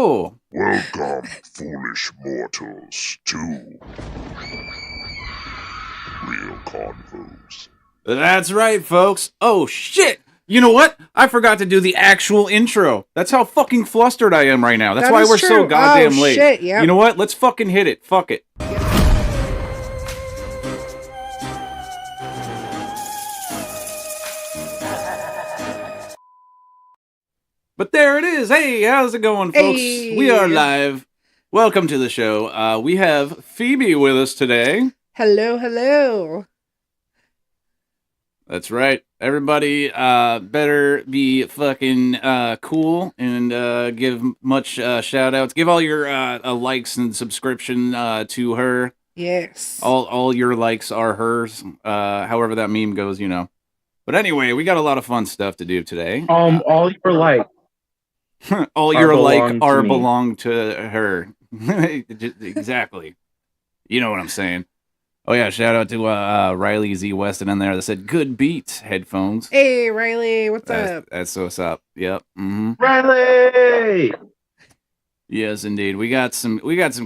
Oh, Welcome, foolish mortals, to Real Convos. that's right, folks. Oh, shit. You know what? I forgot to do the actual intro. That's how fucking flustered I am right now. That's That why is we're so true. goddamn Oh, late. shit, yep. You know what? Let's fucking hit it. Fuck it. But there it is. Hey, how's it going, folks? Hey. We are live. Welcome to the show. We have Phoebe with us today. Hello, hello. That's right. Everybody better be fucking cool and give much shout outs. Give all your likes and subscription to her. Yes. All your likes are hers. However that meme goes, you know. But anyway, we got a lot of fun stuff to do today. All your like. all are your like belong to are me. belong to her. Exactly. You know what I'm saying. Oh yeah, shout out to Riley Z. Weston in there that said good beats headphones. Hey, Riley, what's up? That's what's up. Yep. Mm-hmm. Riley! Yes, indeed. We got some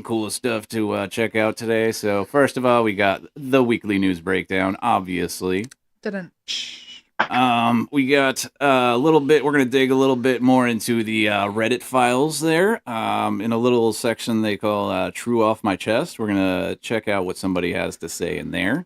cool stuff to check out today. So first of all, we got the weekly news breakdown, obviously. Didn't. We got a little bit. We're gonna dig a little bit more into the Reddit files there. In a little section they call "True Off My Chest." We're gonna check out what somebody has to say in there.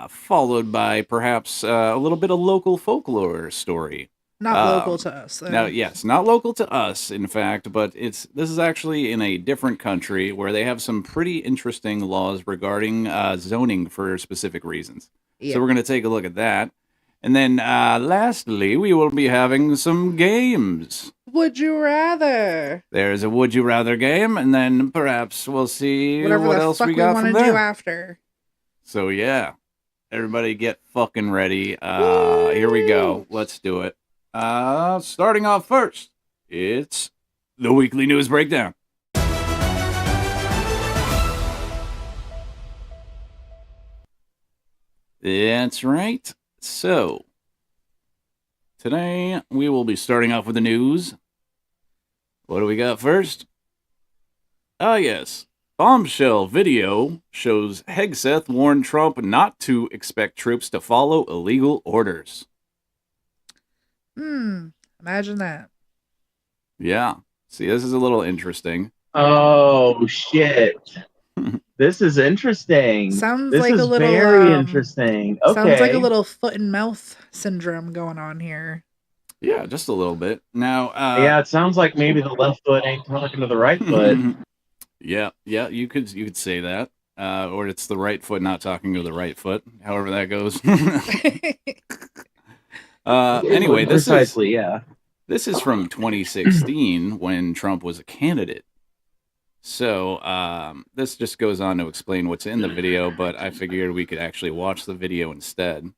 Followed by perhaps a little bit of local folklore story. Not local to us, though. Now, yes, not local to us, in fact, but this is actually in a different country where they have some pretty interesting laws regarding zoning for specific reasons. Yep. So we're gonna take a look at that. And then, lastly, we will be having some games. Would you rather? There's a Would You Rather game, and then perhaps we'll see Whatever what the else fuck we got want from to do there. after. So, yeah. Everybody get fucking ready. Here we go. Let's do it. Starting off first, it's the weekly news breakdown. That's right. So, today we will be starting off with the news. What do we got first? Ah, yes. Bombshell video shows Hegseth warned Trump not to expect troops to follow illegal orders. Imagine that. Yeah. See, this is a little interesting. Oh, shit. This is interesting. Sounds this like is a little, very interesting. Okay. Sounds like a little foot and mouth syndrome going on here. Yeah, just a little bit. Now, yeah, it sounds like maybe the left foot ain't talking to the right foot. yeah, you could say that. Or it's the right foot not talking to the right foot. However that goes. Anyway, this is from 2016 when Trump was a candidate. So this just goes on to explain what's in the video, but I figured we could actually watch the video instead.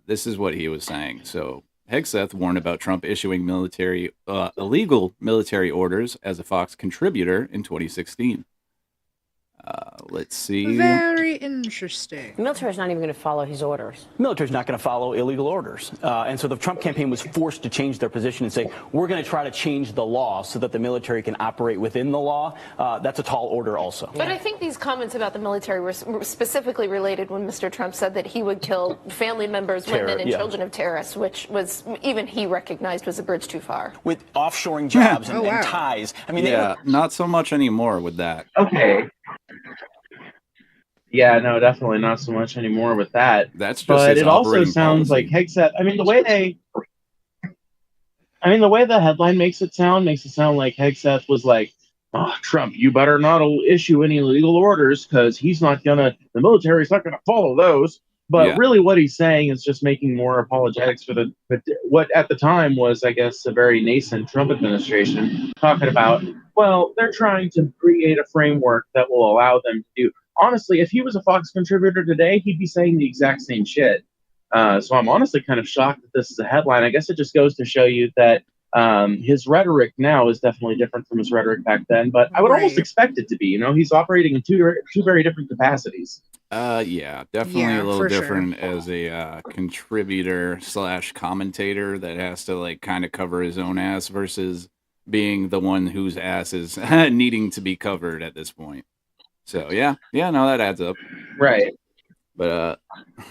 This is what he was saying. So Hegseth warned about Trump issuing illegal military orders as a Fox contributor in 2016. Let's see. Very interesting. The military's not even going to follow his orders. The military's not going to follow illegal orders. And so the Trump campaign was forced to change their position and say, we're going to try to change the law so that the military can operate within the law. That's a tall order also. But I think these comments about the military were specifically related when Mr. Trump said that he would kill family members, women, and children of terrorists, which was, even he recognized was a bridge too far. With offshoring jobs and wow. ties. I mean, not so much anymore with that. Okay. Yeah, no, definitely not so much anymore with that. That's just but his it also operating sounds policy. like Hegseth. The way the headline makes it sound like Hegseth was like, "Oh, Trump, you better not issue any legal orders because the military's not gonna follow those." But really, what he's saying is just making more apologetics for what at the time was, I guess, a very nascent Trump administration, talking about, well, they're trying to create a framework that will allow them to do. Honestly, if he was a Fox contributor today, he'd be saying the exact same shit. So I'm honestly kind of shocked that this is a headline. I guess it just goes to show you that his rhetoric now is definitely different from his rhetoric back then. But I would almost expect it to be. He's operating in two very different capacities. Yeah, definitely a little different as a contributor / commentator that has to kind of cover his own ass versus being the one whose ass is needing to be covered at this point. So yeah, no, that adds up. Right. But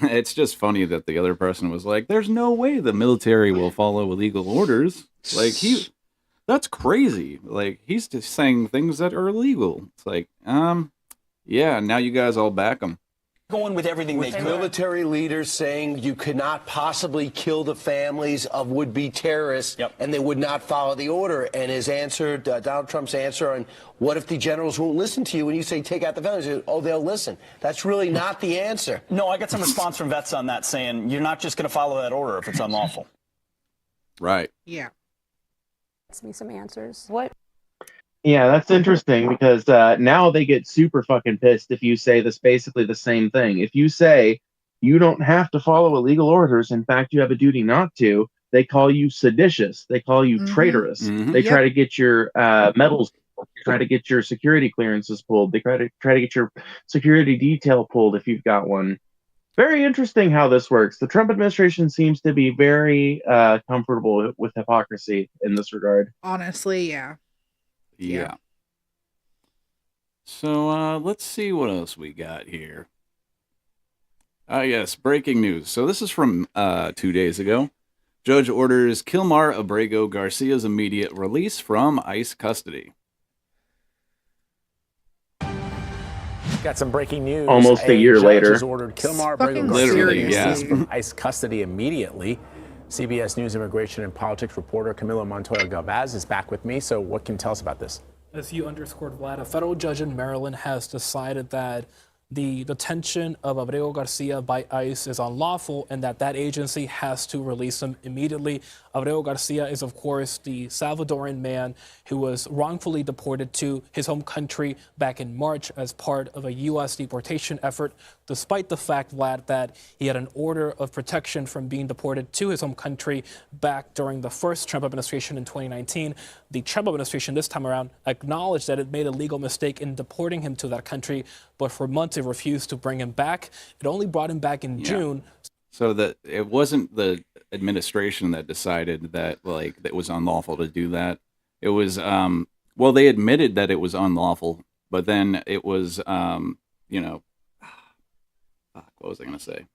it's just funny that the other person was like, "There's no way the military will follow illegal orders." Like that's crazy. Like he's just saying things that are illegal. It's like, yeah. Now you guys all back him. Going with everything they With could. military leaders saying you could not possibly kill the families of would-be terrorists, and they would not follow the order. And his answer, Donald Trump's answer on what if the generals won't listen to you when you say take out the families? Oh, they'll listen. That's really not the answer. No, I got some response from vets on that saying you're not just going to follow that order if it's unlawful. Right. Yeah. Ask me some answers. What? Yeah, that's interesting because now they get super fucking pissed if you say this basically the same thing. If you say you don't have to follow illegal orders, in fact, you have a duty not to, they call you seditious. They call you traitorous. They try to get your medals, try to get your security clearances pulled. They try to get your security detail pulled if you've got one. Very interesting how this works. The Trump administration seems to be very comfortable with hypocrisy in this regard. Honestly, yeah. Yeah. So let's see what else we got here. Yes, breaking news. So this is from 2 days ago. Judge orders Kilmar Abrego Garcia's immediate release from ICE custody. Got some breaking news. Almost a year later. Has ordered Kilmar Abrego Literally, Garcia from ICE custody immediately. CBS News immigration and politics reporter Camilo Montoya Galvez is back with me. So what can you tell us about this? As you underscored, Vlad, a federal judge in Maryland has decided that the detention of Abrego Garcia by ICE is unlawful and that agency has to release him immediately. Abrego Garcia is, of course, the Salvadoran man who was wrongfully deported to his home country back in March as part of a U.S. deportation effort, despite the fact, Vlad, that he had an order of protection from being deported to his home country back during the first Trump administration in 2019. The Trump administration this time around acknowledged that it made a legal mistake in deporting him to that country, but for months it refused to bring him back. It only brought him back in June. So that it wasn't the administration that decided that like it was unlawful to do that. It was well, they admitted that it was unlawful, but then it was you know, what was I gonna say?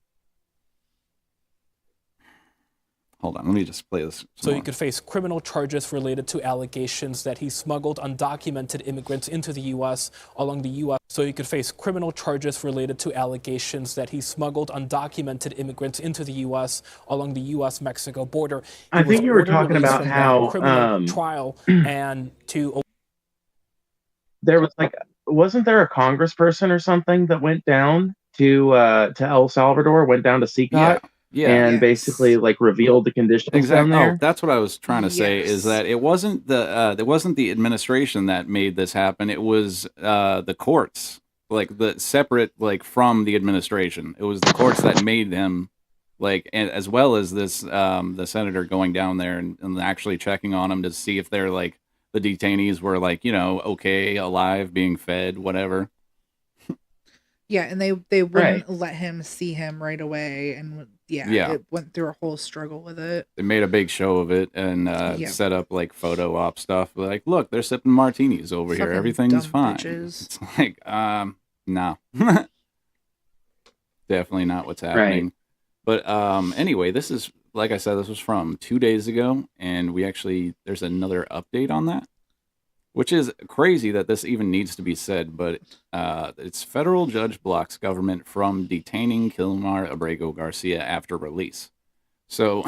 Hold on, let me just play this. So he could face criminal charges related to allegations that he smuggled undocumented immigrants into the U.S. along the U.S. So he could face criminal charges related to allegations that he smuggled undocumented immigrants into the U.S. along the U.S.-Mexico border. I think you were talking about how trial and to there was like, wasn't there a congressperson or something that went down to El Salvador, went down to CCOT? And basically like revealed the conditions down there. Oh, that's what I was trying to say, is that it wasn't the administration that made this happen. It was the courts, like the separate, like from the administration. It was the courts that made him, like, and as well as this the senator going down there and actually checking on him to see if they're like the detainees were like, you know, okay, alive, being fed, whatever. Yeah, and they wouldn't let him see him right away, and it went through a whole struggle with it. They made a big show of it and set up like photo op stuff. Like, look, they're sipping martinis over here. Everything's fine. Bitches. It's like, no, definitely not what's happening. But anyway, this is, like I said, this was from 2 days ago, and there's another update on that. Which is crazy that this even needs to be said, but it's federal judge blocks government from detaining Kilmar Abrego Garcia after release. So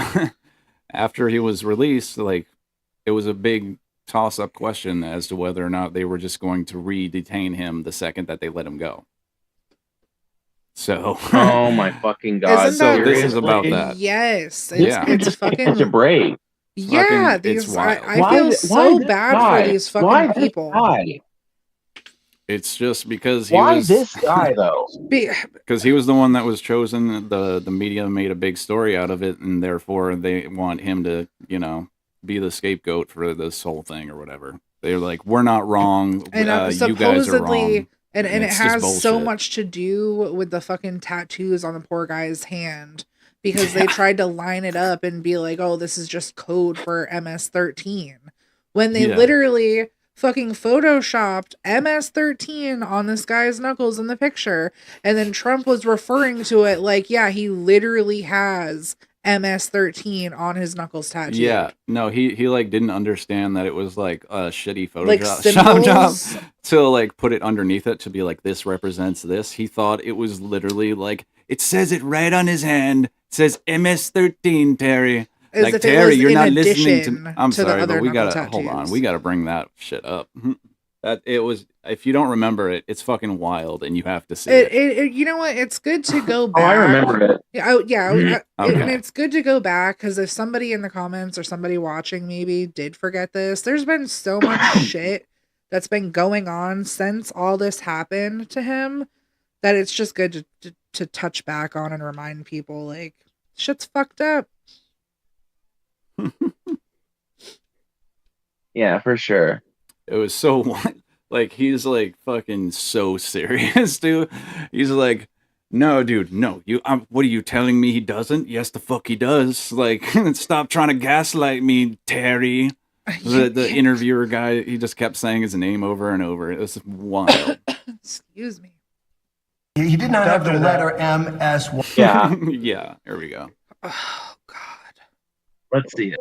after he was released, like, it was a big toss-up question as to whether or not they were just going to re-detain him the second that they let him go. So, oh my fucking god! So this is about that. Yes, it's fucking catch a break. Yeah, I feel so bad for these fucking people. It's just because he why was this guy though? Because he was the one that was chosen. The media made a big story out of it, and therefore they want him to, you know, be the scapegoat for this whole thing or whatever. They're like, we're not wrong. And you guys are wrong. And it has so much to do with the fucking tattoos on the poor guy's hand. Because they tried to line it up and be like, oh, this is just code for MS-13. when they literally fucking photoshopped MS-13 on this guy's knuckles in the picture, and then Trump was referring to it like, yeah, he literally has MS-13 on his knuckles tattooed. Yeah, no, he like didn't understand that it was like a shitty Like Photoshop job to like put it underneath it to be like, this represents this. He thought it was literally like, it says it right on his hand. It says MS-13, Terry. As like, if Terry, it was you're in not listening to addition I'm to the sorry, other but we knuckle gotta hold on. tattoos. We gotta bring that shit up. That it was, if you don't remember it, it's fucking wild, and you have to see it. You know what? It's good to go back. Oh, I remember it. Yeah, Okay. and it's good to go back, because if somebody in the comments or somebody watching maybe did forget this, there's been so much shit that's been going on since all this happened to him that it's just good to touch back on and remind people, like, shit's fucked up. Yeah, for sure. It was so, like, he's like fucking so serious, dude. He's like, no, dude, no. What are you telling me he doesn't? Yes, the fuck he does. Like, stop trying to gaslight me, Terry. The interviewer guy, he just kept saying his name over and over. It was wild. Excuse me. He did not have the letter MS1. Yeah. Yeah, here we go. Oh, God. Let's see it.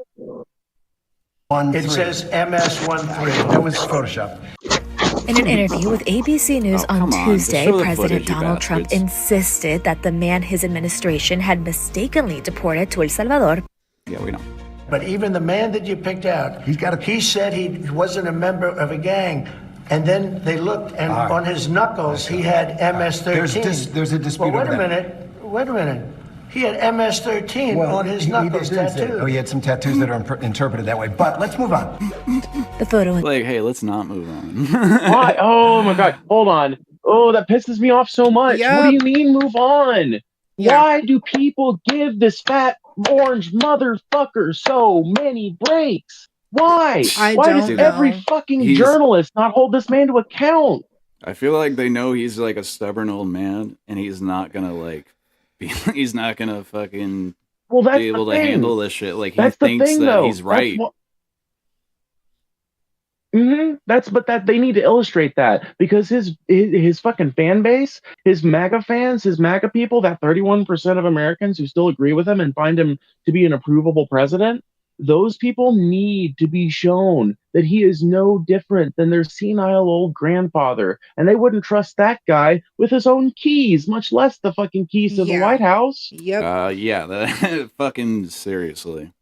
It says MS13. That was Photoshop. In an interview with ABC News on Tuesday, show the President footage, you Donald Trump bastards. insisted that the man his administration had mistakenly deported to El Salvador. Yeah, we know. But even the man that you picked out, he said he wasn't a member of a gang. And then they looked, and on his knuckles, he had MS-13. There's a dispute Well, over that. wait a minute. He had MS-13 on his knuckles tattooed. Oh, he had some tattoos that are interpreted that way. But let's move on. The photo. Like, hey, let's not move on. Why? Oh my God! Hold on. Oh, that pisses me off so much. Yep. What do you mean, move on? Yeah. Why do people give this fat orange motherfucker so many breaks? Why? I Why don't does every know. fucking journalist not hold this man to account? I feel like they know he's like a stubborn old man, and he's not gonna like he's not gonna fucking be able to handle this shit. Like, he thinks that he's right. But they need to illustrate that, because his fucking fan base, his MAGA fans, his MAGA people, that 31% of Americans who still agree with him and find him to be an approvable president, those people need to be shown that he is no different than their senile old grandfather, and they wouldn't trust that guy with his own keys, much less the fucking keys to the White House. Yep. Yeah, that fucking seriously,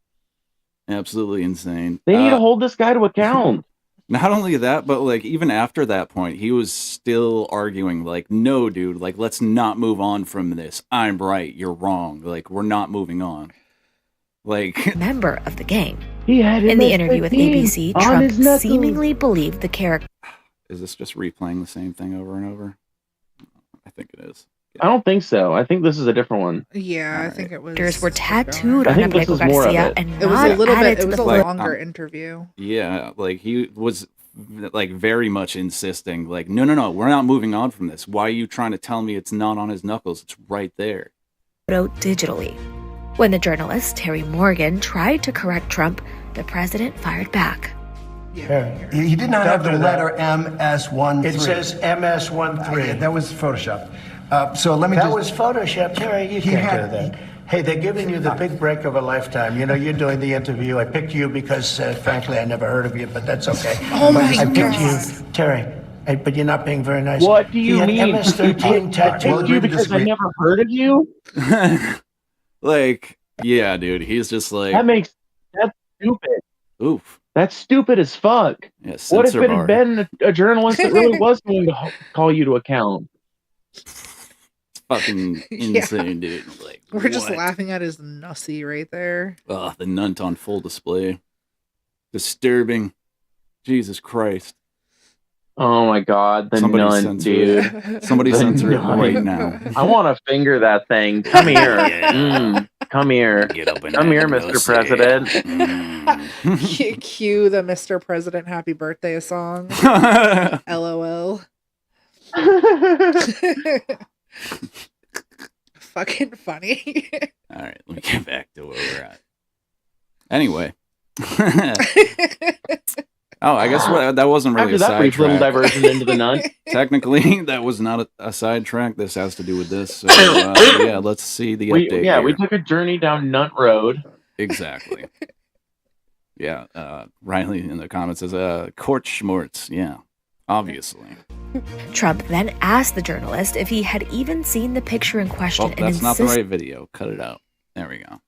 absolutely insane. They need to hold this guy to account. Not only that, but like, even after that point, he was still arguing, like, no, dude, like, let's not move on from this. I'm right, you're wrong. Like, we're not moving on. Like, member of the gang. He had in the interview with ABC, Trump seemingly believed the character. Is this just replaying the same thing over and over? I think it is. I don't think so. I think this is a different one. Yeah, I think it was. Were tattooed on think this Abrego is more of Garcia, it. and It was a little bit. It added was to a the longer interview. Yeah, like, he was like very much insisting, like, no, we're not moving on from this. Why are you trying to tell me it's not on his knuckles? It's right there. photo digitally. When the journalist Terry Morgan tried to correct Trump, the president fired back. He did not have the letter MS13. It says MS13. That was Photoshop. So let me That was Photoshop. Terry, you can't had- do that. Hey, they're giving you the big break of a lifetime. You know, you're doing the interview. I picked you because, frankly, I never heard of you, but that's okay. Oh my I picked God. you, Terry. Hey, but you're not being very nice. What do you He had mean? MS-13 tattooed. You because I never heard of you? Like, yeah, dude, he's just like, That's stupid. oof. That's stupid as fuck. Yeah, What if censor it had bar. been a journalist that really was going to call you to account? Fucking insane, dude. Like, We're just what? laughing at his nussy right there. Ugh, the nunt on full display. Disturbing. Jesus Christ. Oh my God, the Somebody nun, censor dude. it. Somebody The censor it nun. right now. I want to finger that thing. Come here. Come here. Get up and Come here, have a Mr. nussy. President. Cue the Mr. President Happy Birthday song. LOL. Fucking funny. All right, let me get back to where we're at. Anyway. Oh, I guess that wasn't really After a that brief little sidetrack. diversion into the nun. Technically, that was not a sidetrack. This has to do with this. So, yeah, let's see the update Yeah, here. we took a journey down Nut Road. Exactly. Yeah, Riley in the comments says, court schmorts. Yeah, obviously. Trump then asked the journalist if he had even seen the picture in question. Oh, that's not the right video. Cut it out. There we go.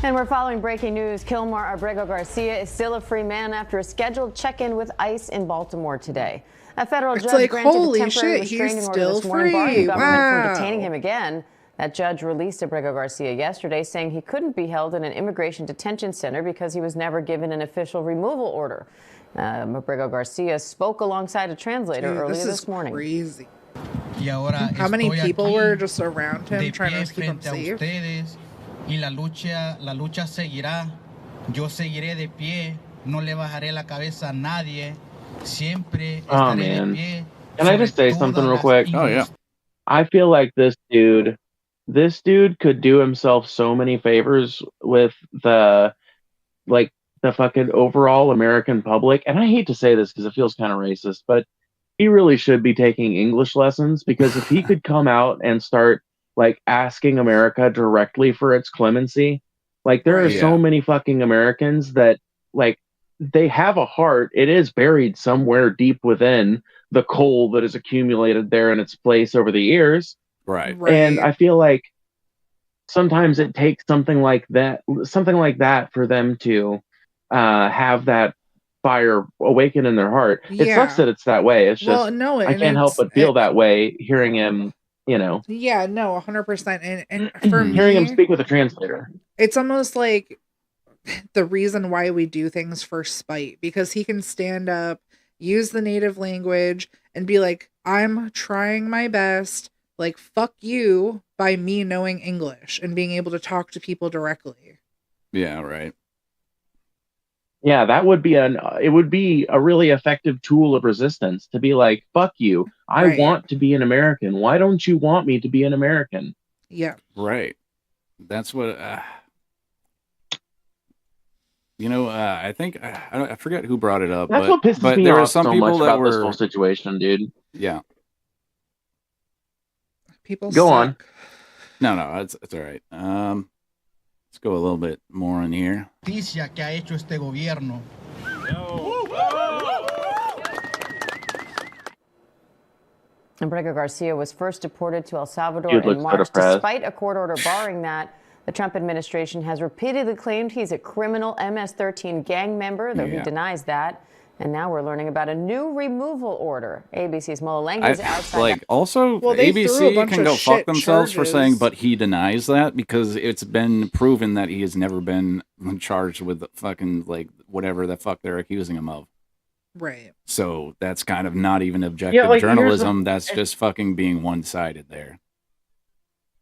And we're following breaking news. Kilmar Abrego Garcia is still a free man after a scheduled check-in with ICE in Baltimore today. A federal judge granted holy a temporary shit, he's restraining order still this morning, barring the free. government from Wow. detaining him again. That judge released Abrego Garcia yesterday, saying he couldn't be held in an immigration detention center because he was never given an official removal order. Abrego Garcia spoke alongside a translator earlier this morning. Crazy. How many people were just around him trying to keep him safe? Y la lucha seguirá. Yo seguiré de pie. No le bajaré la cabeza a nadie. Siempre estaré de pie. Can I just say something real quick? Oh, yeah. I feel like this dude could do himself so many favors with the fucking overall American public. And I hate to say this because it feels kind of racist, but he really should be taking English lessons, because if he could come out and start like asking America directly for its clemency, like there are so many fucking Americans that like they have a heart. It is buried somewhere deep within the coal that has accumulated there in its place over the years. Right. And I feel like sometimes it takes something like that for them to have that fire awaken in their heart. It sucks that it's that way. It's just, I can't help but feel that way hearing him, Yeah, no, 100%. And for me, hearing him speak with a translator. It's almost like the reason why we do things for spite, because he can stand up, use the native language, and be like, I'm trying my best, like, fuck you, by me knowing English and being able to talk to people directly. Yeah, right. Yeah, that would be it would be a really effective tool of resistance, to be like, fuck you. I want to be an American. Why don't you want me to be an American? Yeah. Right. That's what, I think, I forget who brought it up. That's but, what pisses me there off are some so people much that about were, this whole situation, dude. Yeah. People Go suck. on. No, it's all right. Let's go a little bit more in here. Justicia que ha hecho este gobierno. Abrego Garcia was first deported to El Salvador in March. Despite a court order barring that, the Trump administration has repeatedly claimed he's a criminal MS-13 gang member, though he denies that. And now we're learning about a new removal order. ABC's Mola Lang is outside. ABC can go fuck themselves for saying, but he denies that, because it's been proven that he has never been charged with fucking, like, whatever the fuck they're accusing him of. Right. So that's kind of not even objective journalism. That's just fucking being one-sided there.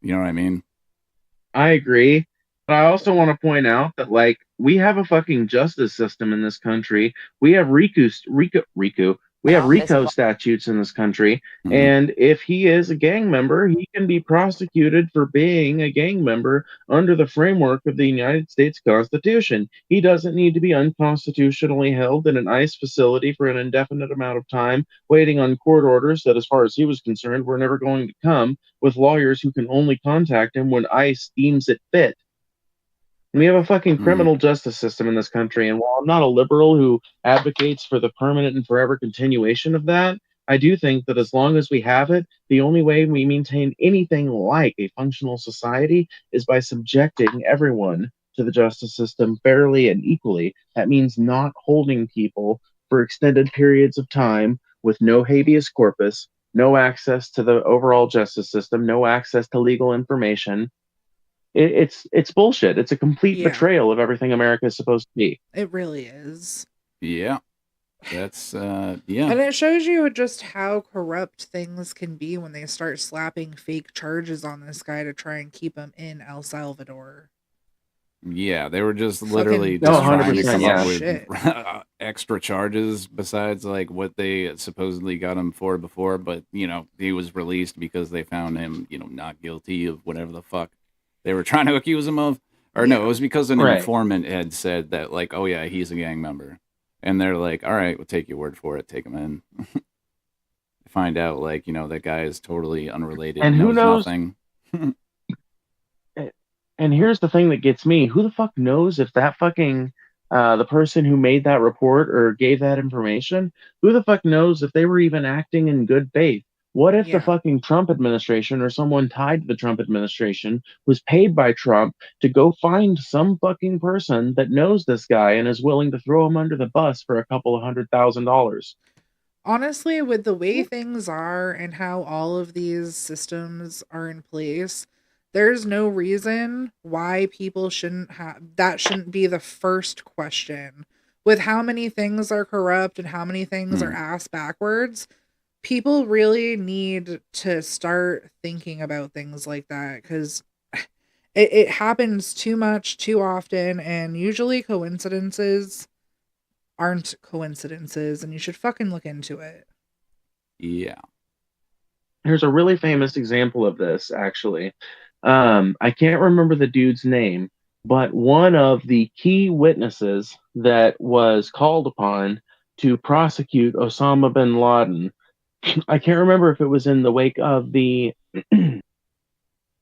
You know what I mean? I agree. But I also want to point out that, like, we have a fucking justice system in this country. We have RICO statutes in this country. Mm-hmm. And if he is a gang member, he can be prosecuted for being a gang member under the framework of the United States Constitution. He doesn't need to be unconstitutionally held in an ICE facility for an indefinite amount of time, waiting on court orders that, as far as he was concerned, were never going to come, with lawyers who can only contact him when ICE deems it fit. We have a fucking criminal justice system in this country, and while I'm not a liberal who advocates for the permanent and forever continuation of that, I do think that as long as we have it, the only way we maintain anything like a functional society is by subjecting everyone to the justice system fairly and equally. That means not holding people for extended periods of time with no habeas corpus, no access to the overall justice system, no access to legal information. It's bullshit. It's a complete betrayal of everything America is supposed to be. It really is. Yeah. That's, And it shows you just how corrupt things can be when they start slapping fake charges on this guy to try and keep him in El Salvador. Yeah, they were just literally Fucking just trying to come up shit. with extra charges besides like what they supposedly got him for before. But, he was released because they found him, not guilty of whatever the fuck they were trying to accuse him of. Or no, it was because an Right. informant had said that, like, oh yeah, he's a gang member. And they're like, all right, we'll take your word for it. Take him in. Find out, like, that guy is totally unrelated. And who knows? Nothing. And here's the thing that gets me. Who the fuck knows if that fucking, the person who made that report or gave that information, who the fuck knows if they were even acting in good faith? What if the fucking Trump administration or someone tied to the Trump administration was paid by Trump to go find some fucking person that knows this guy and is willing to throw him under the bus for a couple of $100,000? Honestly, with the way things are and how all of these systems are in place, there's no reason why people shouldn't be the first question. With how many things are corrupt and how many things are ass backwards, people really need to start thinking about things like that, because it happens too much, too often, and usually coincidences aren't coincidences, and you should fucking look into it. Yeah. Here's a really famous example of this, actually. I can't remember the dude's name, but one of the key witnesses that was called upon to prosecute Osama bin Laden, I can't remember if it was in the wake of the in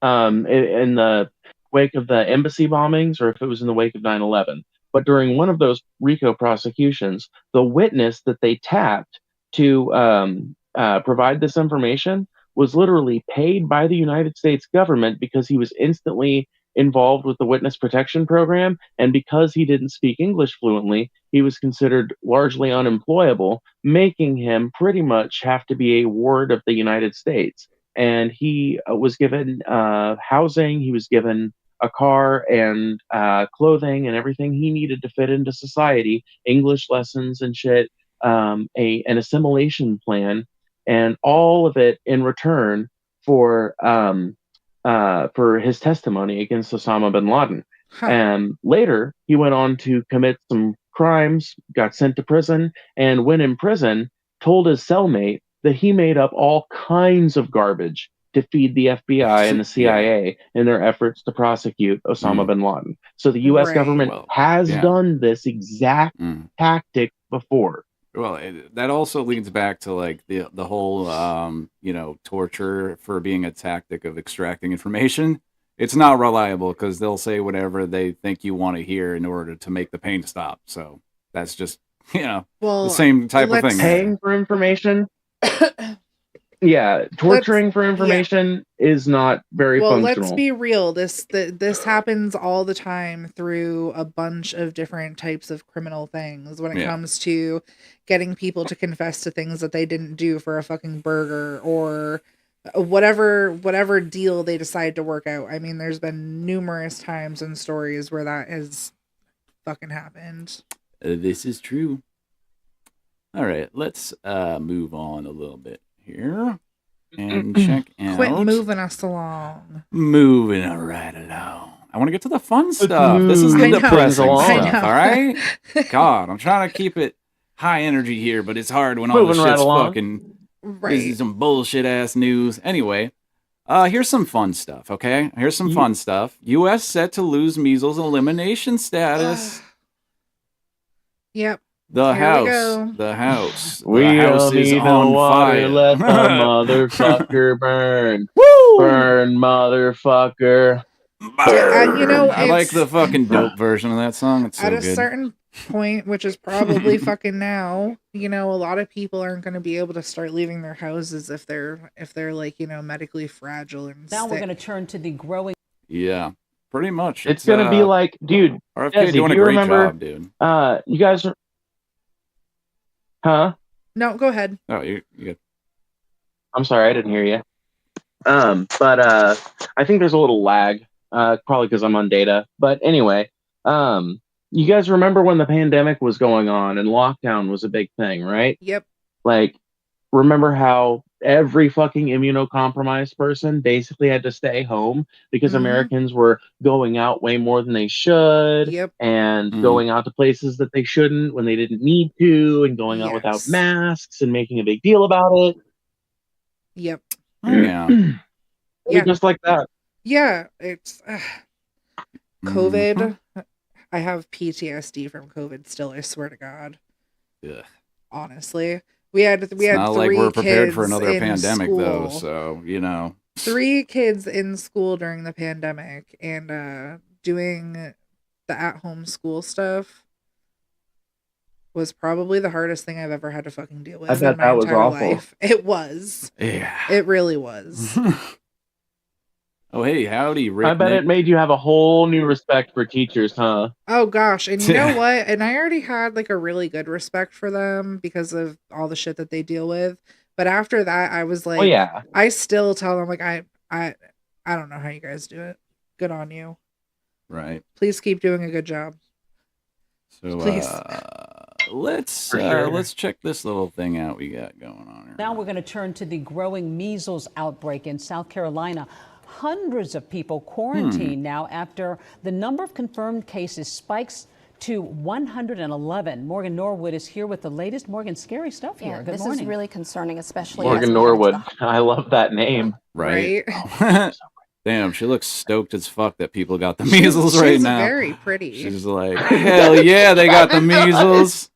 the wake of the embassy bombings or if it was in the wake of 9/11. But during one of those RICO prosecutions, the witness that they tapped to provide this information was literally paid by the United States government because he was instantly involved with the witness protection program, and because he didn't speak English fluently, he was considered largely unemployable, making him pretty much have to be a ward of the United States. And he was given housing, he was given a car and clothing and everything he needed to fit into society, English lessons and shit, an assimilation plan, and all of it in return for his testimony against Osama bin Laden. And later, he went on to commit some crimes, got sent to prison, and when in prison, told his cellmate that he made up all kinds of garbage to feed the FBI and the CIA in their efforts to prosecute Osama bin Laden. So the U.S. government has done this exact tactic before. Well, that also leads back to like the whole torture for being a tactic of extracting information. It's not reliable because they'll say whatever they think you want to hear in order to make the pain stop. So that's just the same type of thing. Paying for information. Yeah, torturing for information is not very functional. Let's be real. This happens all the time through a bunch of different types of criminal things when it comes to getting people to confess to things that they didn't do for a fucking burger or whatever deal they decide to work out. I mean, there's been numerous times and stories where that has fucking happened. This is true. All right, let's move on a little bit here and check out. Quit moving us along. Moving right along. I want to get to the fun stuff. This is the depressing stuff, all right? God, I'm trying to keep it high energy here, but it's hard when all the shit's fucking this is some bullshit ass news. Anyway, here's some fun stuff, okay? Here's some fun stuff. U.S. set to lose measles elimination status. Yep. The house is on fire. Let the motherfucker burn. Woo! Burn, motherfucker. Burn. I like the fucking dope version of that song. It's so at a good. Certain point, which is probably fucking now, a lot of people aren't going to be able to start leaving their houses if they're like, medically fragile and now sick. We're going to turn to the growing. Yeah, pretty much. It's going to be like, dude, RFK doing a great job, dude. You guys are. Huh? No, go ahead. Oh, you good. I'm sorry, I didn't hear you. But I think there's a little lag, probably because I'm on data. But anyway, you guys remember when the pandemic was going on and lockdown was a big thing, right? Yep. Like, remember how every fucking immunocompromised person basically had to stay home because Americans were going out way more than they should and going out to places that they shouldn't when they didn't need to and going out without masks and making a big deal about it. Yeah. Yeah. Just like that. Yeah, it's COVID. I have PTSD from COVID still, I swear to God. Ugh. Honestly. We had It's not like we're prepared for another pandemic, school. though, so, you know. 3 kids in school during the pandemic, and doing the at-home school stuff was probably the hardest thing I've ever had to fucking deal with in my entire life. It was. Yeah. It really was. Oh, hey, howdy, Rick. I bet it made you have a whole new respect for teachers, huh? Oh gosh, and you know what? And I already had like a really good respect for them because of all the shit that they deal with. But after that, I was like, yeah. I still tell them like I don't know how you guys do it. Good on you. Right. Please keep doing a good job. So Please. Let's check this little thing out we got going on here. Now we're going to turn to the growing measles outbreak in South Carolina. Hundreds of people quarantined now after the number of confirmed cases spikes to 111. Morgan Norwood is here with the latest. Morgan, scary stuff here. Good this morning. is really concerning, especially Morgan Norwood. I love that name. Right? Damn, she looks stoked as fuck that people got the measles right now. She's very pretty. She's like, hell yeah, they got the measles.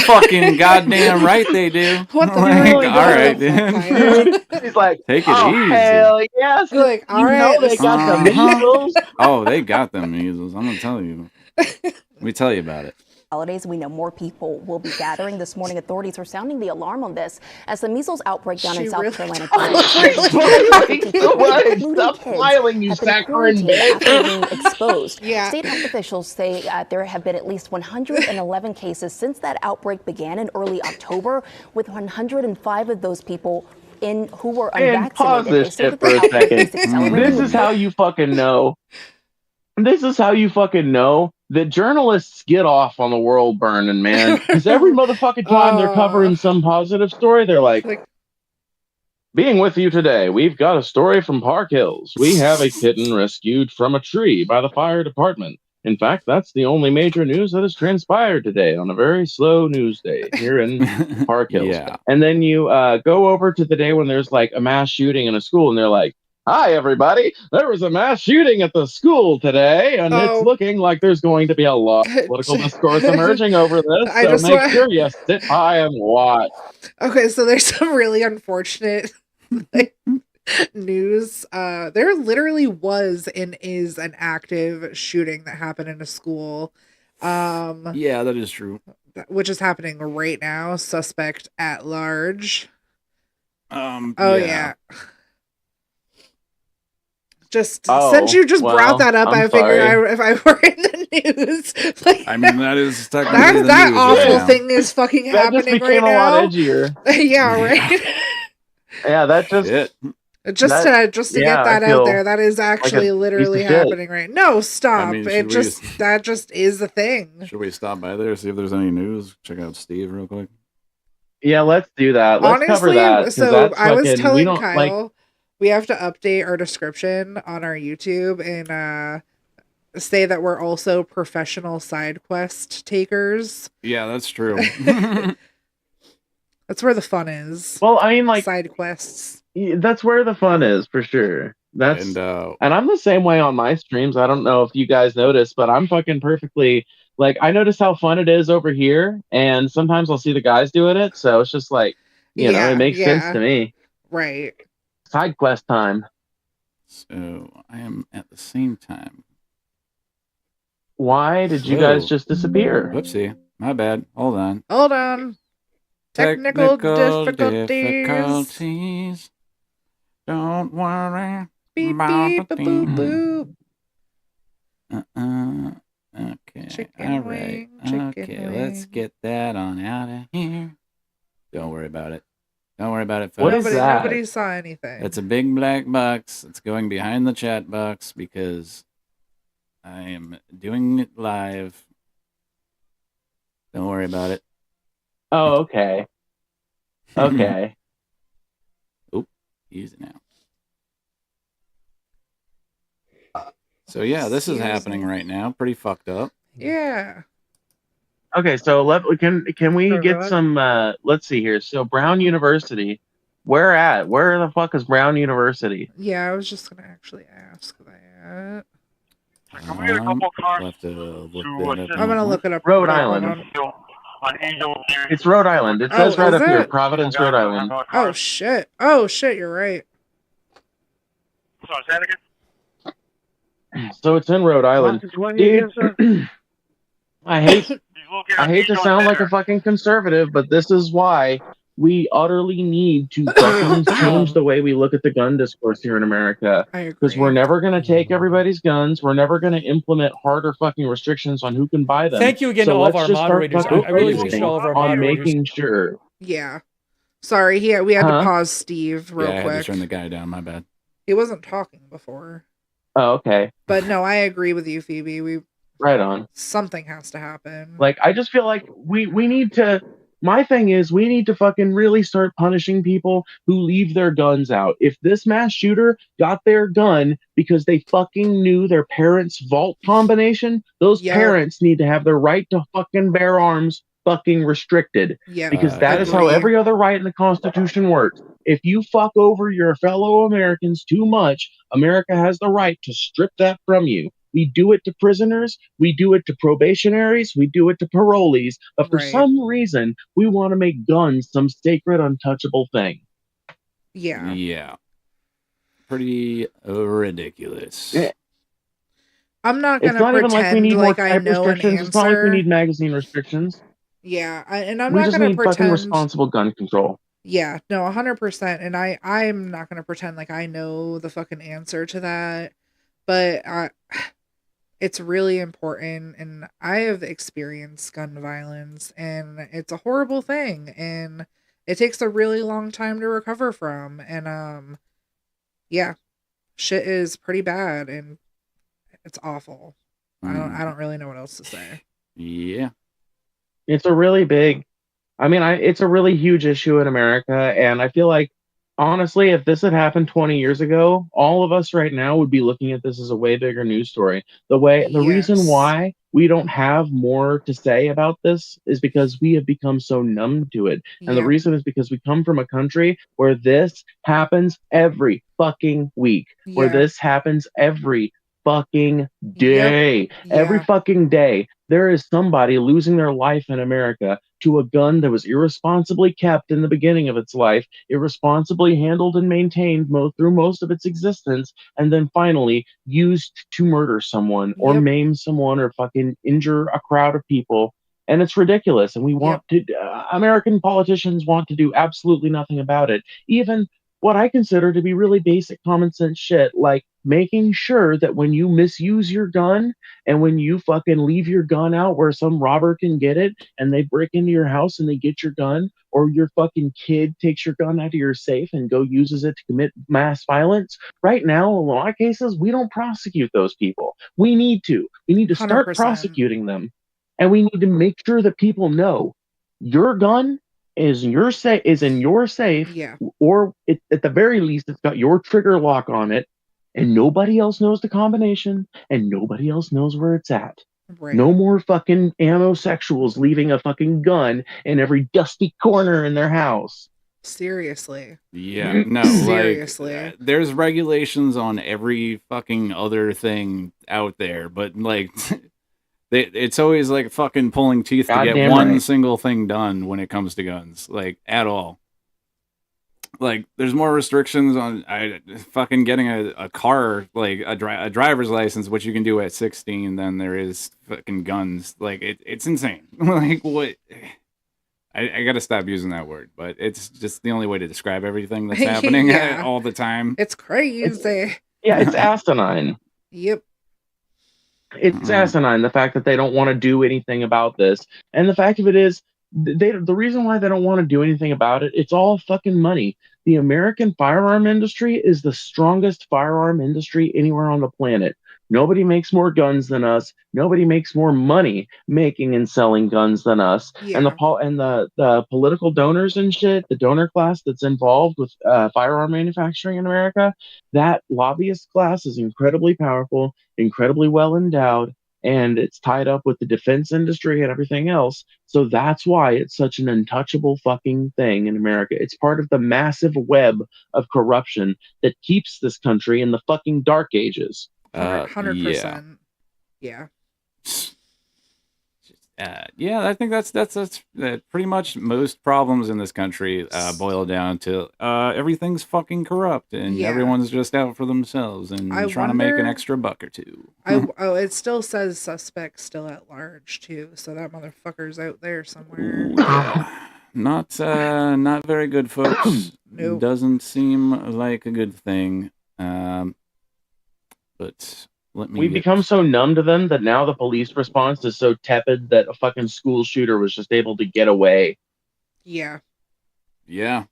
Fucking goddamn right they do. What the like, really all right, dude. He's like, take it easy. Hell yes. Like, all right, they got the measles. Oh, they got the measles. I'm gonna tell you. Let me tell you about it. Holidays, we know more people will be gathering. This morning, authorities are sounding the alarm on this as the measles outbreak down in South Carolina. Stop smiling, you saccharine bitch. Exposed. Yeah. State health officials say there have been at least 111 cases since that outbreak began in early October, with 105 of those people who were unvaccinated. And pause this shit for a second. This is how you fucking know. This is how you fucking know that journalists get off on the world burning, man. Because every motherfucking time they're covering some positive story, they're like, being with you today, we've got a story from Park Hills. We have a kitten rescued from a tree by the fire department. In fact, that's the only major news that has transpired today on a very slow news day here in Park Hills. Yeah. And then you go over to the day when there's like a mass shooting in a school, and they're like, hi, everybody. There was a mass shooting at the school today, and it's looking like there's going to be a lot of political discourse emerging over this. So make sure you sit by and watch. Okay, so there's some really unfortunate news. There literally was and is an active shooting that happened in a school. Yeah, that is true. Which is happening right now. Suspect at large. Yeah. Just since you just brought that up, I figured if I were in the news, like, I mean, that is technically that awful thing is fucking happening just right became now. a lot edgier. Yeah, right. Yeah, that just to get that out there, that is actually literally happening right. No, stop! I mean, that just is the thing. Should we stop by there, see if there's any news? Check out Steve real quick. Yeah, let's do that. Let's cover that. So I was telling Kyle. We have to update our description on our YouTube and say that we're also professional side quest takers. Yeah, that's true. That's where the fun is. Well, I mean, like side quests. That's where the fun is for sure. And I'm the same way on my streams. I don't know if you guys notice, but I'm fucking perfectly like I notice how fun it is over here, and sometimes I'll see the guys doing it, so it's just like you know, it makes sense to me. Right. Side quest time. So I am at the same time. Why did you guys just disappear? Whoopsie. My bad. Hold on. Hold on. Technical difficulties. Don't worry. Beep, beep, boop, boop. Okay. Chicken wing, chicken let's get that on out of here. Don't worry about it. Don't worry about it, folks. What is that? Nobody saw anything. It's a big black box. It's going behind the chat box because I am doing it live. Don't worry about it. Oh, okay. Okay. Oop, use it now. So yeah, this is happening right now. Pretty fucked up. Yeah. Okay, so can we get some? Let's see here. So Brown University, where at? Where the fuck is Brown University? Yeah, I was just gonna actually ask that. We'll have to look that up. I'm gonna look it up. Rhode Hold Island. on. It's Rhode Island. It says right up here, Providence, Rhode Island. Oh shit! Oh shit! You're right. So it's in Rhode Island, dude. I hate to sound like a fucking conservative, but this is why we utterly need to fucking change the way we look at the gun discourse here in America. Because we're never going to take everybody's guns. We're never going to implement harder fucking restrictions on who can buy them. Thank you again to all of our moderators. I really appreciate all of our moderators. Making sure. Yeah. Sorry, we had to pause Steve real quick. I had to quick. turn the guy down. My bad. He wasn't talking before. Oh, okay. But no, I agree with you, Phoebe. Right on. Something has to happen. Like, I just feel like we need to. My thing is, we need to fucking really start punishing people who leave their guns out. If this mass shooter got their gun because they fucking knew their parents' vault combination, those parents need to have their right to fucking bear arms fucking restricted. Yeah, because that is how every other right in the Constitution works. If you fuck over your fellow Americans too much, America has the right to strip that from you. We do it to prisoners, we do it to probationaries, we do it to parolees, but for some reason, we want to make guns some sacred, untouchable thing. Yeah. Yeah. Pretty ridiculous. Yeah. I'm not going to pretend even like we need more I know an answer. It's not like we need magazine restrictions. Yeah, and I'm we not just going to need pretend fucking responsible gun control. Yeah, no, 100%. And I'm not going to pretend like I know the fucking answer to that. But it's really important, and I have experienced gun violence, and it's a horrible thing, and it takes a really long time to recover from, and yeah, shit is pretty bad, and it's awful. I don't really know what else to say. Yeah, it's a really big. I mean, it's a really huge issue in America, and I feel like, honestly, if this had happened 20 years ago, all of us right now would be looking at this as a way bigger news story. The reason why we don't have more to say about this is because we have become so numb to it. And the reason is because we come from a country where this happens every fucking week, where this happens every fucking day. Every fucking day, there is somebody losing their life in America to a gun that was irresponsibly kept in the beginning of its life, irresponsibly handled and maintained through most of its existence, and then finally used to murder someone or maim someone or fucking injure a crowd of people. And it's ridiculous. And we want to, American politicians want to do absolutely nothing about it. Even what I consider to be really basic common sense shit, like making sure that when you misuse your gun and when you fucking leave your gun out where some robber can get it and they break into your house and they get your gun, or your fucking kid takes your gun out of your safe and uses it to commit mass violence. Right now, in a lot of cases, we don't prosecute those people. We need to. We need to start 100%. prosecuting them. And we need to make sure that people know your gun is in your safe, or at the very least, it's got your trigger lock on it, and nobody else knows the combination, and nobody else knows where it's at. Right. No more fucking amosexuals leaving a fucking gun in every dusty corner in their house. Seriously. Yeah, no, seriously. There's regulations on every fucking other thing out there, but like it's always like fucking pulling teeth to get one single thing done when it comes to guns, like at all. Like there's more restrictions on fucking getting a car, like a driver's license, which you can do at 16, than there is fucking guns. Like it's insane. Like what? I gotta stop using that word, but it's just the only way to describe everything that's happening all the time. It's crazy. It's asinine. Yep. It's asinine, the fact that they don't want to do anything about this. And the fact of it is, the reason why they don't want to do anything about it, it's all fucking money. The American firearm industry is the strongest firearm industry anywhere on the planet. Nobody makes more guns than us. Nobody makes more money making and selling guns than us. Yeah. And the political donors and shit, the donor class that's involved with firearm manufacturing in America, that lobbyist class is incredibly powerful, incredibly well endowed, and it's tied up with the defense industry and everything else. So that's why it's such an untouchable fucking thing in America. It's part of the massive web of corruption that keeps this country in the fucking dark ages. 100%. Yeah. Yeah, I think that's pretty much most problems in this country boil down to everything's fucking corrupt and everyone's just out for themselves and trying to make an extra buck or two. It still says suspect still at large too, so that motherfucker's out there somewhere. Ooh, yeah. Not very good, folks. Nope. Doesn't seem like a good thing. But We've become so numb to them that now the police response is so tepid that a fucking school shooter was just able to get away. Yeah. Yeah,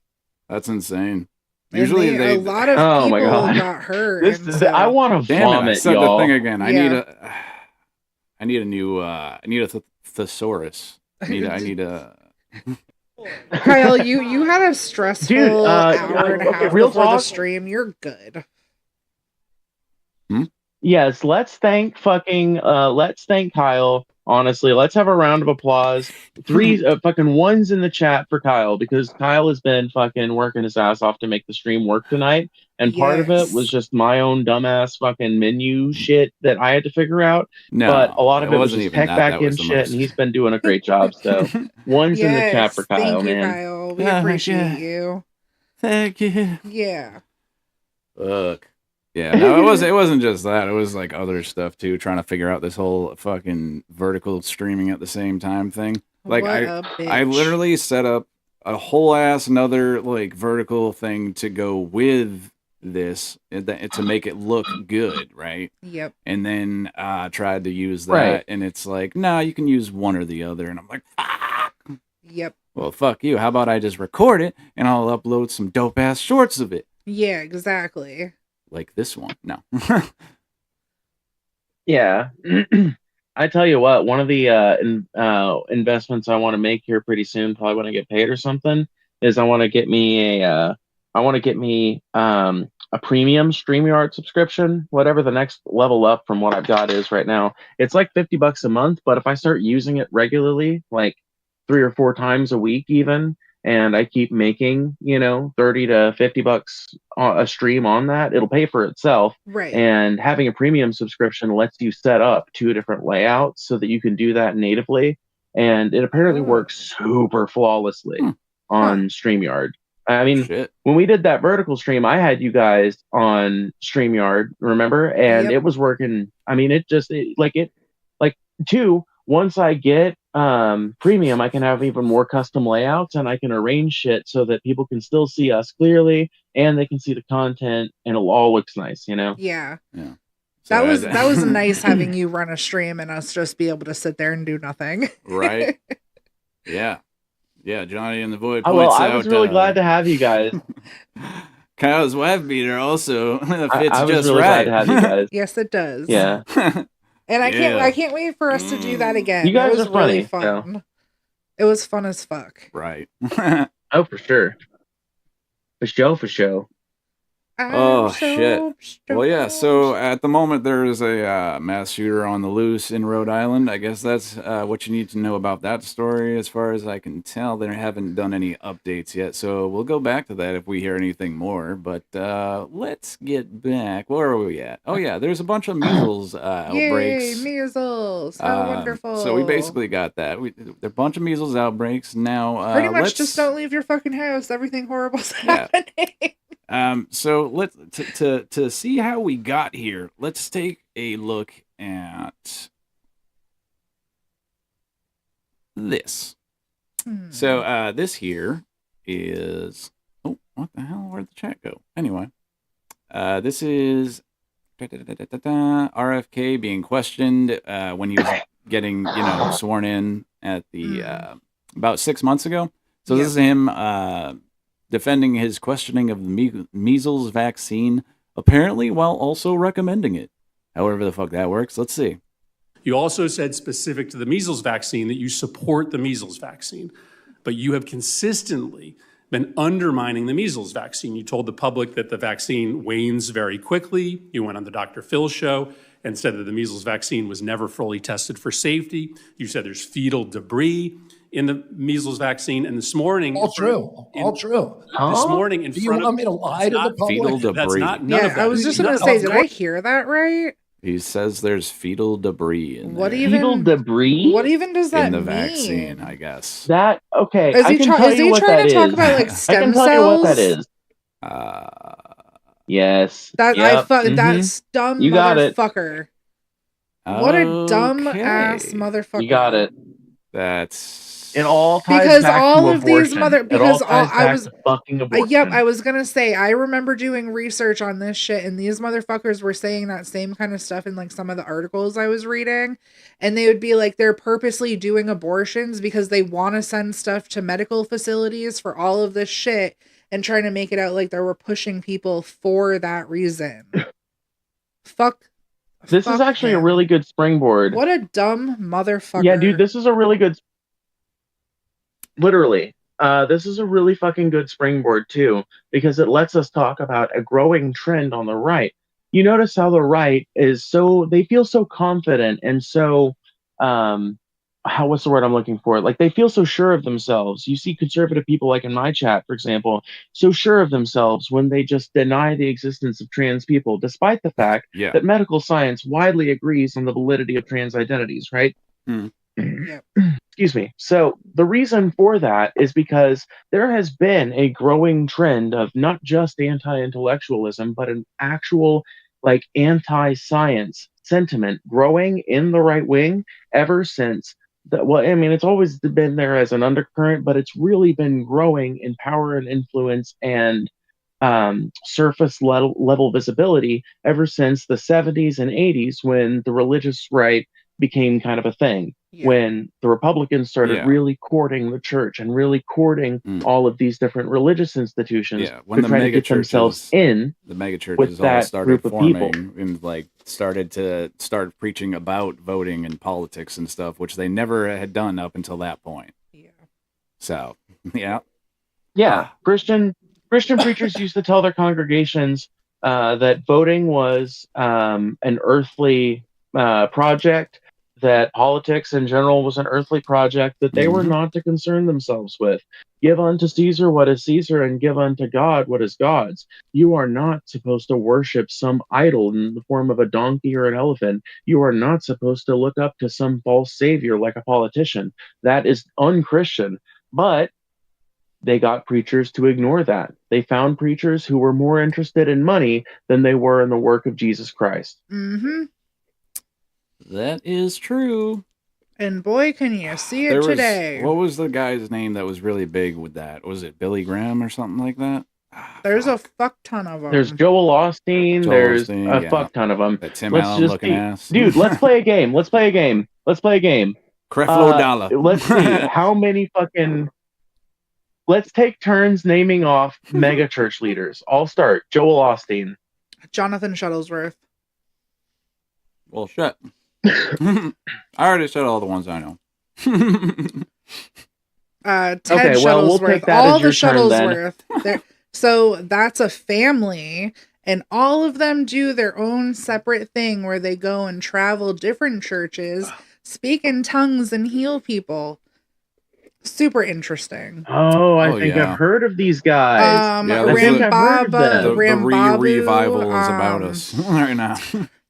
that's insane. And Usually a lot of people got hurt. I want to vomit, I said y'all. the thing again. I Yeah. need a new I need a thesaurus. I need a Kyle, you had a stressful hour and a half real before the talk? stream. You're good. Yes, let's thank Kyle. Honestly, let's have a round of applause. 3 fucking ones in the chat for Kyle, because Kyle has been fucking working his ass off to make the stream work tonight. And part of it was just my own dumbass fucking menu shit that I had to figure out. No, but a lot of it it was wasn't just even tech that. back That in was the shit, most. and he's been doing a great job. So ones in the chat for Kyle, thank you, man. Kyle. We appreciate you. Thank you. Yeah. Fuck. Yeah, no, it wasn't just that. It was like other stuff too, trying to figure out this whole fucking vertical streaming at the same time thing. Like What a I bitch. literally set up a whole ass another like vertical thing to go with this to make it look good, right? Yep. And then tried to use that, Right. and it's like, nah, you can use one or the other, and I'm like, fuck. Yep. Well, fuck you. How about I just record it and I'll upload some dope ass shorts of it, Yeah, exactly. like this one. No. Yeah. I tell you what, one of the investments I want to make here pretty soon, probably when I get paid or something, is I want to get me a premium StreamYard subscription, whatever the next level up from what I've got is right now. It's like $50 a month, but if I start using it regularly, like 3 or 4 times a week even, and I keep making, $30 to $50 a stream on that, it'll pay for itself. Right. And having a premium subscription lets you set up 2 different layouts so that you can do that natively. And it apparently works super flawlessly on StreamYard. I mean, when we did that vertical stream, I had you guys on StreamYard, remember? And it was working. I mean, once I get premium, I can have even more custom layouts, and I can arrange shit so that people can still see us clearly and they can see the content, and it all looks nice, Yeah. Yeah. That was nice having you run a stream and us just be able to sit there and do nothing. Right. Yeah. Yeah, Johnny and the Void Oh, points well, I out, was really glad to have you guys. Kyle's wife beater also fits I was just really right. glad to have you guys. Yes, it does. Yeah. And I Yeah. can't wait for us to do that again. You guys it was are funny, really fun. It was fun as fuck. Right. Oh, for sure. For show. Oh, shit. Well, yeah, so at the moment there is a mass shooter on the loose in Rhode Island. I guess that's what you need to know about that story. As far as I can tell, they haven't done any updates yet, so we'll go back to that if we hear anything more. But let's get back. Where are we at? Oh, yeah, there's a bunch of measles outbreaks. Yay, measles. How wonderful. So we basically got that. There are a bunch of measles outbreaks. Now, pretty much just don't leave your fucking house. Everything horrible's happening. So let's to see how we got here. Let's take a look at this. So this here is what the hell? Where'd the chat go? Anyway, this is RFK being questioned when he was getting sworn in at the about 6 months ago. So this is him defending his questioning of the measles vaccine, apparently while also recommending it. However the fuck that works, let's see. You also said specific to the measles vaccine that you support the measles vaccine, but you have consistently been undermining the measles vaccine. You told the public that the vaccine wanes very quickly. You went on the Dr. Phil show and said that the measles vaccine was never fully tested for safety. You said there's fetal debris in the measles vaccine, and this morning, all true. This morning, in Do you front want of me to lie to the public? Fetal debris. That's not none of that. I was just gonna say, did I hear that right? He says there's fetal debris in What there. even? Fetal debris? What even does that in the mean? vaccine, I guess. That okay? Is I he, can tell is you he what trying that to talk is. about like I stem can tell cells? you what that is. Yes. That Yep. That's dumb You got it. motherfucker. What a dumb ass motherfucker. You got it. That's It all ties Because back all to of these abortion. because it all all ties I back was to fucking abortion. yep, I was gonna say I remember doing research on this shit, and these motherfuckers were saying that same kind of stuff in like some of the articles I was reading, and they would be like they're purposely doing abortions because they want to send stuff to medical facilities for all of this shit and trying to make it out like they were pushing people for that reason. This is actually a really good springboard. What a dumb motherfucker. Yeah, dude, this is a really good. Literally, this is a really fucking good springboard too, because it lets us talk about a growing trend on the right. You notice how the right is they feel so confident and so, what's the word I'm looking for? Like they feel so sure of themselves. You see conservative people like in my chat, for example, so sure of themselves when they just deny the existence of trans people, despite the fact that medical science widely agrees on the validity of trans identities, right? Excuse me. So the reason for that is because there has been a growing trend of not just anti-intellectualism, but an actual like anti-science sentiment growing in the right wing ever since it's always been there as an undercurrent, but it's really been growing in power and influence and surface level visibility ever since the 70s and 80s when the religious right became kind of a thing. When the Republicans started really courting the church and really courting all of these different religious institutions when to try to get themselves in the mega churches with all that started group of people. forming and like started preaching about voting and politics and stuff, which they never had done up until that point. So Christian preachers used to tell their congregations that voting was an earthly project, that politics in general was an earthly project that they were not to concern themselves with. Give unto Caesar what is Caesar and give unto God what is God's. You are not supposed to worship some idol in the form of a donkey or an elephant. You are not supposed to look up to some false savior like a politician. That is unchristian. But they got preachers to ignore that. They found preachers who were more interested in money than they were in the work of Jesus Christ. Mm-hmm. That is true. And boy, can you see it today. What was the guy's name that was really big with that? Was it Billy Graham or something like that? There's a fuck ton of them. There's Joel Osteen. There's a fuck ton of them. That Tim Allen looking ass. Dude, let's play a game. Let's play a game. Creflo Dollar. Let's see how many fucking... Let's take turns naming off mega church leaders. I'll start. Joel Osteen. Jonathan Shuttlesworth. Well, shit. I already said all the ones I know. Ted Shuttlesworth. We'll take that all as your the turn, Shuttlesworth. So that's a family, and all of them do their own separate thing where they go and travel different churches, speak in tongues, and heal people. Super interesting. Oh, I think I've heard of these guys. The revival is about us right now.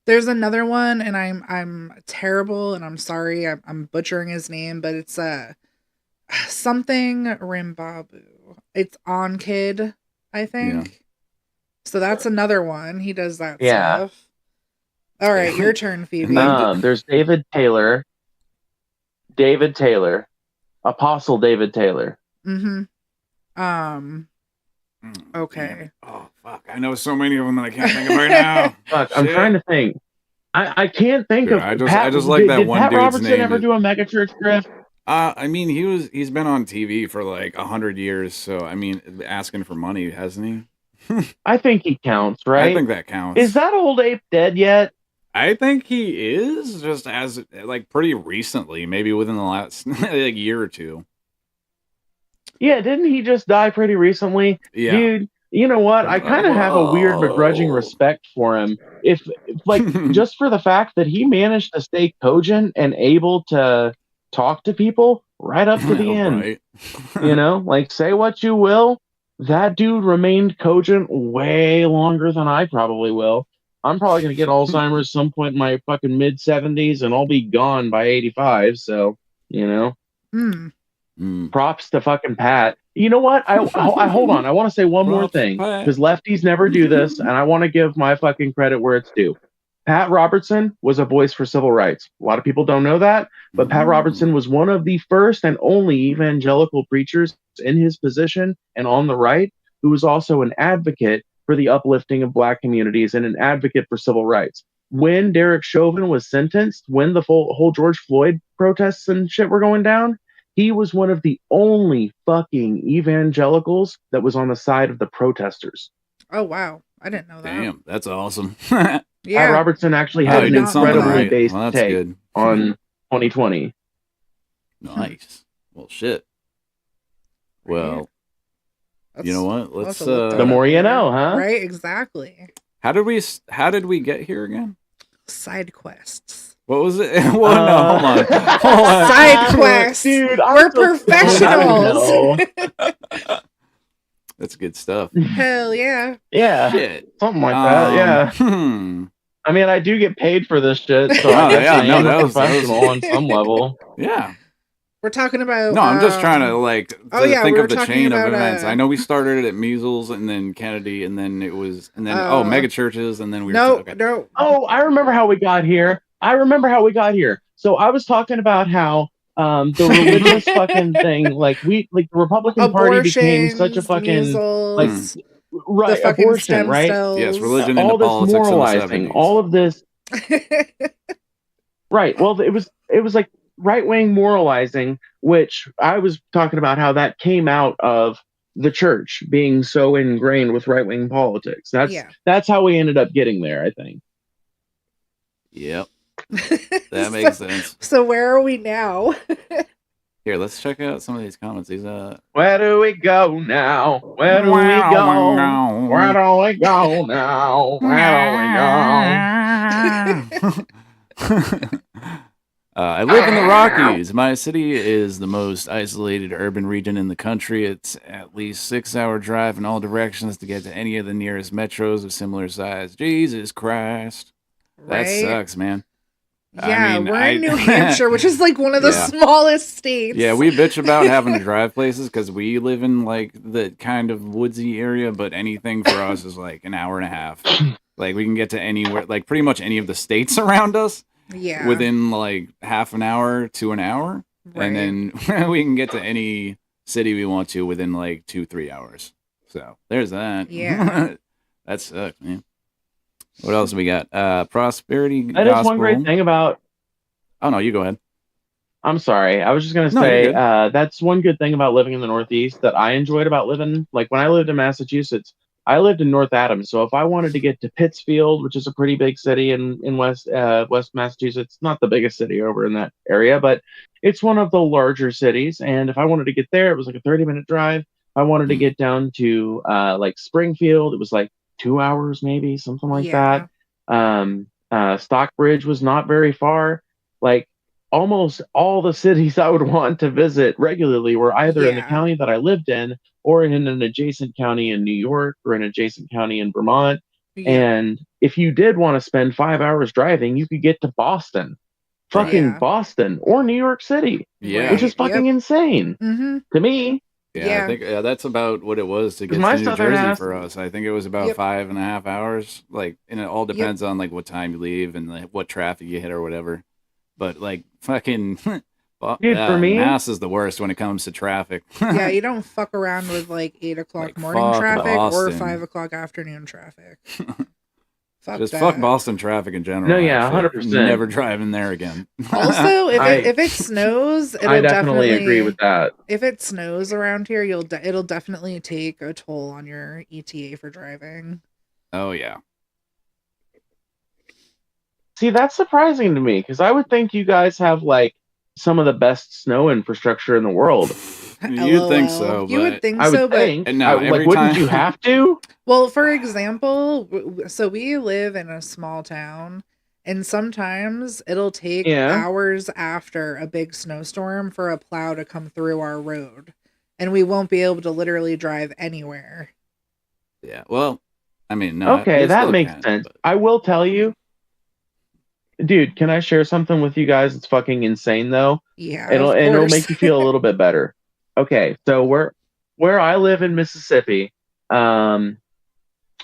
There's another one, and I'm terrible, and I'm sorry, I'm butchering his name, but it's something Rimbabu. It's On Kid, I think. Yeah. So that's another one. He does that stuff. All right, your turn, Phoebe. There's David Taylor. Apostle David Taylor. Mm-hmm. Okay. Oh fuck! I know so many of them that I can't think of right now. Fuck, I'm trying to think. I can't think of. I just like that one Pat dude's Robertson name. Ever do a megachurch grift? I mean, he's been on TV for like 100 years, so I mean, asking for money, hasn't he? I think he counts, right? I think that counts. Is that old ape dead yet? I think he is, just as like pretty recently, maybe within the last like year or two. Yeah, didn't he just die pretty recently? Yeah. Dude, you know what? I kind of have a weird begrudging respect for him. If like just for the fact that he managed to stay cogent and able to talk to people right up to the end. Right. You know, like say what you will, that dude remained cogent way longer than I probably will. I'm probably going to get Alzheimer's some point in my fucking mid 70s, and I'll be gone by 85. So, props to fucking Pat. You know what? I hold on. I want to say one more thing, because lefties never do this, and I want to give my fucking credit where it's due. Pat Robertson was a voice for civil rights. A lot of people don't know that, but Pat Robertson was one of the first and only evangelical preachers in his position and on the right who was also an advocate for the uplifting of black communities and an advocate for civil rights. When Derek Chauvin was sentenced, when the whole George Floyd protests and shit were going down, he was one of the only fucking evangelicals that was on the side of the protesters. Oh, wow. I didn't know that. Damn, that's awesome. Yeah. Pat Robertson actually had an incredibly based take good. on 2020. Nice. Well, shit. Well, you know what? Let's the more you know, huh? Right, exactly. How did we get here again? Side quests. What was it? Well, no, hold on. Side quests. Dude, we're professionals. That's good stuff. Hell yeah. Yeah. Shit. Something like that. Yeah. I mean, I do get paid for this shit, so I guess I am a professional on some level. Yeah. We're talking about. No, I'm just trying to think of the chain of about, events. I know we started at measles, and then Kennedy, and then mega churches, and then we no. Oh, I remember how we got here. So I was talking about how the religious fucking thing, like the Republican Party became such a fucking measles, right, the fucking abortion, stem right? cells. Yes, religion all into this politics moralizing, in the 70s. all of this. Right. Well, it was like right-wing moralizing, which I was talking about how that came out of the church being so ingrained with right-wing politics. That's how we ended up getting there, I think. Yep. That makes sense. So where are we now? Here, let's check out some of these comments. These Where do we go now? Where do we go? Where do we go now? Where do we go? I live in the Rockies. My city is the most isolated urban region in the country. It's at least 6-hour drive in all directions to get to any of the nearest metros of similar size. Jesus Christ. That sucks, man. Yeah, we're in New Hampshire, which is like one of the smallest states. Yeah, we bitch about having to drive places because we live in like the kind of woodsy area, but anything for us is like an hour and a half. Like we can get to anywhere, like pretty much any of the states around us. Yeah. Within like half an hour to an hour. Right. And then we can get to any city we want to within like 2-3 hours. So there's that. Yeah. That sucks, man. What else we got? Prosperity That gospel. is one great thing about. Oh, no, you go ahead. I'm sorry. I was just going to say that's one good thing about living in the Northeast that I enjoyed about living. Like when I lived in Massachusetts, I lived in North Adams, so if I wanted to get to Pittsfield, which is a pretty big city in West Massachusetts, not the biggest city over in that area, but it's one of the larger cities. And if I wanted to get there, it was like a 30-minute drive. If I wanted to get down to like Springfield, it was like 2 hours, maybe something like that. Stockbridge was not very far. Like almost all the cities I would want to visit regularly were either in the county that I lived in or in an adjacent county in New York or an adjacent county in Vermont. Yeah. And if you did want to spend 5 hours driving, you could get to Boston, Boston or New York City, which is fucking insane to me. Yeah, I think that's about what it was to get to New Jersey for us. I think it was about 5.5 hours. Like, and it all depends on like what time you leave and like, what traffic you hit or whatever. But like fucking. Dude, for me, Mass is the worst when it comes to traffic. Yeah, you don't fuck around with like 8 o'clock like, morning traffic Boston. or 5 o'clock afternoon traffic. Fuck Boston traffic in general. No, yeah, 100%. Never drive in there again. Also, if it snows, I definitely agree with that. If it snows around here, it'll definitely take a toll on your ETA for driving. Oh yeah. See, that's surprising to me because I would think you guys have like some of the best snow infrastructure in the world. You'd think so. You would think I would so, think. but no, like, wouldn't you have to? Well, for example, so we live in a small town, and sometimes it'll take hours after a big snowstorm for a plow to come through our road, and we won't be able to literally drive anywhere. Yeah, well, I mean, no. Okay, that makes sense. But I will tell you, dude, can I share something with you guys? It's fucking insane, though. Yeah, It'll make you feel a little bit better. Okay, so where I live in Mississippi,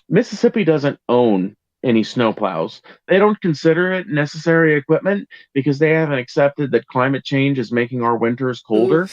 Mississippi doesn't own any snowplows. They don't consider it necessary equipment because they haven't accepted that climate change is making our winters colder.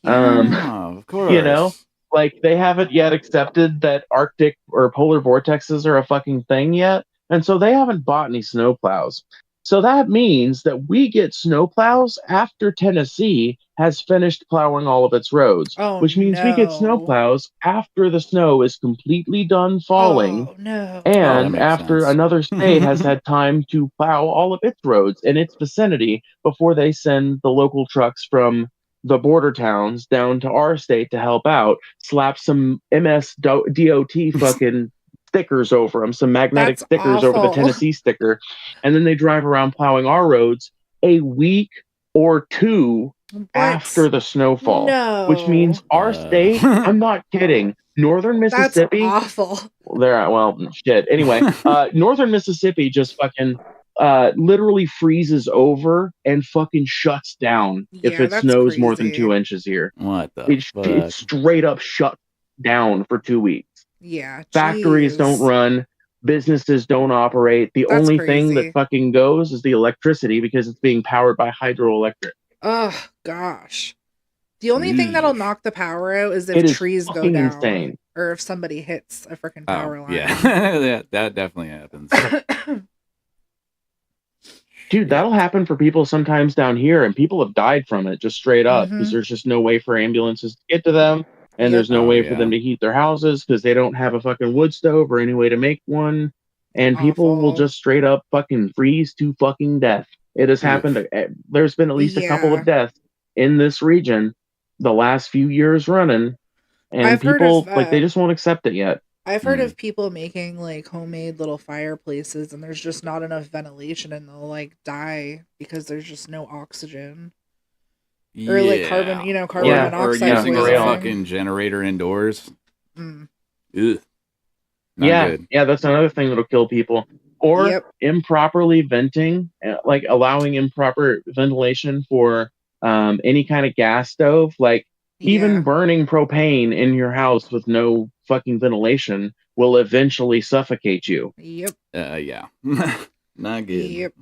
Of course. You know, like they haven't yet accepted that Arctic or polar vortexes are a fucking thing yet. And so they haven't bought any snowplows. So that means that we get snowplows after Tennessee has finished plowing all of its roads, which means we get snowplows after the snow is completely done falling. Oh, no. And after another state has had time to plow all of its roads in its vicinity before they send the local trucks from the border towns down to our state to help out, slap some MS-DOT fucking stickers over them, some magnetic stickers over the Tennessee sticker, and then they drive around plowing our roads a week or two after the snowfall, which means our state, I'm not kidding, northern Mississippi. That's awful. Well, shit. Anyway, northern Mississippi just fucking literally freezes over and fucking shuts down if it snows more than 2 inches here. What the fuck? It's straight up shut down for 2 weeks. Yeah. Factories don't run. Businesses don't operate. The only thing that fucking goes is the electricity because it's being powered by hydroelectric. Oh, gosh. The only thing that'll knock the power out is if trees go down. Insane. Or if somebody hits a freaking power line. Yeah, that definitely happens. Dude, that'll happen for people sometimes down here, and people have died from it just straight up because there's just no way for ambulances to get to them, and there's no way for them to heat their houses because they don't have a fucking wood stove or any way to make one, and people will just straight up fucking freeze to fucking death. It has happened. There's been at least a couple of deaths in this region the last few years running, and people like they just won't accept it yet. I've heard of people making like homemade little fireplaces and there's just not enough ventilation and they'll like die because there's just no oxygen. Or like carbon monoxide. Or using a fucking generator indoors. Ugh. Good. Yeah, that's another thing that'll kill people. Or improperly venting, like allowing improper ventilation for any kind of gas stove, like even burning propane in your house with no fucking ventilation will eventually suffocate you. Yep. Yeah. Not good. Yep.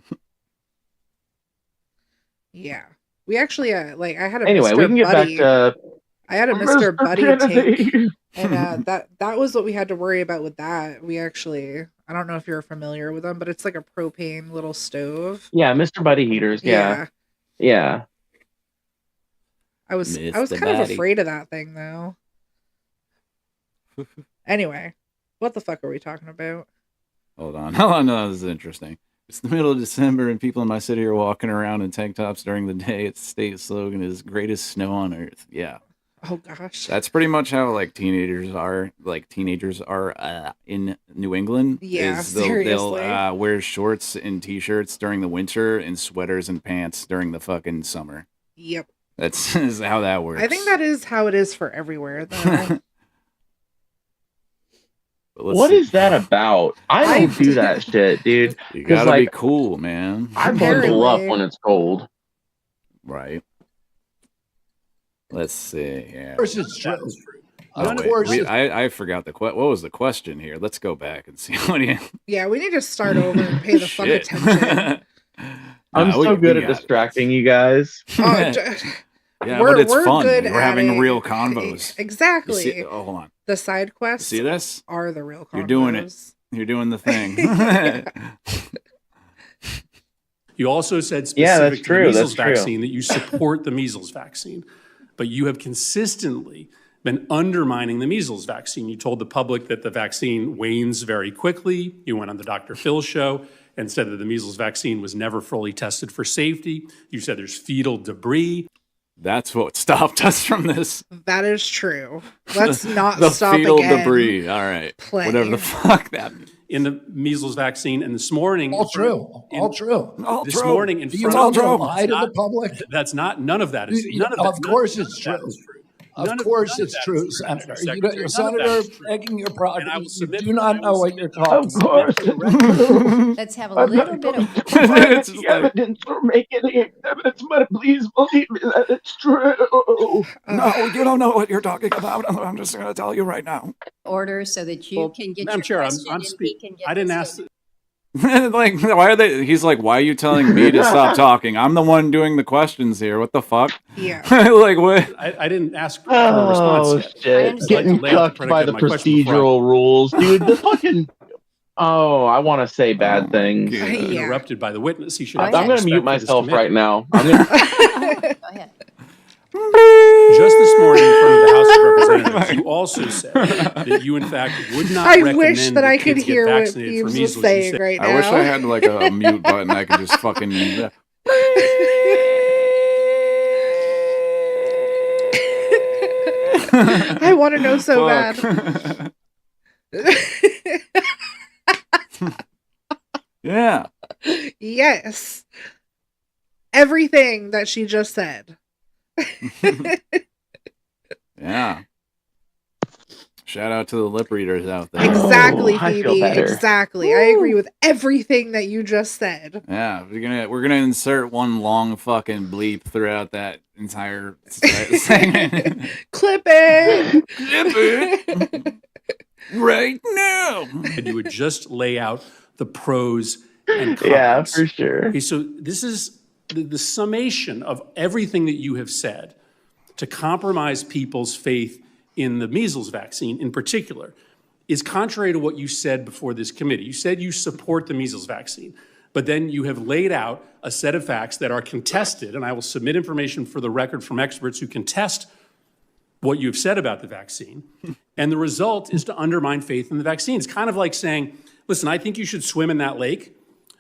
Yeah. We actually I had a anyway, Mr. we can get Buddy. back to I had a Mr. Buddy take, and that was what we had to worry about with that. We actually, I don't know if you're familiar with them, but it's like a propane little stove. Yeah, Mr. Buddy heaters. Yeah. I was kind of afraid of that thing though. Anyway, what the fuck are we talking about? Hold on. No, this is interesting. It's the middle of December and people in my city are walking around in tank tops during the day. Its state slogan is "Greatest snow on earth." Yeah. Oh gosh. That's pretty much how teenagers are in New England. Yeah, they'll wear shorts and t-shirts during the winter and sweaters and pants during the fucking summer. Yep. That's how that works. I think that is how it is for everywhere though. What is that about? I don't do that shit, dude. You gotta be cool, man. I bundle up when it's cold. Right. Let's see. Yeah. Of course it's true. I forgot what was the question here. Let's go back and see what you. Yeah, we need to start over and pay the fuck attention. I'm so good at distracting you guys. Yeah, but it's fun. We're having real convos. Exactly. Hold on. The side quests see this? Are the real convos. You're doing it. You're doing the thing. You also said specific to the measles vaccine that you support the measles vaccine, but you have consistently been undermining the measles vaccine. You told the public that the vaccine wanes very quickly. You went on the Dr. Phil show and said that the measles vaccine was never fully tested for safety. You said there's fetal debris. That's what stopped us from this. That is true. Let's not the stop fetal again. Debris. All right. Whatever the fuck that means. In the measles vaccine, and this morning, all true. This morning, in front of the lie to the public. That's not. None of that is. None of Of course, it's true. Of course it's true, Senator. You got your senator begging your prerogative. You do not know what you're talking about. Of course it's true. Let's have a I'm little not bit going of. to provide It's any just like- evidence or make any evidence, but please believe me that it's true. No, you don't know what you're talking about. I'm just going to tell you right now. Order so that you can get Madam your Chair, question and he can get I didn't his ask. statement. Like, why are they? He's like, why are you telling me to stop talking? I'm the one doing the questions here. What the fuck? Yeah. Like, what? I didn't ask for a response yet. Shit. I'd like Getting to lay out cucked by the predicate of my question before I- procedural rules, dude. The fucking. Oh, I want to say bad things. Yeah. interrupted by the witness. He should. I'm have going to mute respect for this myself committee. right now. I'm gonna... Go ahead. Just this morning in front of the House of Representatives, you also said that you, in fact, would not I recommend wish that I kids could get hear what vaccinated for Phoebes was measles. You saying said- right now. I wish I had like a mute button. I could just fucking. I want to know so Fuck. bad. Yeah. Yes. Everything that she just said. Yeah. Shout out to the lip readers out there. Exactly, I feel Phoebe. better. Exactly. I agree with everything that you just said. Yeah, we're gonna insert one long fucking bleep throughout that entire segment. Clip it. Clip it right now. And you would just lay out the pros and cons. Yeah, for sure. Okay, so this is the summation of everything that you have said to compromise people's faith in the measles vaccine in particular is contrary to what you said before this committee. You said you support the measles vaccine, but then you have laid out a set of facts that are contested, and I will submit information for the record from experts who contest what you've said about the vaccine. And the result is to undermine faith in the vaccine. It's kind of like saying, listen, I think you should swim in that lake,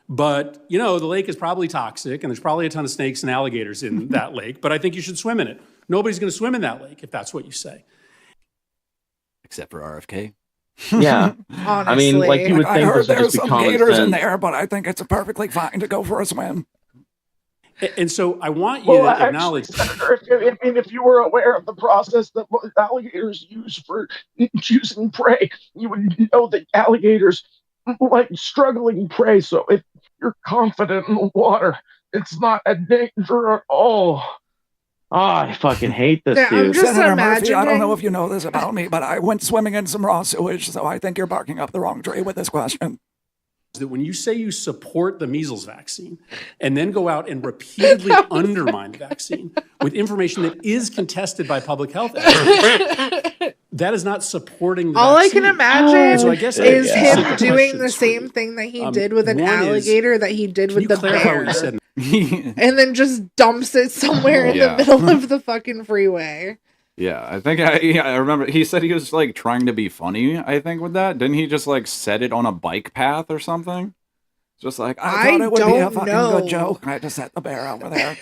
but, you know, the lake is probably toxic, and there's probably a ton of snakes and alligators in that lake, but I think you should swim in it. Nobody's going to swim in that lake if that's what you say. Except for RFK. Yeah. Honestly. I mean, like you would I think heard this would there's just be some common gators in sense. there, but I think it's perfectly fine to go for a swim. And so I want you to acknowledge. Senator, if you were aware of the process that alligators use for choosing prey, you would know that alligators like struggling prey. So if you're confident in the water, it's not a danger at all. I fucking hate this Yeah, I'm dude. just Senator Murphy, I don't imagining- know if you know this about me, but I went swimming in some raw sewage, so I think you're barking up the wrong tree with this question. That when you say you support the measles vaccine and then go out and repeatedly undermine the vaccine with information that is contested by public health experts, that is not supporting the All vaccine. I can imagine So I guess is him simple doing the questions for you. same thing that he did with an one is, alligator that he did Can with you the clarify bear. what you said? And then just dumps it somewhere in the Yeah. middle of the fucking freeway. Yeah, I think I remember he said he was like trying to be funny, I think, with that. Didn't he just like set it on a bike path or something? Just like, I thought it would be a don't fucking know. good joke. I just set the bear over there.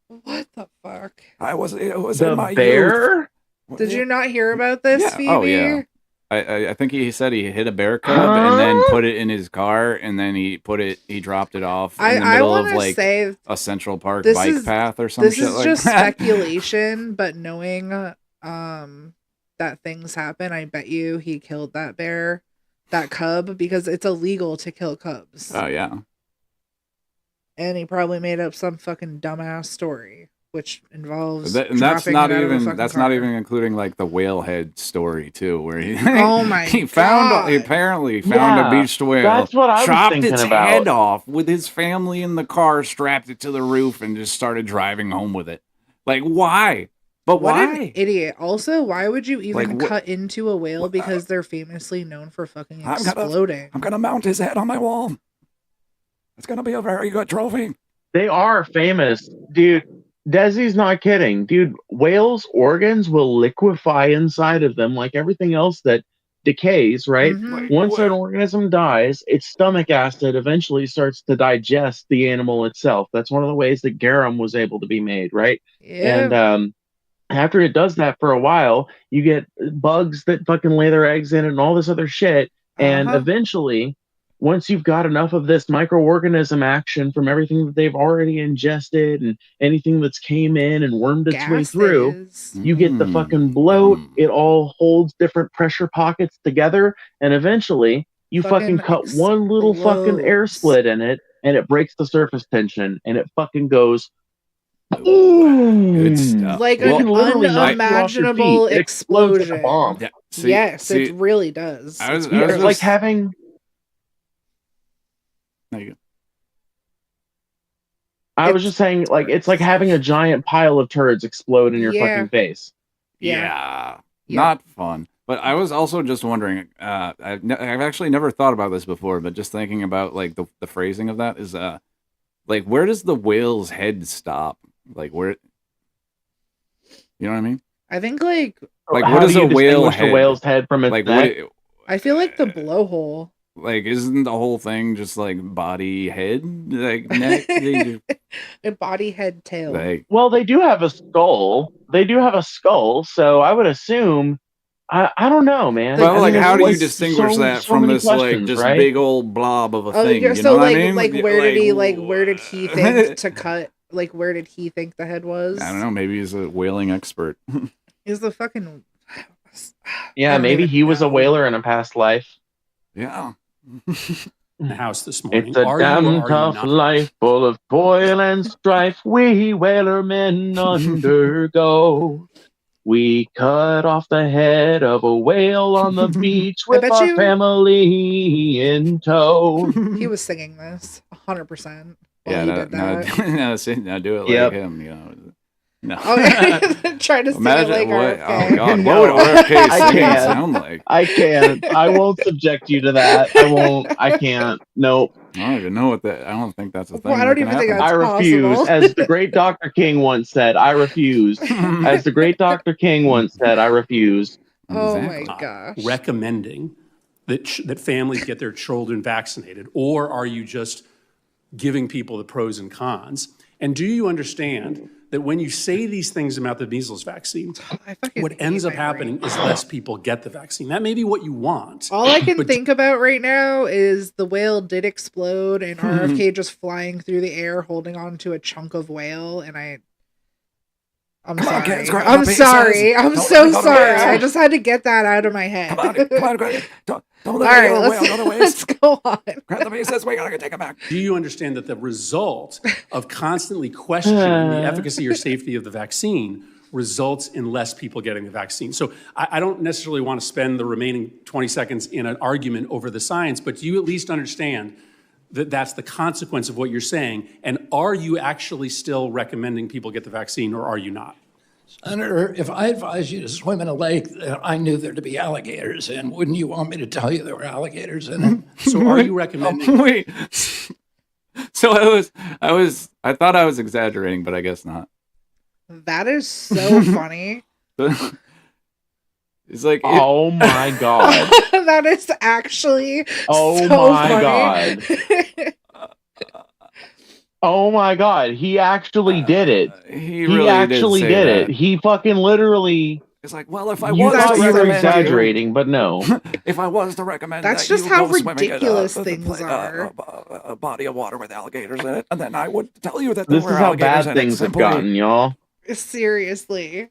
What the fuck? It was The in my bear? youth. Did you not hear about this, Yeah. Phoebe? Oh, yeah. I think he said he hit a bear cub and then put it in his car and then he dropped it off in the I middle of wanna like say a Central Park this bike is- path or some This shit is like just that. speculation, but knowing that things happen, I bet you he killed that bear, that cub, because it's illegal to kill cubs. Oh yeah. And he probably made up some fucking dumbass story, which involves And that's dropping not it out of a even fucking that's car. not even including like the whale head story too, where he Oh my he God. apparently found Yeah, a beached whale, that's what I was chopped thinking its about. head off with his family in the car, strapped it to the roof, and just started driving home with it. Like why? But What why? an idiot. Also, why would you even Like, what- cut into a whale because they're famously known for fucking I'm exploding? gonna mount his head on my wall. It's gonna be a very good trophy. They are famous, dude. Desi's not kidding, dude. Whales' organs will liquefy inside of them like everything else that decays, right? Mhm. Once an organism dies, its stomach acid eventually starts to digest the animal itself. That's one of the ways that garum was able to be made, right? Yeah. And after it does that for a while, you get bugs that fucking lay their eggs in it and all this other shit. And Uh-huh. eventually, once you've got enough of this microorganism action from everything that they've already ingested and anything that's came in and wormed its way through, you get the fucking bloat. It all holds different pressure pockets together, and eventually you fucking cut one little fucking air split in it, and it breaks the surface tension, and it fucking goes. Good stuff. Like an unimaginable explosion. Bomb. Yeah, Yes, it really does. It's like having. There you go. I was just saying, like, it's like having a giant pile of turds explode in your fucking face. Yeah. Not fun. But I was also just wondering, I've actually never thought about this before, but just thinking about, like, the phrasing of that is, like, where does the whale's head stop? Like, where... You know what I mean? I think, like... what is a whale head? The whale's head from its neck? I feel like the blowhole. Like, isn't the whole thing just, like, body, head? Like, neck? A body, head, tail. Like, well, they do have a skull. So I would assume... I don't know, man. Well, like, how do you like distinguish that from this, like, just right? big old blob of a thing? Yeah, You so, know what like, I mean? like, where did he think to cut? Like, where did he think the head was? I don't know. Maybe he's a whaling expert. Is the fucking... Yeah, maybe he was a whaler in a past life. Yeah. In the house this morning. It's a damn tough life full of toil and strife we whaler men undergo. We cut off the head of a whale on the beach with our family in tow. He was singing this 100%. Yeah, he did that. now do it like him, you know. No. Okay. Trying to sing Imagine it like what, RFK. oh God, No, what would RFK I singing can't. sound like? I can't. I won't subject you to that. I won't. I can't. Nope. I don't even know what that. I don't think that's a thing. Well, I don't even think that's I refuse. possible. As the great Dr. King once said, I refuse. As the great Dr. King once said, I refuse. Oh my gosh. Recommending that that families get their children vaccinated, or are you just giving people the pros and cons? And do you understand that when you say these things about the measles vaccine, what ends up happening is less people get the vaccine? That may be what you want. All I can think about right now is the whale did explode and RFK just flying through the air holding on to a chunk of whale, and I'm sorry. I'm sorry. I'm so sorry. I just had to get that out of my head. Come on, Greg. Don't All right, let's go on. Grab the pieces. We gotta take it back. Do you understand that the result of constantly questioning the efficacy or safety of the vaccine results in less people getting the vaccine? So I don't necessarily want to spend the remaining 20 seconds in an argument over the science, but do you at least understand that that's the consequence of what you're saying? And are you actually still recommending people get the vaccine, or are you not? Senator, if I advised you to swim in a lake that I knew there to be alligators in, wouldn't you want me to tell you there were alligators in it? So are you recommending? Wait. So I thought I was exaggerating, but I guess not. That is so funny. It's like, oh my God. That is actually oh so my funny. God. Oh my God. He actually did it. He really actually did say that. He fucking literally. It's like, well, if I You was thought to you were recommend exaggerating, but no. if I was to recommend That's that just you how go swimming in ridiculous things are. a body of water with alligators in it, and then I would tell you that there This were is how alligators bad in it. things have Simply, gotten, y'all. Seriously.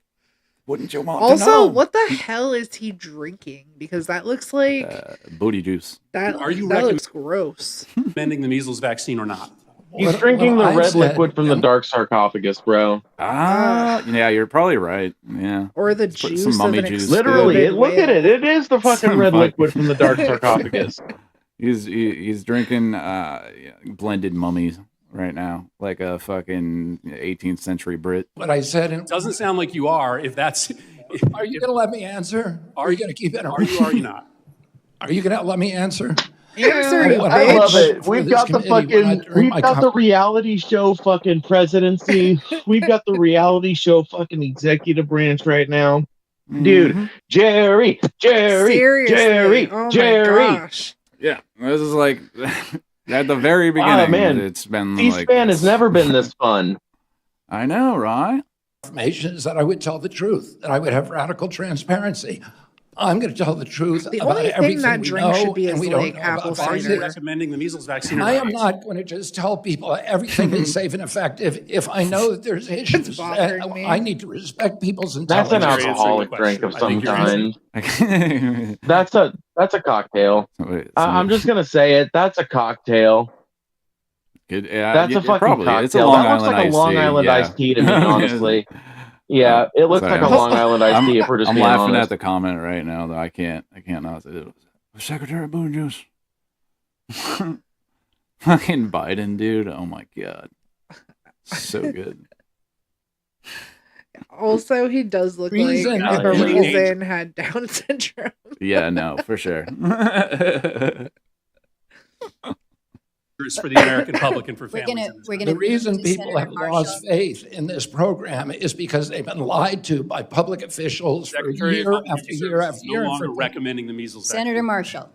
Wouldn't you want to Also, know? what the hell is he drinking? Because that looks like booty juice. that. Are you that looks gross. recommending the measles vaccine or not? He's drinking the red liquid from the dark sarcophagus, bro. Yeah, you're probably right. Yeah. Or the Let's put juice some mummy of an juice. Literally, look at whale. it. It is the fucking red liquid from the dark sarcophagus. He's drinking blended mummies right now, like a fucking 18th century Brit. What I said. And Doesn't sound like you are. If that's, are you going to let me answer? Are you going to keep it? Are you? Are you not? Are you going to let me answer? I love it. We've got the the reality show fucking presidency. We've got the reality show fucking executive branch right now. Dude, Jerry. Seriously? Oh my gosh. Yeah, this is like at the very beginning. Oh man, it's been C-SPAN has never been this fun. I know, right? Information is that I would tell the truth, that I would have radical transparency. I'm going to tell the truth The about only thing everything that we drink know should be and is we don't like know apple about Are you cider. recommending the measles vaccine or I not? am not going to just tell people everything is safe and effective. If I know that there's issues, bothering me. I need to respect people's That's an intelligence. alcoholic drink of I some think you're answering kind. That's a cocktail. I'm just gonna say it. That's a cocktail. That's a fucking probably. cocktail. It's a Long That looks Island like a iced Long tea. Island Yeah. iced tea to me, honestly. Yeah, it looks Sorry, like a Long Island iced tea. If we're just I'm being laughing honest. at the comment right now, though. I can't not. Secretary Boone Juice. Fucking Biden, dude. Oh my god. So good. Also, he does look Reason like if a Reason had Down syndrome. Yeah, no, for sure. For the American public and for families. The reason people have lost faith in this program is because they've been lied to by public officials for Secretary year of Health and after Human year Services after no year. longer recommending the measles Senator Marshall.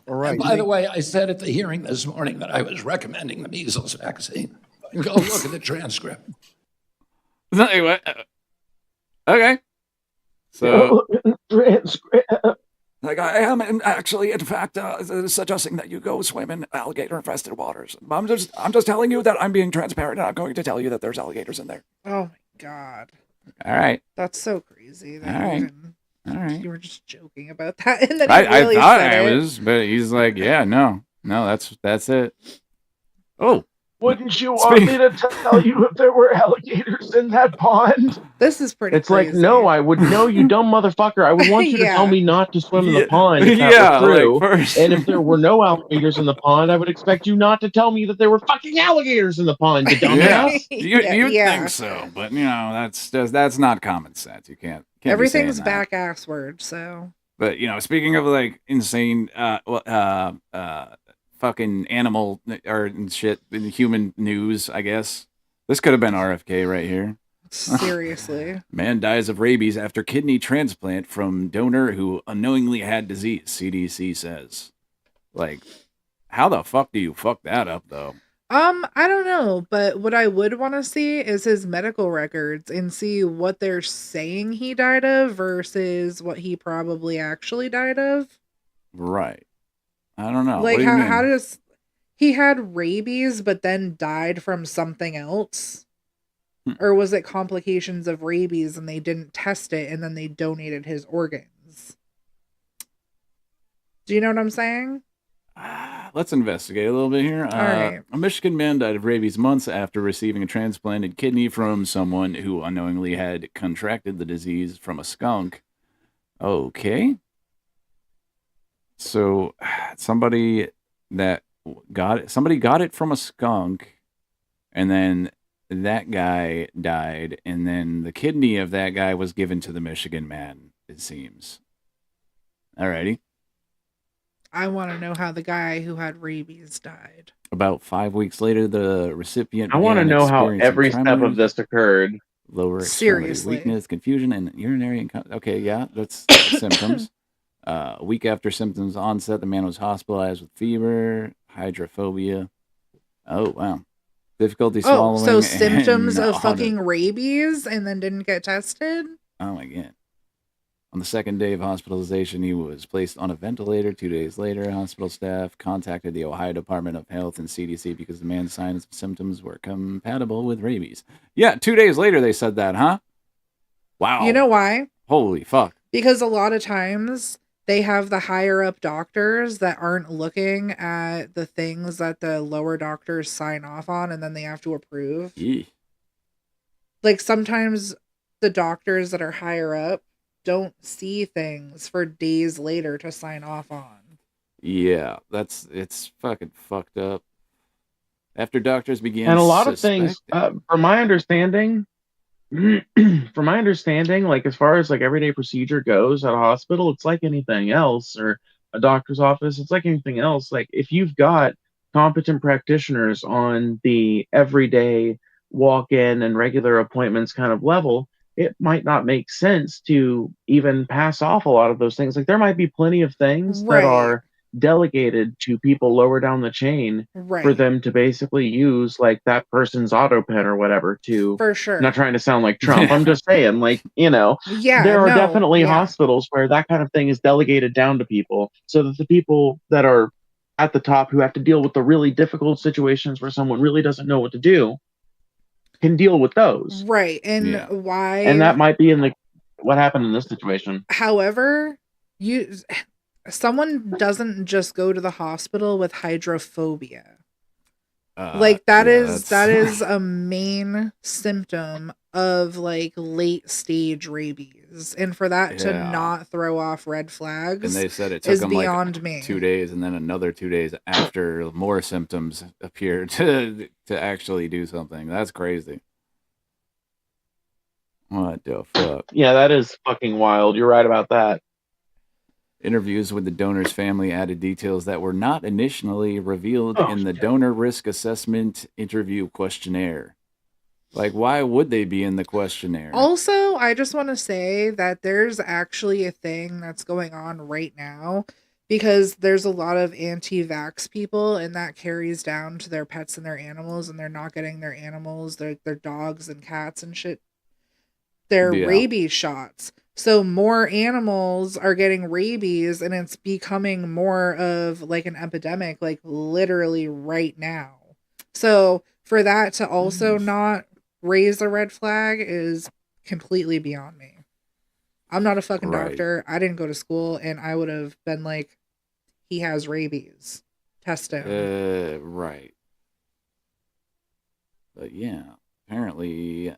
All right. And by the way, I said at the hearing this morning that I was recommending the measles vaccine. Go look at the transcript. Anyway, okay. So, like, I am actually, in fact, suggesting that you go swim in alligator-infested waters. I'm just telling you that I'm being transparent, and I'm going to tell you that there's alligators in there. Oh my god. All right. That's so crazy. That All right. All right. You were just joking about that, and then I really thought said I it. was, but he's like, yeah, no, that's it. Oh. Wouldn't you want me to tell you if there were alligators in that pond? This is pretty It's like, no, I would know, you dumb motherfucker. I would want you to tell me not to swim in the pond if that were true. Like, and if there were no alligators in the pond, I would expect you not to tell me that there were fucking alligators in the pond, you dumbass. You'd think so, but that's not common sense. You can't Everything's be saying that. back ass word, so. But speaking of like insane, fucking animal or shit in human news, I guess this could have been RFK right here. Seriously. Man dies of rabies after kidney transplant from donor who unknowingly had disease, CDC says. Like, how the fuck do you fuck that up, though? I don't know, but what I would want to see is his medical records and see what they're saying he died of versus what he probably actually died of. Right. I don't know. Like, What do you mean? how does he had rabies but then died from something else? Or was it complications of rabies and they didn't test it and then they donated his organs? Do you know what I'm saying? Let's investigate a little bit here. right. A Michigan man died of rabies months after receiving a transplanted kidney from someone who unknowingly had contracted the disease from a skunk. Okay. So somebody got it from a skunk, and then that guy died, and then the kidney of that guy was given to the Michigan man, it seems. Alrighty. I want to know how the guy who had rabies died. About 5 weeks later, the recipient I want to began know how experiencing every step tremors, of this occurred. lower extremity Seriously. weakness, confusion, and urinary okay, yeah, that's symptoms. A week after symptoms onset, the man was hospitalized with fever, hydrophobia. Oh, wow. Difficulty swallowing. So symptoms and of fucking rabies and then didn't get tested? Oh, my God. On the second day of hospitalization, he was placed on a ventilator. 2 days later, hospital staff contacted the Ohio Department of Health and CDC because the man's signs and symptoms were compatible with rabies. Yeah, 2 days later they said that, huh? Wow. You know why? Holy fuck. Because a lot of times they have the higher up doctors that aren't looking at the things that the lower doctors sign off on and then they have to approve. Eeh. Like sometimes the doctors that are higher up don't see things for days later to sign off on. Yeah, it's fucking fucked up. After doctors began And a lot of things, from my understanding, like as far as like everyday procedure goes at a hospital, it's like anything else, or a doctor's office, it's like anything else. Like if you've got competent practitioners on the everyday walk-in and regular appointments kind of level, it might not make sense to even pass off a lot of those things. Like there might be plenty of things that are delegated to people lower down the chain for Right. them to basically use like that person's auto pen or whatever to. For sure. Not trying to sound like Trump. I'm just saying, like, you know, Yeah, there are no, definitely yeah. hospitals where that kind of thing is delegated down to people so that the people that are at the top who have to deal with the really difficult situations where someone really doesn't know what to do can deal with those. Right. And why? And that might be in the what happened in this situation. However, someone doesn't just go to the hospital with hydrophobia. Like that is a main symptom of like late stage rabies, and for that to not throw off red flags, and they said it took them beyond like me. 2 days, and then another 2 days after more symptoms appeared to actually do something. That's crazy. What the fuck? Yeah, that is fucking wild. You're right about that. Interviews with the donor's family added details that were not initially revealed in the donor risk assessment interview questionnaire. Like, why would they be in the questionnaire? Also, I just want to say that there's actually a thing that's going on right now because there's a lot of anti-vax people, and that carries down to their pets and their animals, and they're not getting their animals, their dogs and cats and shit, their rabies shots. So more animals are getting rabies, and it's becoming more of like an epidemic, like literally right now. So for that to also not raise a red flag is completely beyond me. I'm not a fucking doctor. I didn't go to school, and I would have been like, he has rabies. Test him. Right. But yeah. Apparently,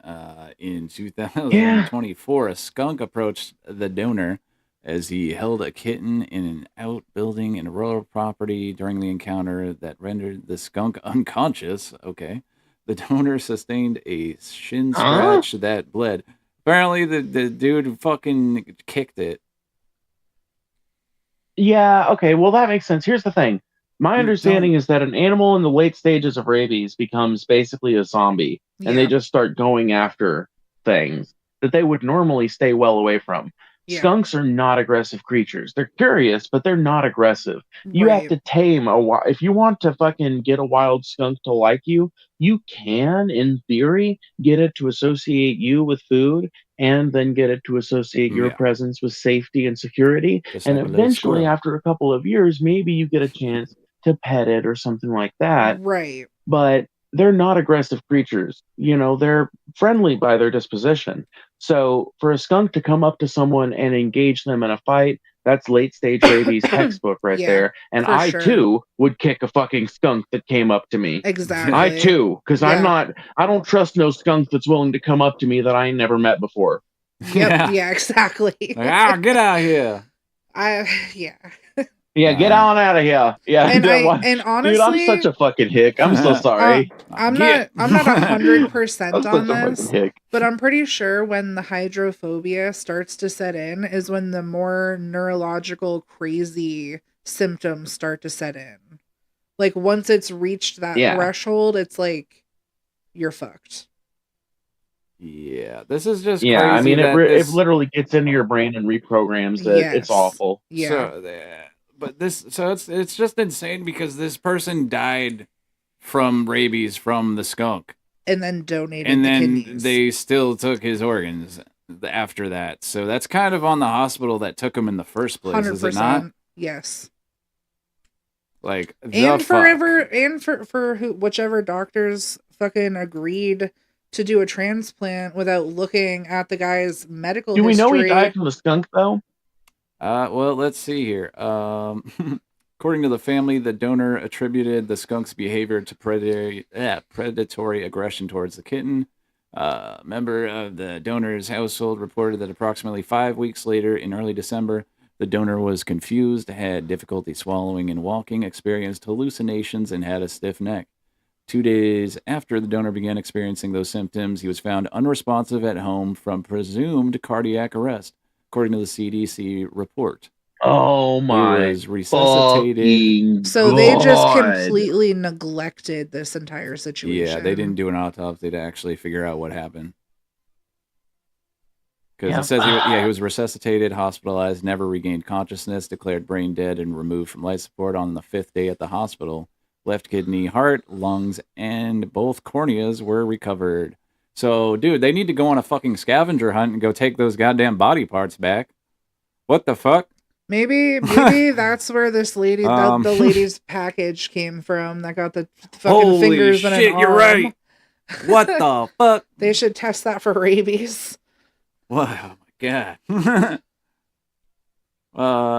in 2024, a skunk approached the donor as he held a kitten in an outbuilding in a rural property. During the encounter that rendered the skunk unconscious, the donor sustained a shin scratch that bled. Apparently, the dude fucking kicked it. Yeah, okay, well, that makes sense. Here's the thing. My understanding is that an animal in the late stages of rabies becomes basically a zombie, and they just start going after things that they would normally stay well away from. Yeah. Skunks are not aggressive creatures. They're curious, but they're not aggressive. You have to tame if you want to fucking get a wild skunk to like you, you can, in theory, get it to associate you with food, and then get it to associate your presence with safety and security. Just and like a little eventually, squirrel. after a couple of years, maybe you get a chance to pet it or something like that. Right. But they're not aggressive creatures. You know, they're friendly by their disposition. So for a skunk to come up to someone and engage them in a fight, that's late stage rabies textbook right there. And I too would kick a fucking skunk that came up to me. Exactly. I too, because I don't trust no skunk that's willing to come up to me that I ain't never met before. Yep. Yeah, exactly. Like, get out of here. Yeah, get on out of here. Yeah, And dude, honestly, I'm such a fucking hick. I'm so sorry. I'm not 100% I'm such on a fucking this, hick. but I'm pretty sure when the hydrophobia starts to set in is when the more neurological crazy symptoms start to set in. Like once it's reached that threshold, it's like you're fucked. Yeah, this is just Yeah, crazy. I mean, that it literally gets into your brain and reprograms it. It's awful. Yeah. So it's just insane because this person died from rabies from the skunk, and then donated and the then kidneys. they still took his organs after that. So that's kind of on the hospital that took him in the first place, 100%. is it not? Yes. Like And for whichever doctors fucking agreed to do a transplant without looking at the guy's medical history. Do we know he died from the skunk though? Well, let's see here. According to the family, the donor attributed the skunk's behavior to predatory aggression towards the kitten. A member of the donor's household reported that approximately 5 weeks later, in early December, the donor was confused, had difficulty swallowing and walking, experienced hallucinations, and had a stiff neck. 2 days after the donor began experiencing those symptoms, he was found unresponsive at home from presumed cardiac arrest, according to the CDC report. Oh my! He was resuscitated. So they just completely neglected this entire situation. Yeah, they didn't do an autopsy to actually figure out what happened. Because it says he was resuscitated, hospitalized, never regained consciousness, declared brain dead, and removed from life support on the 5th day at the hospital. Left kidney, heart, lungs, and both corneas were recovered. So, dude, they need to go on a fucking scavenger hunt and go take those goddamn body parts back. What the fuck? Maybe that's where this lady, the lady's package came from that got the fucking fingers and an arm. You're right. What the fuck? They should test that for rabies. Wow, oh my god.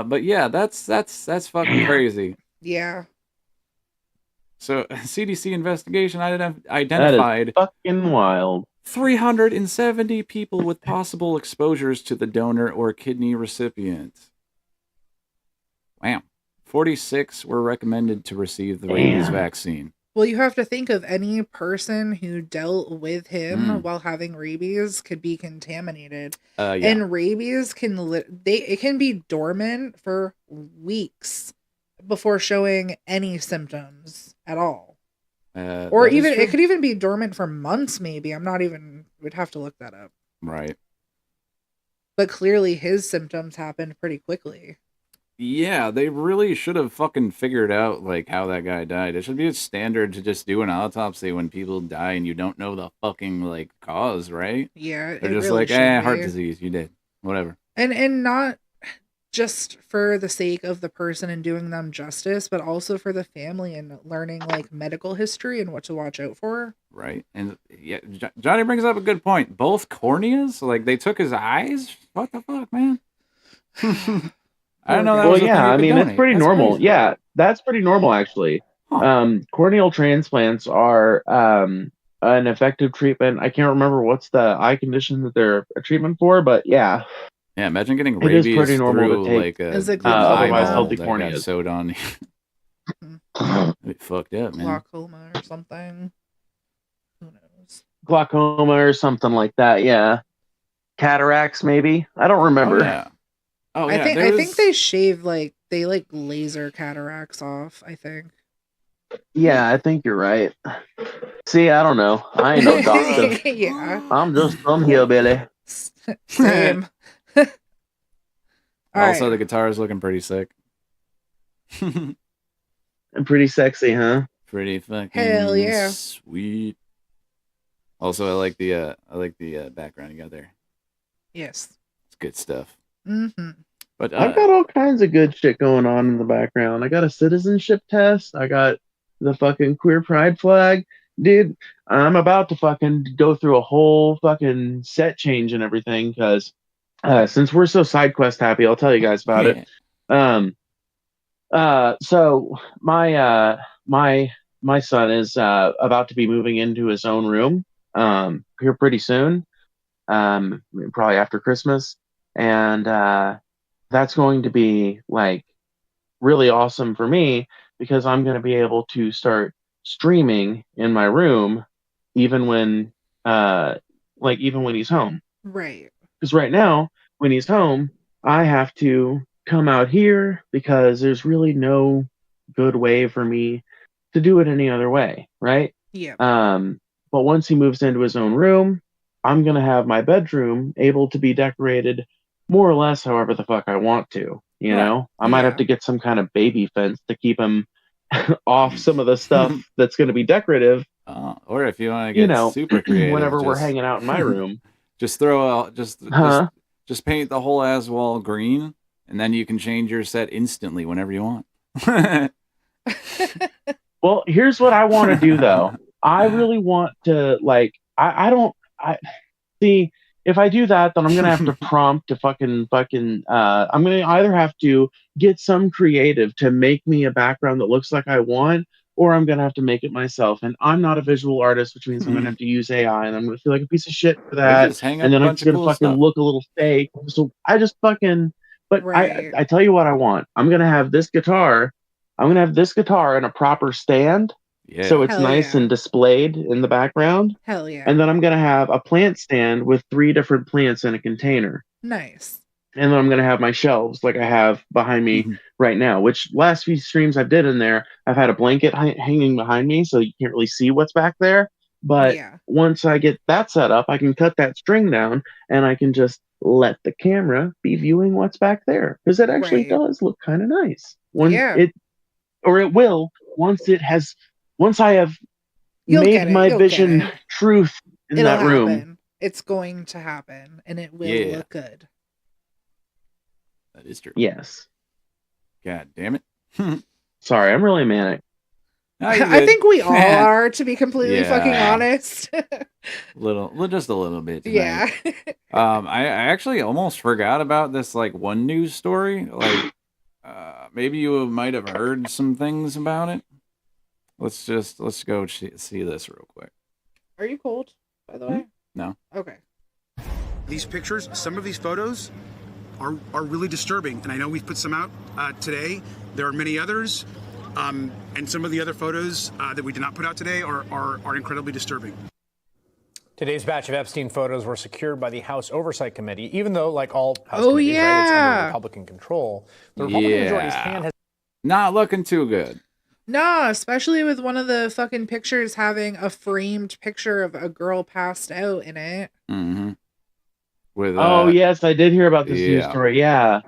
But yeah, that's fucking crazy. Yeah. So CDC investigation identified that is fucking wild. 370 people with possible exposures to the donor or kidney recipient. Wow. 46 were recommended to receive the rabies vaccine. Well, you have to think of any person who dealt with him while having rabies could be contaminated. Yeah. And rabies it can be dormant for weeks before showing any symptoms at all. Or even it could even be dormant for months maybe. We'd have to look that up. Right. But clearly his symptoms happened pretty quickly. Yeah, they really should have fucking figured out like how that guy died. It should be a standard to just do an autopsy when people die and you don't know the fucking like cause, right? Yeah, they're just really like, heart disease, you did, whatever. And not just for the sake of the person and doing them justice, but also for the family and learning like medical history and what to watch out for. Right, and yeah, Johnny brings up a good point. Both corneas, like they took his eyes. What the fuck, man? I don't know. Well, yeah, I mean, it's pretty normal. Crazy. Yeah, that's pretty normal, actually. Corneal transplants are an effective treatment. I can't remember what's the eye condition that they're a treatment for, but yeah. Yeah, imagine getting rabies it is pretty normal through to take, like a otherwise healthy corneas. Sewed on. It fucked up, man. Glaucoma or something. Who knows? Glaucoma or something like that, yeah. Cataracts, maybe. I don't remember. Oh, yeah. Oh, yeah, I think they shave they laser cataracts off, I think. Yeah, I think you're right. See, I don't know. I ain't no doctor. Yeah. I'm just some hillbilly. Same. Also, the guitar is looking pretty sick. And pretty sexy, huh? Pretty fucking hell yeah. Sweet. Also, I like the background you got there. Yes. It's good stuff. Mm-hmm. But I've got all kinds of good shit going on in the background. I got a citizenship test. I got the fucking queer pride flag. Dude, I'm about to fucking go through a whole fucking set change and everything because since we're so side quest happy, I'll tell you guys about it. So my son is about to be moving into his own room here pretty soon, probably after Christmas, and that's going to be like really awesome for me because I'm going to be able to start streaming in my room even when he's home. Right. Because right now, when he's home, I have to come out here because there's really no good way for me to do it any other way, right? Yeah. But once he moves into his own room, I'm going to have my bedroom able to be decorated more or less however the fuck I want to, you know? I might have to get some kind of baby fence to keep him off some of the stuff that's going to be decorative. Or if you want to get super creative, whenever we're hanging out in my room, just throw out just paint the whole ass wall green, and then you can change your set instantly whenever you want. Well, here's what I want to do though. I really want to see if I do that, then I'm gonna have to prompt to fucking I'm gonna either have to get some creative to make me a background that looks like I want, or I'm gonna have to make it myself. And I'm not a visual artist, which means I'm gonna have to use AI, and I'm gonna feel like a piece of shit for that. And then I'm just gonna fucking look a little fake. So I just fucking. But I tell you what I want. I'm gonna have this guitar. I'm gonna have this guitar in a proper stand. Yeah. So it's nice and displayed in the background. Hell yeah. And then I'm going to have a plant stand with 3 different plants in a container. Nice. And then I'm going to have my shelves like I have behind me right now, which last few streams I've did in there, I've had a blanket hanging behind me so you can't really see what's back there. But once I get that set up, I can cut that string down and I can just let the camera be viewing what's back there, because it actually does look kind of nice when it will once I have made my vision truth in that room. It's going to happen, and it will look good. That is true. Yes. God damn it. Sorry, I'm really manic. I think we all are, to be completely fucking honest. Just a little bit tonight. Yeah. I actually almost forgot about this one news story. Maybe you might have heard some things about it. Let's go see this real quick. Are you cold, by the way? No. Okay. These pictures, some of these photos are really disturbing, and I know we've put some out today. There are many others. And some of the other photos that we did not put out today are incredibly disturbing. Today's batch of Epstein photos were secured by the House Oversight Committee, even though, like all House committees, right, it's under Republican control. The Republican majority's hand has not looking too good. No, especially with one of the fucking pictures having a framed picture of a girl passed out in it. Mm-hmm. With yes, I did hear about this news story. Yeah.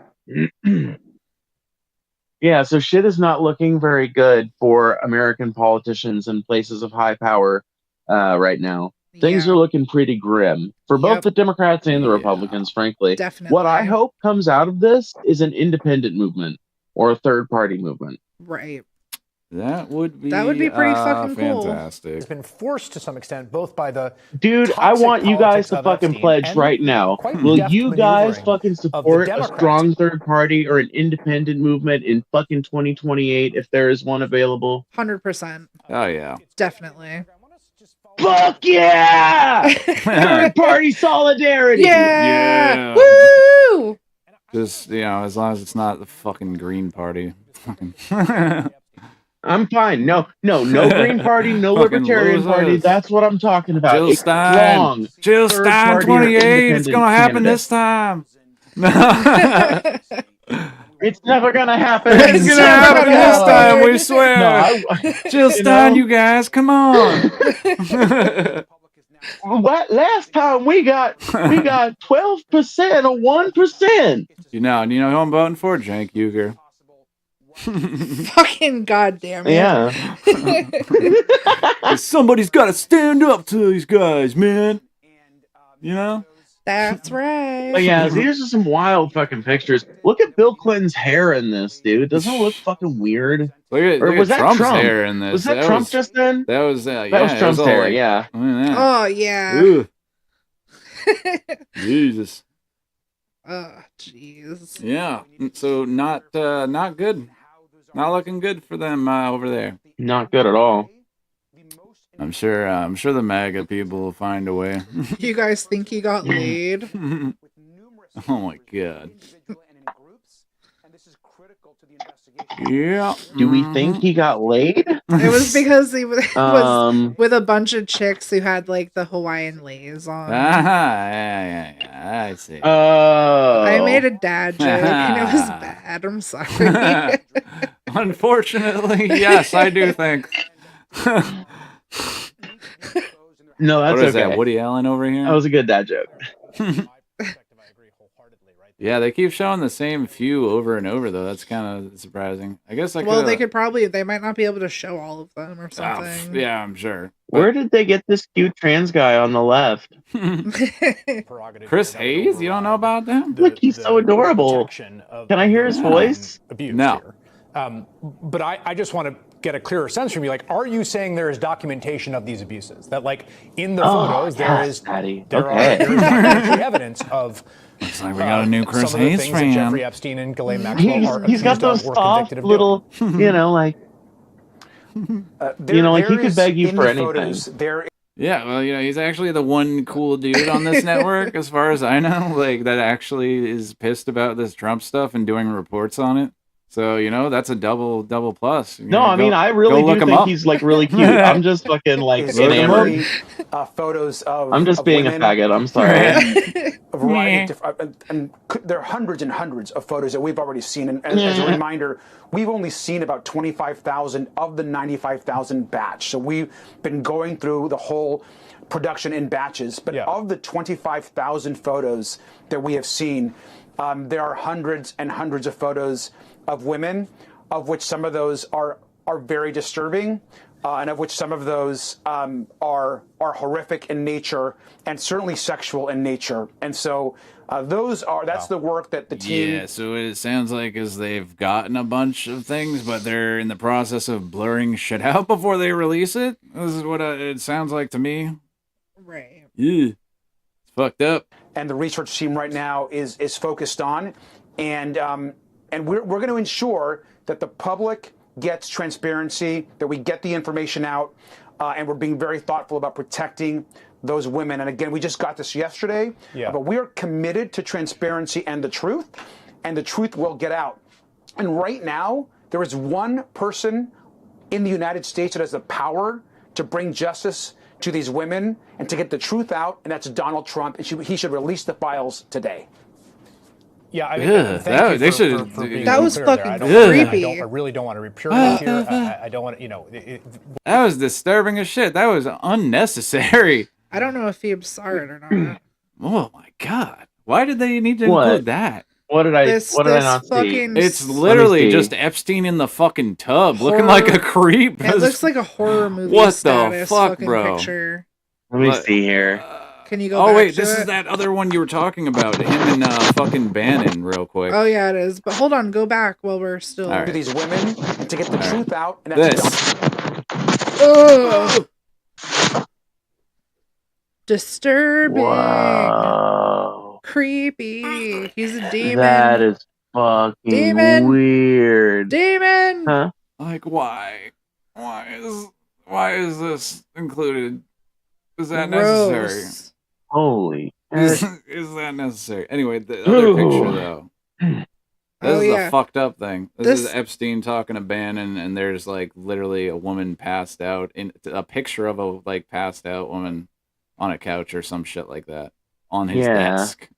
Yeah, so shit is not looking very good for American politicians in places of high power right now. Things are looking pretty grim for both the Democrats and the Republicans, frankly. Definitely. What I hope comes out of this is an independent movement or a third-party movement. Right. That would be pretty fucking fantastic. It's been forced to some extent, both by the dude. I want you guys to fucking pledge right now. Will you guys fucking support a strong third party or an independent movement in fucking 2028 if there is one available? 100%. Oh yeah, definitely. Fuck yeah! Third party solidarity. Yeah. Woo! Just as long as it's not the fucking Green Party. I'm fine. No Green Party, no Libertarian Party. That's what I'm talking about. Jill Stein 28. It's gonna happen this time. It's never gonna happen. It's gonna happen this time. We swear. Jill Stein, you guys, come on. What last time we got 12% or 1%. You know who I'm voting for? Cenk Uygur. Fucking goddamn it. Yeah. Somebody's got to stand up to these guys, man. That's right. But yeah, these are some wild fucking pictures. Look at Bill Clinton's hair in this, dude. Doesn't it look fucking weird? Look at Trump's hair in this. Was that Trump just then? That was that was Trump's hair. Yeah. Oh yeah. Ooh. Jesus. Oh jeez. Yeah. So not good. Not looking good for them over there. Not good at all. I'm sure the MAGA people will find a way. You guys think he got laid? Oh my god. Yeah. Do we think he got laid? It was because he was with a bunch of chicks who had the Hawaiian lays on. Yeah, I see. I made a dad joke and it was bad. I'm sorry. Unfortunately, yes, I do think. No, that's what is okay. That Woody Allen over here? That was a good dad joke. Yeah, they keep showing the same few over and over, though. That's kind of surprising. I guess they might not be able to show all of them or something. Yeah, I'm sure. Where did they get this cute trans guy on the left? Chris Hayes? You don't know about that? Look, he's so adorable. Can I hear his voice? No. But I just want to get a clearer sense from you. Are you saying there is documentation of these abuses? That, in the photos, there is documentary evidence of. Looks like we got a new Chris some of the Hayes things fan. that Jeffrey Epstein and Ghislaine Maxwell are He's got those soft little, he could beg you for anything. Yeah, well, he's actually the one cool dude on this network, as far as I know, that actually is pissed about this Trump stuff and doing reports on it. So, that's a double plus. No, I mean, I really do think he's like really cute. I'm just fucking like enamored. Photos of I'm just being women. a faggot. I'm sorry. A variety of different, and there are hundreds and hundreds of photos that we've already seen. And as a reminder, we've only seen about 25,000 of the 95,000 batch. So we've been going through the whole production in batches. But of the 25,000 photos that we have seen, there are hundreds and hundreds of photos of women, of which some of those are very disturbing, and of which some of those are horrific in nature and certainly sexual in nature. And so that's the work that the team. Yeah, so it sounds like as they've gotten a bunch of things, but they're in the process of blurring shit out before they release it. This is what it sounds like to me. Right. Yeah. It's fucked up. And the research team right now is focused on, and we're going to ensure that the public gets transparency, that we get the information out, and we're being very thoughtful about protecting those women. And again, we just got this yesterday, but we are committed to transparency and the truth will get out. And right now, there is one person in the United States that has the power to bring justice to these women and to get the truth out, and that's Donald Trump. He should release the files today. Yeah, I mean, thank you for being that was clear fucking there. creepy. I really don't want to be pure here. I don't want to, That was disturbing as shit. That was unnecessary. I don't know if Phoebe saw it or not. Oh my god! Why did they need to include that? What did I not see? It's literally just Epstein in the fucking tub, looking like a creep. It looks like a horror movie. What status the fuck, fucking bro? Picture. Let me see here. Can you go? Oh back wait, to this it? is that other one you were talking about. Him and fucking Bannon, real quick. Oh yeah, it is. But hold on, go back while we're still. All right. To these women and to get the truth out. And that's Oh. Disturbing. Wow. Creepy. He's a demon. That is fucking Demon. weird. Demon. Huh? Like why? Why is this included? Is that necessary? Holy. Is that necessary? Anyway, the other picture though. This is a fucked up thing. This is Epstein talking to Bannon, and there's like literally a woman passed out in a picture of a like passed out woman on a couch or some shit like that on his desk.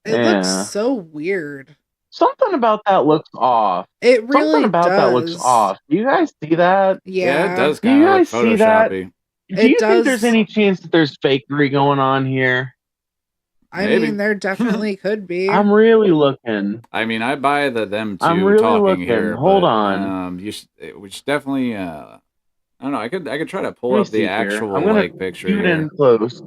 It looks so weird. Something about that looks off. It really Something about that looks off. Do you guys see that? Yeah, it does Do kind you of guys look see that? photoshoppy. Do you think there's any chance that there's fakery going on here? I mean, there definitely could be. I'm really looking. I mean, I buy them two I'm really talking looking. here. Hold but, on. we should definitely. I don't know. I could try to pull Let me up see the here. actual I'm gonna picture. zoom Here. in close.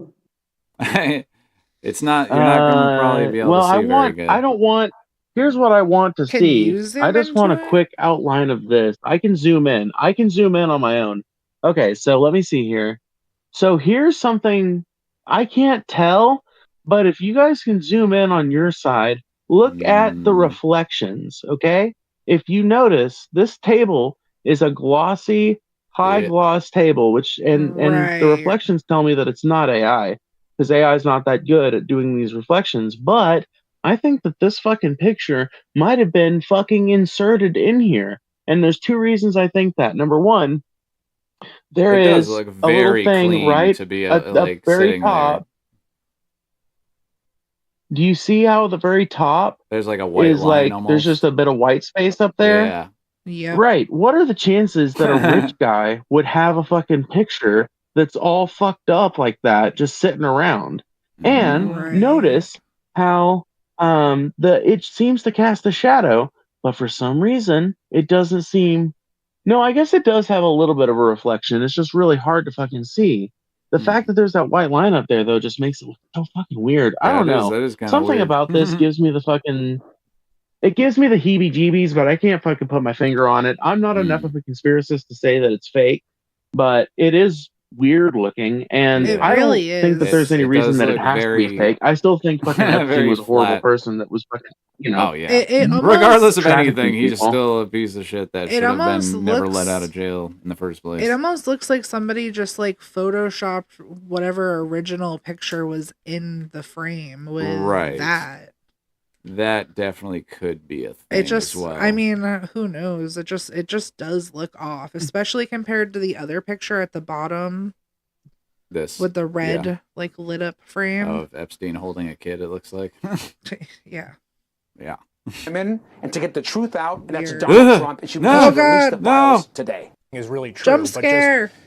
It's not. You're not going to probably be able to see very good. I don't want. Here's what I want to Can see. you zoom I just want a into it? quick outline of this. I can zoom in. I can zoom in on my own. Okay, so let me see here. So here's something I can't tell, but if you guys can zoom in on your side, look at the reflections, okay? If you notice, this table is a glossy, high gloss table, and the reflections tell me that it's not AI, because AI is not that good at doing these reflections, but I think that this fucking picture might have been fucking inserted in here. And there's two reasons I think that. Number one, there It is does look a very little thing clean right to be at the like very sitting top. Do you see how the very top There's like a white is line like almost. there's just a bit of white space up there? Yeah. Yeah. Right. What are the chances that a rich guy would have a fucking picture that's all fucked up like that just sitting around? And notice how it seems to cast a shadow, but for some reason it doesn't seem. No, I guess it does have a little bit of a reflection. It's just really hard to fucking see. The fact that there's that white line up there though just makes it look so fucking weird. I don't know. That is kind of Something weird. about this gives me the fucking. It gives me the heebie-jeebies, but I can't fucking put my finger on it. I'm not enough of a conspiracist to say that it's fake, but it is weird looking, and I don't think that there's any reason that it has to be fake. I still think fucking Epstein was a horrible person that was fucking, Oh yeah. It almost- Regardless of trafficking anything, he's people. still a piece of shit that It should have almost been never looks- let out of jail in the first place. It almost looks like somebody just like photoshopped whatever original picture was in the frame with Right. that. that definitely could be a thing It just, as well. I mean, who knows? It just does look off, especially compared to the other picture at the bottom This with the red, like lit up frame. of Epstein holding a kid, it looks like. Yeah. Yeah. And to get the truth out, and that's Weird. Donald Trump, and she No. wants to release the files today. Is really true. Jump but scare. Just,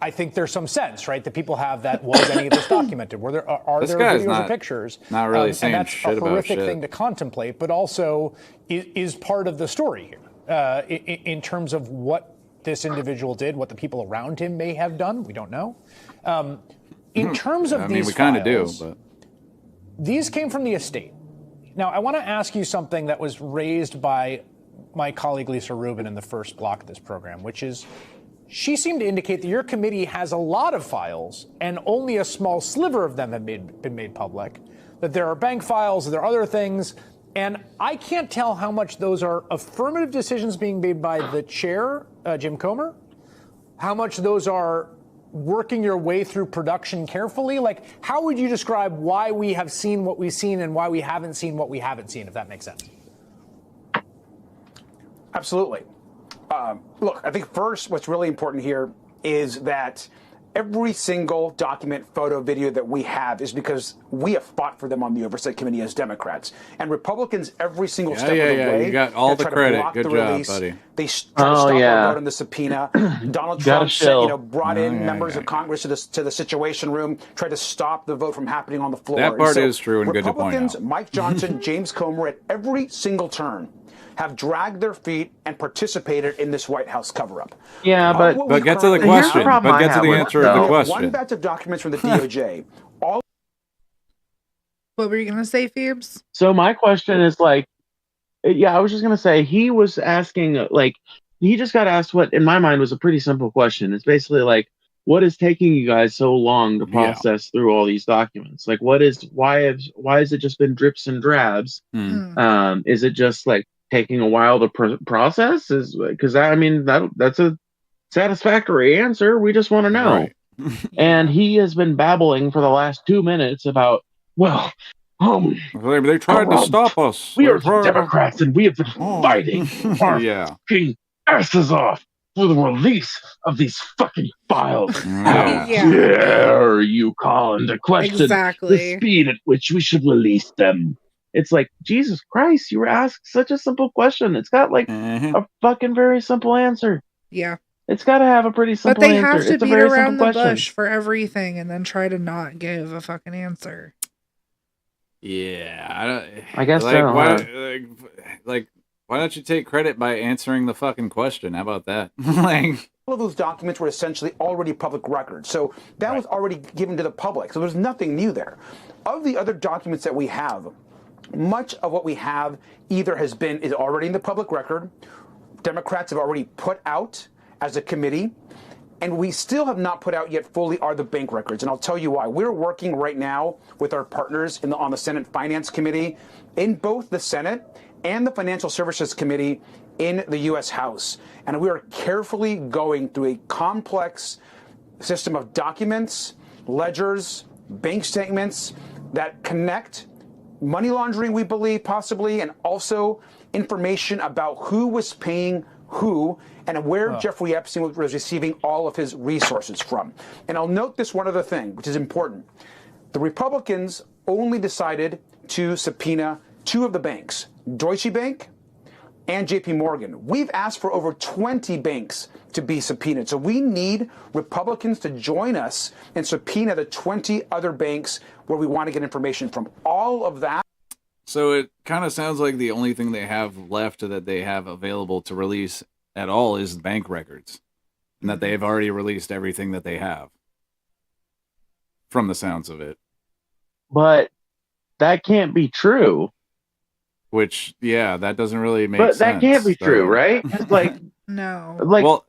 I think there's some sense, right, that people have that was any of this documented? Are This there guy's videos or pictures? not really and saying that's shit a about horrific shit. thing to contemplate, but also is part of the story here in terms of what this individual did, what the people around him may have done. We don't know. In terms of these we kind of do, files, but these came from the estate. Now, I want to ask you something that was raised by my colleague Lisa Rubin in the first block of this program, which is she seemed to indicate that your committee has a lot of files and only a small sliver of them have been made public, that there are bank files, that there are other things, and I can't tell how much those are affirmative decisions being made by the chair, Jim Comer, how much those are working your way through production carefully. Like, how would you describe why we have seen what we've seen and why we haven't seen what we haven't seen, if that makes sense? Absolutely. Look, I think first what's really important here is that every single document, photo, video that we have is because we have fought for them on the Oversight Committee as Democrats. And Republicans, every single step of the way, you got all have the tried to credit. block Good the job, release. buddy. They try to stop our vote on the subpoena. Donald Trump brought in members of Congress to the Situation Room, tried to stop the vote from happening on the floor. That part is true and good to point Republicans, out. Mike Johnson, James Comer, at every single turn have dragged their feet and participated in this White House cover-up. Yeah, but get to the question. But get to the answer of the One question. batch of documents from the DOJ. All. What were you gonna say, Phoebes? So my question is like, yeah, I was just gonna say he was asking like he just got asked what in my mind was a pretty simple question. It's basically like, what is taking you guys so long to process through all these documents? Like, why has it just been drips and drabs? Is it just like taking a while to process? Because that's a satisfactory answer. We just want to know. Right. And he has been babbling for the last 2 minutes about, they tried to stop us. We are the Democrats, and we have been fighting our fucking asses off for the release of these fucking files. How dare you call into question the speed at which we should release them? It's like, Jesus Christ, you were asked such a simple question. It's got like a fucking very simple answer. Yeah. It's got to have a pretty simple answer. But they have to it's beat a very around the simple question. bush for everything and then try to not give a fucking answer. Yeah. I guess like, so. Why don't you take credit by answering the fucking question? How about that? Like, all of those documents were essentially already public records. So that was already given to the public. So there's nothing new there. Of the other documents that we have, much of what we have either is already in the public record, Democrats have already put out as a committee, and we still have not put out yet fully are the bank records. And I'll tell you why. We're working right now with our partners on the Senate Finance Committee, in both the Senate and the Financial Services Committee in the U.S. House. And we are carefully going through a complex system of documents, ledgers, bank statements that connect money laundering, we believe, possibly, and also information about who was paying who and where Jeffrey Epstein was receiving all of his resources from. And I'll note this one other thing, which is important. The Republicans only decided to subpoena two of the banks, Deutsche Bank and JP Morgan. We've asked for over 20 banks to be subpoenaed. So we need Republicans to join us and subpoena the 20 other banks where we want to get information from. All of that. So it kind of sounds like the only thing they have left that they have available to release at all is bank records, and that they've already released everything that they have, from the sounds of it. But that can't be true. Which, that doesn't really make sense. But that can't be true, right? It's like, no. Like, well,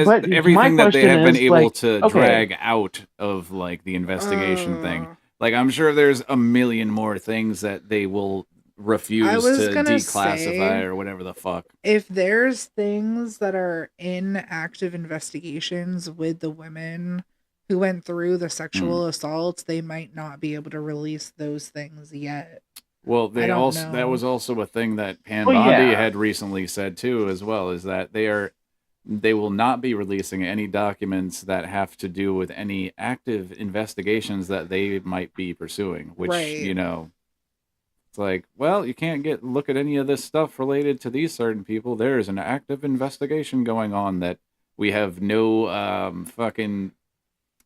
but everything that they have been able like, to drag out of like the investigation thing. Like, I'm sure there's a million more things that they will refuse to declassify or whatever the fuck. If there's things that are in active investigations with the women who went through the sexual assaults, they might not be able to release those things yet. Well, I don't also know. that was also a thing that Pan Well, Bondi yeah. had recently said too, as well, is that they will not be releasing any documents that have to do with any active investigations that they might be pursuing. Which Right. it's like, well, you can't look at any of this stuff related to these certain people. There is an active investigation going on that we have no fucking.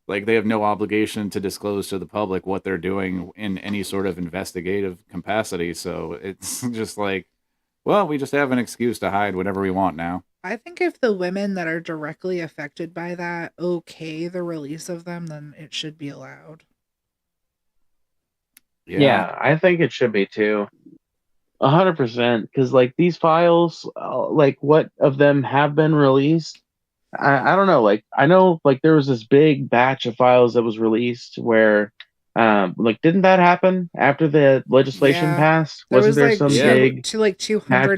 Like, they have no obligation to disclose to the public what they're doing in any sort of investigative capacity. So it's just like, well, we just have an excuse to hide whatever we want now. I think if the women that are directly affected by that the release of them, then it should be allowed. Yeah, I think it should be too. 100%. Because, like, these files, like, what of them have been released? I don't know. Like, I know, like, there was this big batch of files that was released where, like, didn't that happen after the legislation Yeah. passed? There Wasn't was there like some two, big to like batch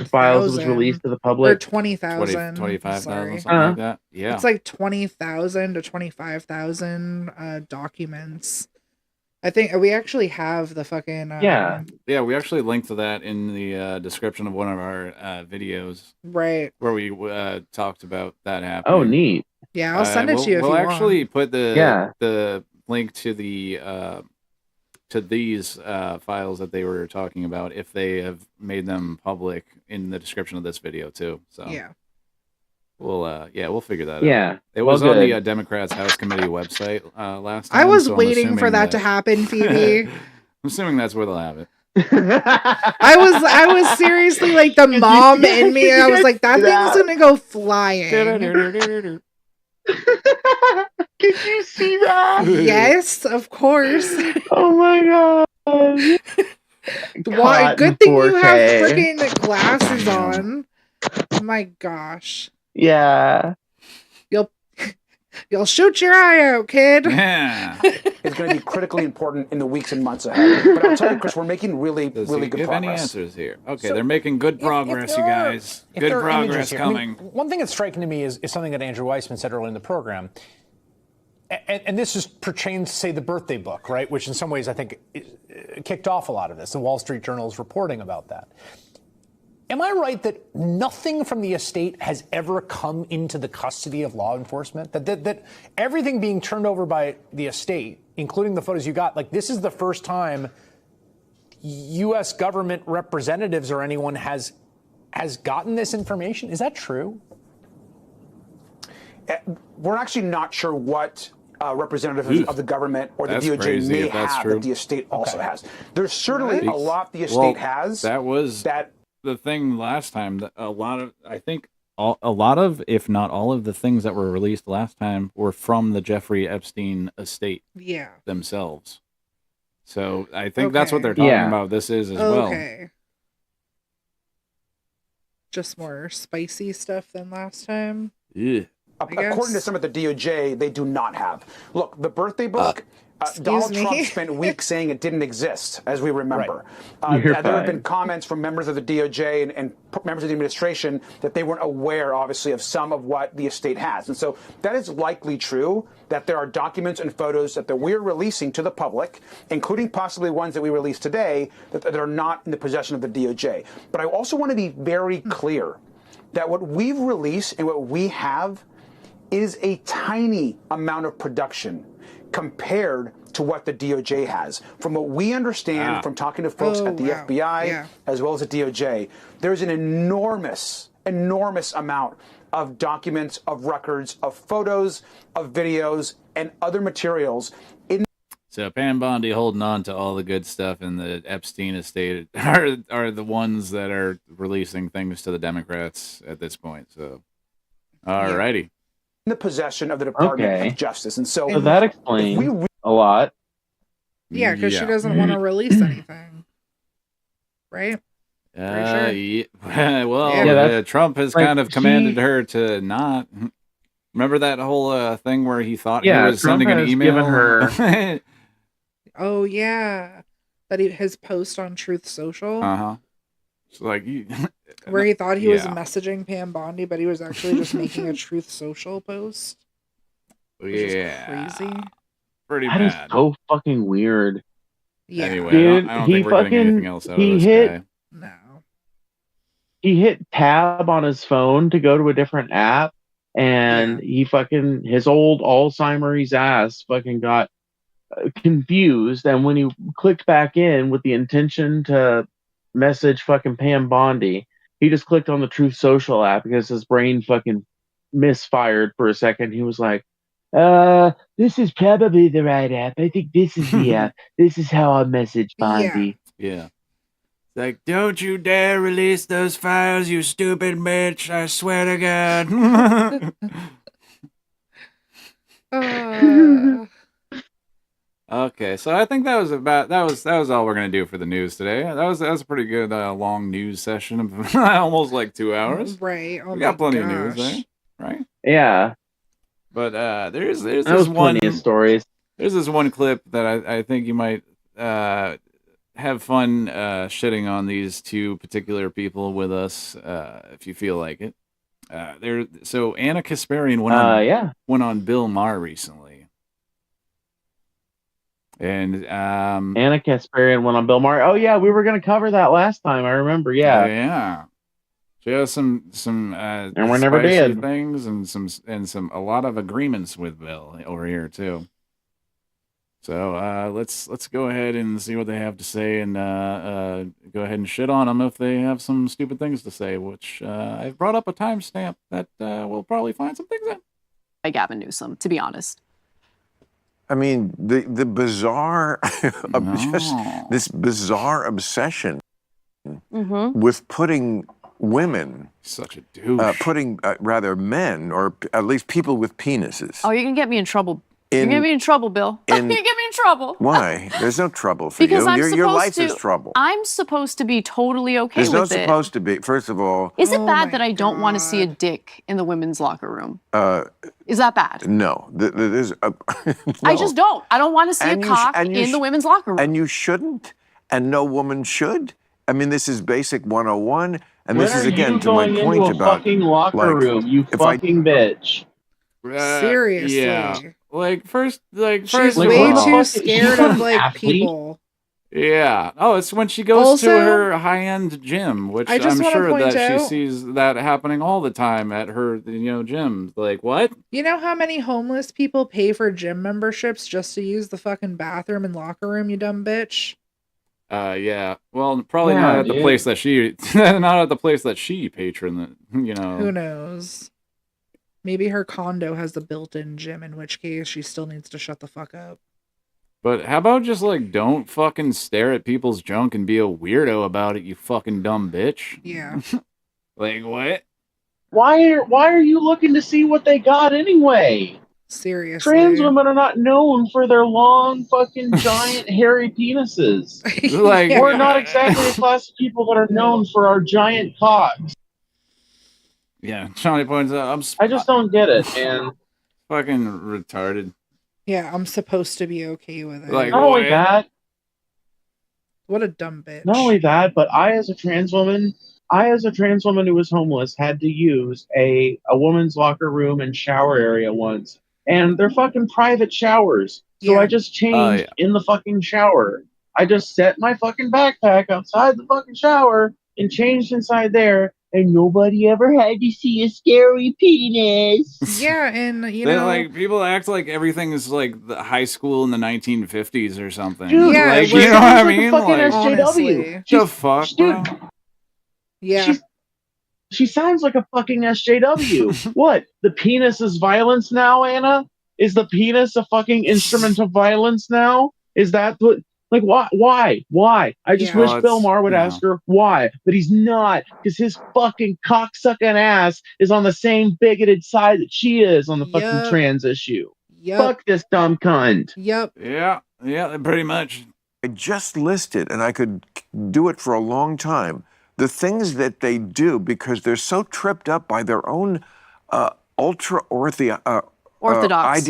of files that was 200,000 released to the or public? 20,000. 25,000, Sorry. something like that. Yeah. It's like 20,000 to 25,000 documents. I think we actually have the fucking Yeah, we actually linked to that in the description of one of our videos. Right. Where we talked about that happening. Oh, neat. Yeah, I'll send it to you if we'll you actually want. put Yeah. the link to these files that they were talking about, if they have made them public, in the description of this video too. So Yeah. we'll figure that out. Yeah, It well, was on the good. Democrats House Committee website last time. I was so I'm waiting for assuming that to happen, Phoebe. I'm assuming that's where they'll have it. I was seriously like the mom in me. I was like, that thing's gonna go flying. Did you see that? Yes, of course. Oh my god. Why, Caught good in thing you have 4K. freaking glasses on. My gosh. Yeah. You'll shoot your eye out, kid. Yeah. Is going to be critically important in the weeks and months ahead. But I'll tell you, Chris, we're making really good Give any progress. answers here? Okay, So, they're making good if progress, you there are- guys. if Good there are progress images here- I mean, coming. one thing that's striking to me is something that Andrew Weissman said earlier in the program. And this is pertains to, say, the birthday book, right? Which in some ways I think kicked off a lot of this. The Wall Street Journal is reporting about that. Am I right that nothing from the estate has ever come into the custody of law enforcement? That everything being turned over by the estate, including the photos you got, like this is the first time U.S. government representatives or anyone has gotten this information? Is that true? We're actually not sure what representatives of the government or the That's DOJ crazy may if that's have true. that the estate also has. There's certainly a lot the estate Well, has. That was the thing last time. That a lot of, if not all of the things that were released last time were from the Jeffrey Epstein estate Yeah. themselves. So I think that's what they're talking about. This is as well. Okay. Just more spicy stuff than last time. Yeah. According to some at the DOJ, they do not have. Look, the birthday book, Donald me? Trump spent weeks saying it didn't exist, as we remember. You're There have been fine. comments from members of the DOJ and members of the administration that they weren't aware, obviously, of some of what the estate has. And so that is likely true, that there are documents and photos that we're releasing to the public, including possibly ones that we released today, that are not in the possession of the DOJ. But I also want to be very clear that what we've released and what we have is a tiny amount of production compared to what the DOJ has. From what we understand from talking to folks at the FBI as well as the DOJ, there's an enormous amount of documents, of records, of photos, of videos, and other materials in. So Pam Bondi holding on to all the good stuff in the Epstein estate are the ones that are releasing things to the Democrats at this point. So, alrighty. In the possession of the Department Okay. of Justice. And so, So that explains a lot. Yeah, because she doesn't want to release anything. Right? Well, Yeah, Trump has like, kind of commanded her to not. Remember that whole thing where he thought he was Trump sending an has email? given her. Oh, yeah. But his post on Truth Social, It's like where he thought he was Yeah. messaging Pam Bondi, but he was actually just making a Truth Social post. Which is Yeah, crazy. pretty That is bad. so fucking weird. Yeah. Anyway, Dude, I don't think we're getting anything else out of this guy. No. He hit tab on his phone to go to a different app, and his old Alzheimer's ass fucking got confused. And when he clicked back in with the intention to message fucking Pam Bondi, he just clicked on the Truth Social app because his brain fucking misfired for a second. He was like, this is probably the right app. I think this is the app. This is how I message Bondi. Yeah. Like, don't you dare release those files, you stupid bitch! I swear to God. Okay, so I think that was all we're gonna do for the news today. That was a pretty good long news session of almost like 2 hours. Right. Oh We got plenty of gosh. news there, right? Yeah. But there's That this was one plenty of stories. There's this one clip that I think you might have fun shitting on these two particular people with us if you feel like it. So Anna Kasparian went on Bill Maher recently, and Anna Kasparian went on Bill Maher. Oh yeah, we were gonna cover that last time. I remember. yeah. She has some and we never spicy did. things and a lot of agreements with Bill over here too. So let's go ahead and see what they have to say, and go ahead and shit on them if they have some stupid things to say. Which I've brought up a timestamp that we'll probably find some things in. By Gavin Newsom, to be honest. I mean, the bizarre, just this bizarre obsession with putting women, such a douche, putting rather men, or at least people with penises. Oh, you're gonna get me in trouble. You're gonna get me in trouble, Bill. You're gonna get me in trouble. Why? There's no trouble for Because you. Your life is trouble. I'm supposed to be totally okay There's with no it. supposed to be. First of all, Is it bad that I don't want to see a dick in the women's locker room? Is that bad? No. There's I just don't. I don't want to see a cock in the women's locker room. And you shouldn't, and no woman should. I mean, this is basic 101, and When this is are again you to my going point into a about fucking locker room, you fucking bitch. Seriously. Yeah. First, She's way too scared of people. Yeah. Oh, it's when she goes to her high-end gym, which I just I'm wanna sure point that out- she sees that happening all the time at her, gym. Like, what? You know how many homeless people pay for gym memberships just to use the fucking bathroom and locker room, you dumb bitch? Yeah. Well, probably Yeah, not at the dude. place that she, not at the place that she patron. Who knows? Maybe her condo has the built-in gym, in which case she still needs to shut the fuck up. But how about just don't fucking stare at people's junk and be a weirdo about it, you fucking dumb bitch? Yeah. Like what? Why are you looking to see what they got anyway? Seriously. Trans women are not known for their long, fucking, giant, hairy penises. We're not exactly a class of people that are known for our giant cocks. Yeah, Johnny points out. I just don't get it, man. Fucking retarded. Yeah, I'm supposed to be okay with it. Like, Not only that, What a dumb bitch. not only that, but I as a trans woman who was homeless had to use a woman's locker room and shower area once, and they're fucking private showers. So I just changed in the fucking shower. I just set my fucking backpack outside the fucking shower and changed inside there, and nobody ever had to see a scary penis. Yeah, and People act like everything is like the high school in the 1950s or something. Dude, Yeah, like, she you know what I sounds like a mean? fucking Like, SJW. the fuck, bro? Yeah. She sounds like a fucking SJW. What? The penis is violence now, Anna? Is the penis a fucking instrument of violence now? Is that what? Like, why? I just wish Bill Maher would ask her why, but he's not, because his fucking cocksucking ass is on the same bigoted side that she is on the fucking trans issue. Fuck this dumb cunt. Yep. Yeah, pretty much. I just listed, and I could do it for a long time, the things that they do because they're so tripped up by their own Orthodox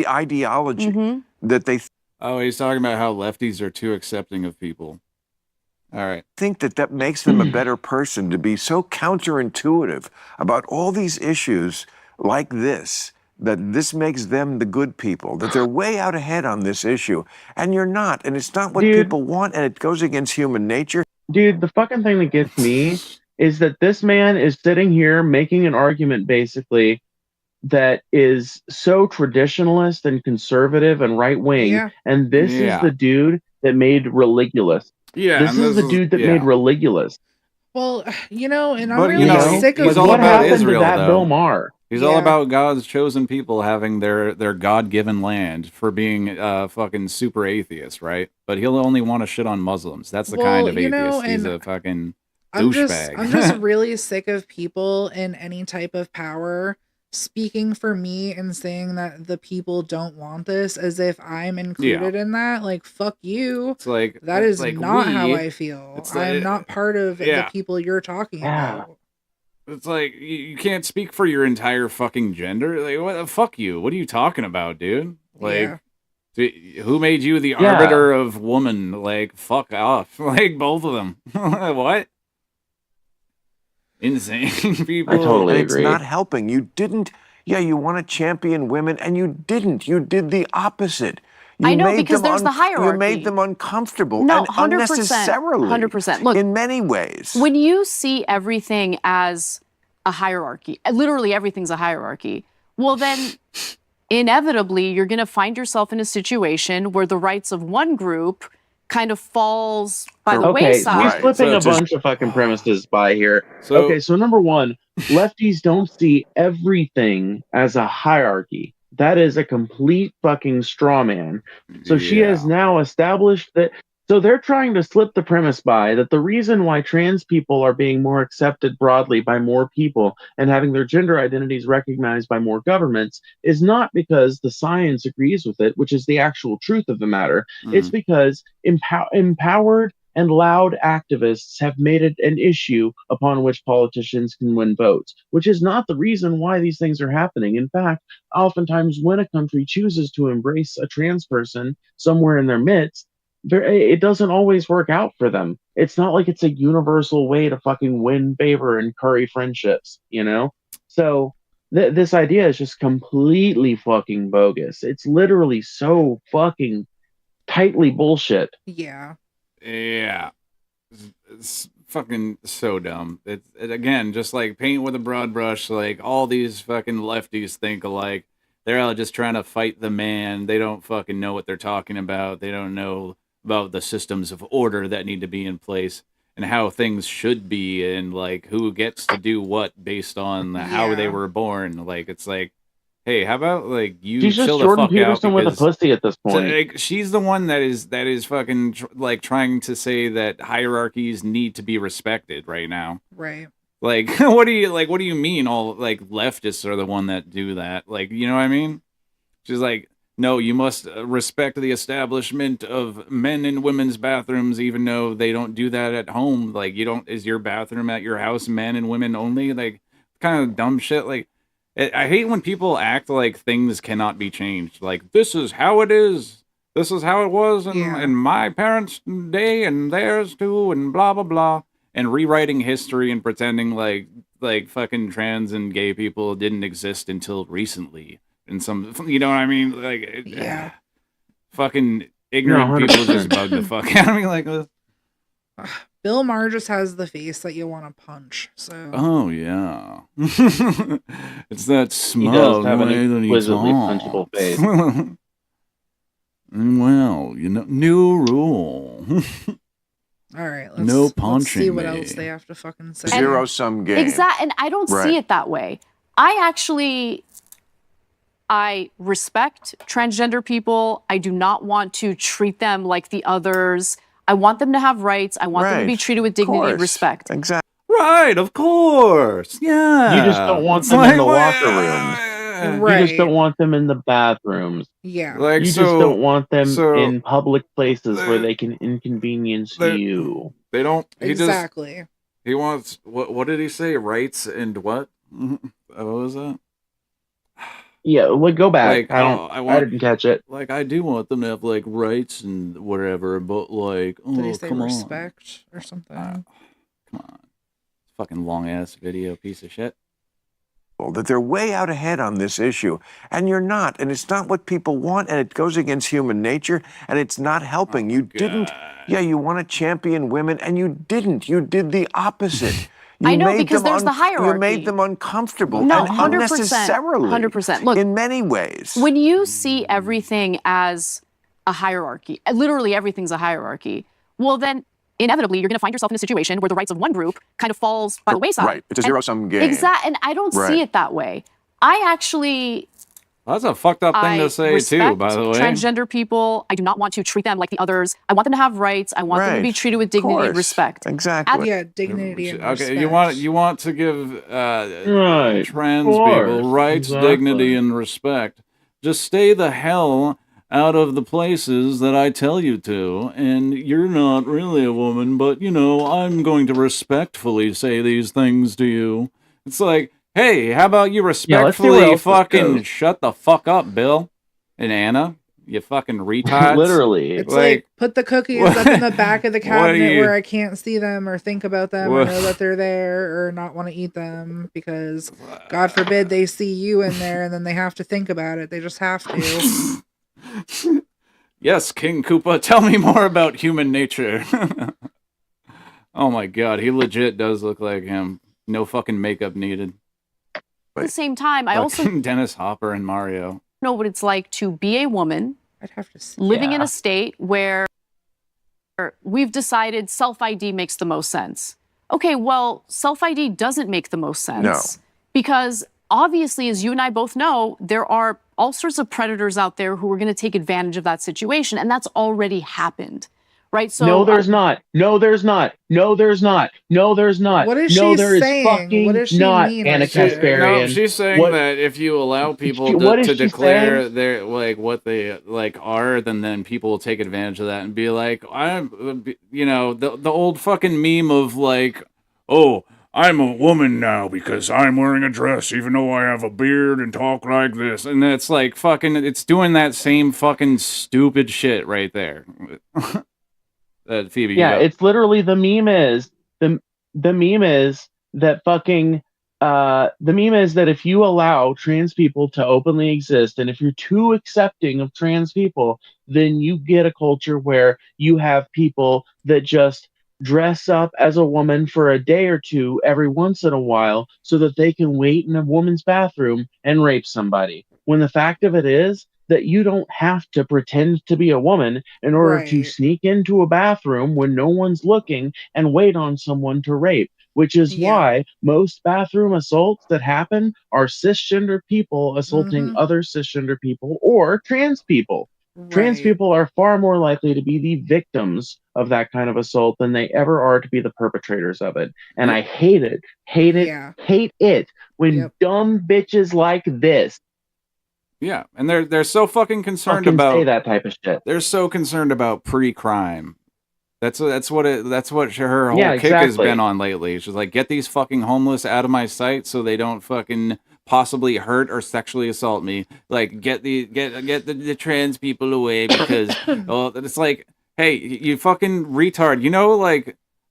ideology that they Oh, he's talking about how lefties are too accepting of people. All right. think that makes them a better person to be so counterintuitive about all these issues like this that this makes them the good people, that they're way out ahead on this issue, and you're not, and it's not what people want, and it goes against human nature. Dude, the fucking thing that gets me is that this man is sitting here making an argument basically that is so traditionalist and conservative and right wing, and this is the dude that made Religulous. This is the dude that made Religulous. Well, and I'm But really sick of he's all what about happened Israel, to that though. Bill Maher? He's all about God's chosen people having their God-given land for being fucking super atheist, right? But he'll only want to shit on Muslims. That's the kind of atheist. He's a fucking douchebag. I'm just really sick of people in any type of power speaking for me and saying that the people don't want this as if I'm included in that. Like, fuck you. It's like that is like not how I feel. It's I'm not part of the yeah. people you're talking about. It's like you can't speak for your entire fucking gender. Like, what? Fuck you. What are you talking about, dude? Like, who made you the arbiter of woman? Like, fuck off. Like, both of them. What? Insane people. I totally agree. It's not helping. You didn't. Yeah, you want to champion women, and you didn't. You did the opposite. You I know, made because them there's the hierarchy. You made them uncomfortable. No, and 100%. Unnecessarily. 100%. Look, in many ways. When you see everything as a hierarchy, literally everything's a hierarchy, well then, inevitably, you're going to find yourself in a situation where the rights of one group kind of falls by the wayside. He's flipping a bunch of fucking premises by here. So number one, lefties don't see everything as a hierarchy. That is a complete fucking straw man. So she has now established that. So they're trying to slip the premise by that the reason why trans people are being more accepted broadly by more people and having their gender identities recognized by more governments is not because the science agrees with it, which is the actual truth of the matter. It's because empowered and loud activists have made it an issue upon which politicians can win votes, which is not the reason why these things are happening. In fact, oftentimes when a country chooses to embrace a trans person somewhere in their midst, it doesn't always work out for them. It's not like it's a universal way to fucking win favor and curry friendships, you know? So this idea is just completely fucking bogus. It's literally so fucking tightly bullshit. Yeah. Yeah. It's fucking so dumb. It again, just like paint with a broad brush, like all these fucking lefties think alike. They're all just trying to fight the man. They don't fucking know what they're talking about. They don't know about the systems of order that need to be in place and how things should be and like who gets to do what based on how they were born. Like, it's like, hey, how about like you She's chill just the Jordan fuck Peterson out with a pussy at this point. like, she's the one that is fucking like trying to say that hierarchies need to be respected right now. Right. Like, what do you mean all like leftists are the one that do that? Like, you know what I mean? She's like, no, you must respect the establishment of men and women's bathrooms, even though they don't do that at home. Like, is your bathroom at your house men and women only? Like, kind of dumb shit. Like, I hate when people act like things cannot be changed. Like, this is how it is. This is how it was in my parents' day and theirs too, and blah, blah, blah. And rewriting history and pretending like fucking trans and gay people didn't exist until recently. And some, you know what I mean? Like, fucking ignorant people just bug the fuck out of me like this. Bill Maher just has the face that you want to punch. So. Oh yeah, it's that smug He does have an way that he exquisitely talks. punchable face. Well, new rule. All right, no punching. Let's see what else they have to fucking say. Zero-sum game. Exactly, and I don't see it that way. I respect transgender people. I do not want to treat them like the others. I want them to have rights. I want them to be treated with dignity and respect. Exactly. Right, of course. Yeah. You just don't want them in the locker rooms. Right. You just don't want them in the bathrooms. Yeah. Like, You just don't want them so in public places where they can inconvenience you. They don't. Exactly. He wants. What did he say? Rights and what? What was that? Yeah, go back. Like, I didn't catch it. Like, I do want them to have like rights and whatever, but like, Did he say come respect or something? Come on, fucking long ass video piece of shit. that they're way out ahead on this issue, and you're not, and it's not what people want, and it goes against human nature, and it's not helping. You didn't, you want to champion women, and you didn't. You did the opposite. You I know, made because them there's the hierarchy. You made them uncomfortable, No, and 100%, unnecessarily. 100%. Look, in many ways. When you see everything as a hierarchy, literally everything's a hierarchy, well then, inevitably, you're going to find yourself in a situation where the rights of one group kind of falls by the wayside. Right, it's a zero-sum game. Exactly, and I don't see it that way. I actually... Well, that's a fucked up thing to say, too, by the way. Transgender people. I do not want to treat them like the others. I want them to have rights. I want them to be treated with dignity and respect. Exactly. Yeah, dignity and respect. Okay, you want to give trans people rights, dignity, and respect. Just stay the hell out of the places that I tell you to, and you're not really a woman, but, I'm going to respectfully say these things to you. It's like, hey, how about you respectfully fucking shut the fuck up, Bill and Anna? You fucking retards. Literally. It's like put the cookies up in the back of the cabinet where I can't see them or think about them or know that they're there or not want to eat them because, God forbid, they see you in there and then they have to think about it. They just have to. Yes, King Koopa, tell me more about human nature. Oh my god, he legit does look like him. No fucking makeup needed. At the same time, I also Dennis Hopper and Mario know what it's like to be a woman I'd have to see. living in a state where we've decided self-ID makes the most sense. Okay, well, self-ID doesn't make the most sense. No. Because obviously, as you and I both know, there are all sorts of predators out there who are going to take advantage of that situation, and that's already happened. Right? So no, there's not. No, there's not. No, there's not. No, there's not. What is no, she there saying? Is fucking what does she not mean? Anna Kasparian. No, she's saying that if you allow people to declare their what they are, then people will take advantage of that and be like, the old fucking meme of oh, I'm a woman now because I'm wearing a dress, even though I have a beard and talk like this. And it's like fucking, it's doing that same fucking stupid shit right there. Phoebe. Yeah, it's literally the meme is the meme is that fucking the meme is that if you allow trans people to openly exist and if you're too accepting of trans people, then you get a culture where you have people that just dress up as a woman for a day or two every once in a while so that they can wait in a woman's bathroom and rape somebody. When the fact of it is that you don't have to pretend to be a woman in order to sneak into a bathroom when no one's looking and wait on someone to rape, which is why most bathroom assaults that happen are cisgender people assaulting other cisgender people or trans people. Trans people are far more likely to be the victims of that kind of assault than they ever are to be the perpetrators of it. And I hate it when dumb bitches like this. Yeah, and they're so fucking concerned about say that type of shit. They're so concerned about pre-crime. That's what her whole kick has been on lately. She's like, get these fucking homeless out of my sight so they don't fucking possibly hurt or sexually assault me. Like, get the trans people away because it's like, hey, you fucking retard.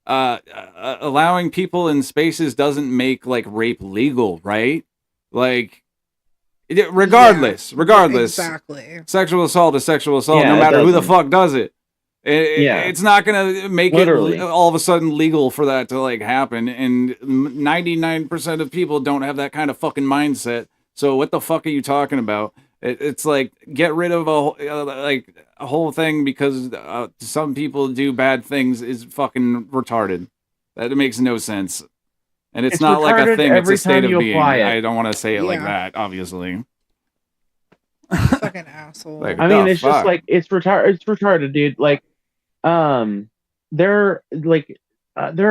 Allowing people in spaces doesn't make rape legal, right? Regardless, exactly. Sexual assault is sexual assault, no matter who the fuck does it. It's not gonna make it all of a sudden legal for that to happen, and 99% of people don't have that kind of fucking mindset. So what the fuck are you talking about? It's like, get rid of a whole thing because some people do bad things is fucking retarded. That makes no sense. And it's not like a thing, it's a state of being. I don't want to say it like that, obviously. Fucking asshole. It's just it's retarded, dude. There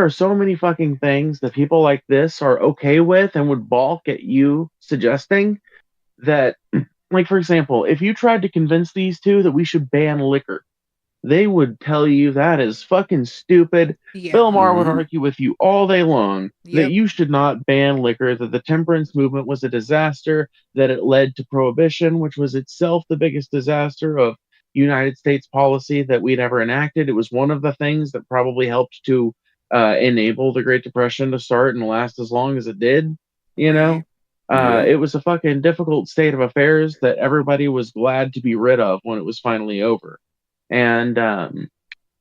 are so many fucking things that people like this are okay with and would balk at you suggesting that, for example, if you tried to convince these two that we should ban liquor, they would tell you that is fucking stupid. Yeah. Bill Maher would argue with you all day long that you should not ban liquor, that the temperance movement was a disaster, that it led to prohibition, which was itself the biggest disaster of United States policy that we'd ever enacted. It was one of the things that probably helped to enable the Great Depression to start and last as long as it did, you know? It was a fucking difficult state of affairs that everybody was glad to be rid of when it was finally over. And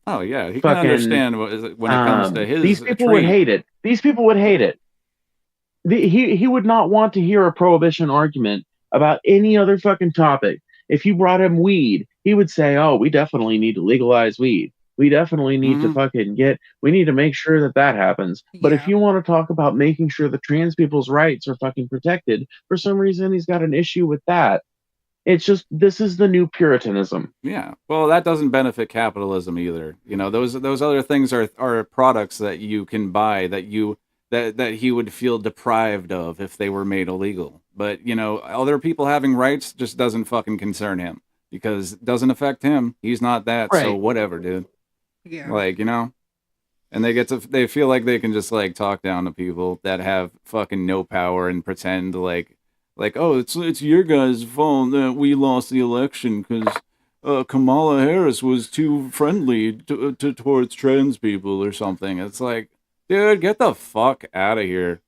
oh yeah, he can fucking understand when it comes to his these people would hate it. These people would hate it. He would not want to hear a prohibition argument about any other fucking topic. If you brought him weed, he would say, "Oh, we definitely need to legalize weed. We definitely need to fucking we need to make sure that that happens." But if you want to talk about making sure the trans people's rights are fucking protected, for some reason he's got an issue with that. It's just, this is the new Puritanism. Yeah. Well, that doesn't benefit capitalism either. You know, those other things are products that you can buy that he would feel deprived of if they were made illegal. But, you know, other people having rights just doesn't fucking concern him because it doesn't affect him. He's not that. Right. So whatever, dude. Yeah. Like, you know, and they feel like they can just like talk down to people that have fucking no power and pretend like, oh, it's your guys' fault that we lost the election because Kamala Harris was too friendly towards trans people or something. It's like, dude, get the fuck out of here.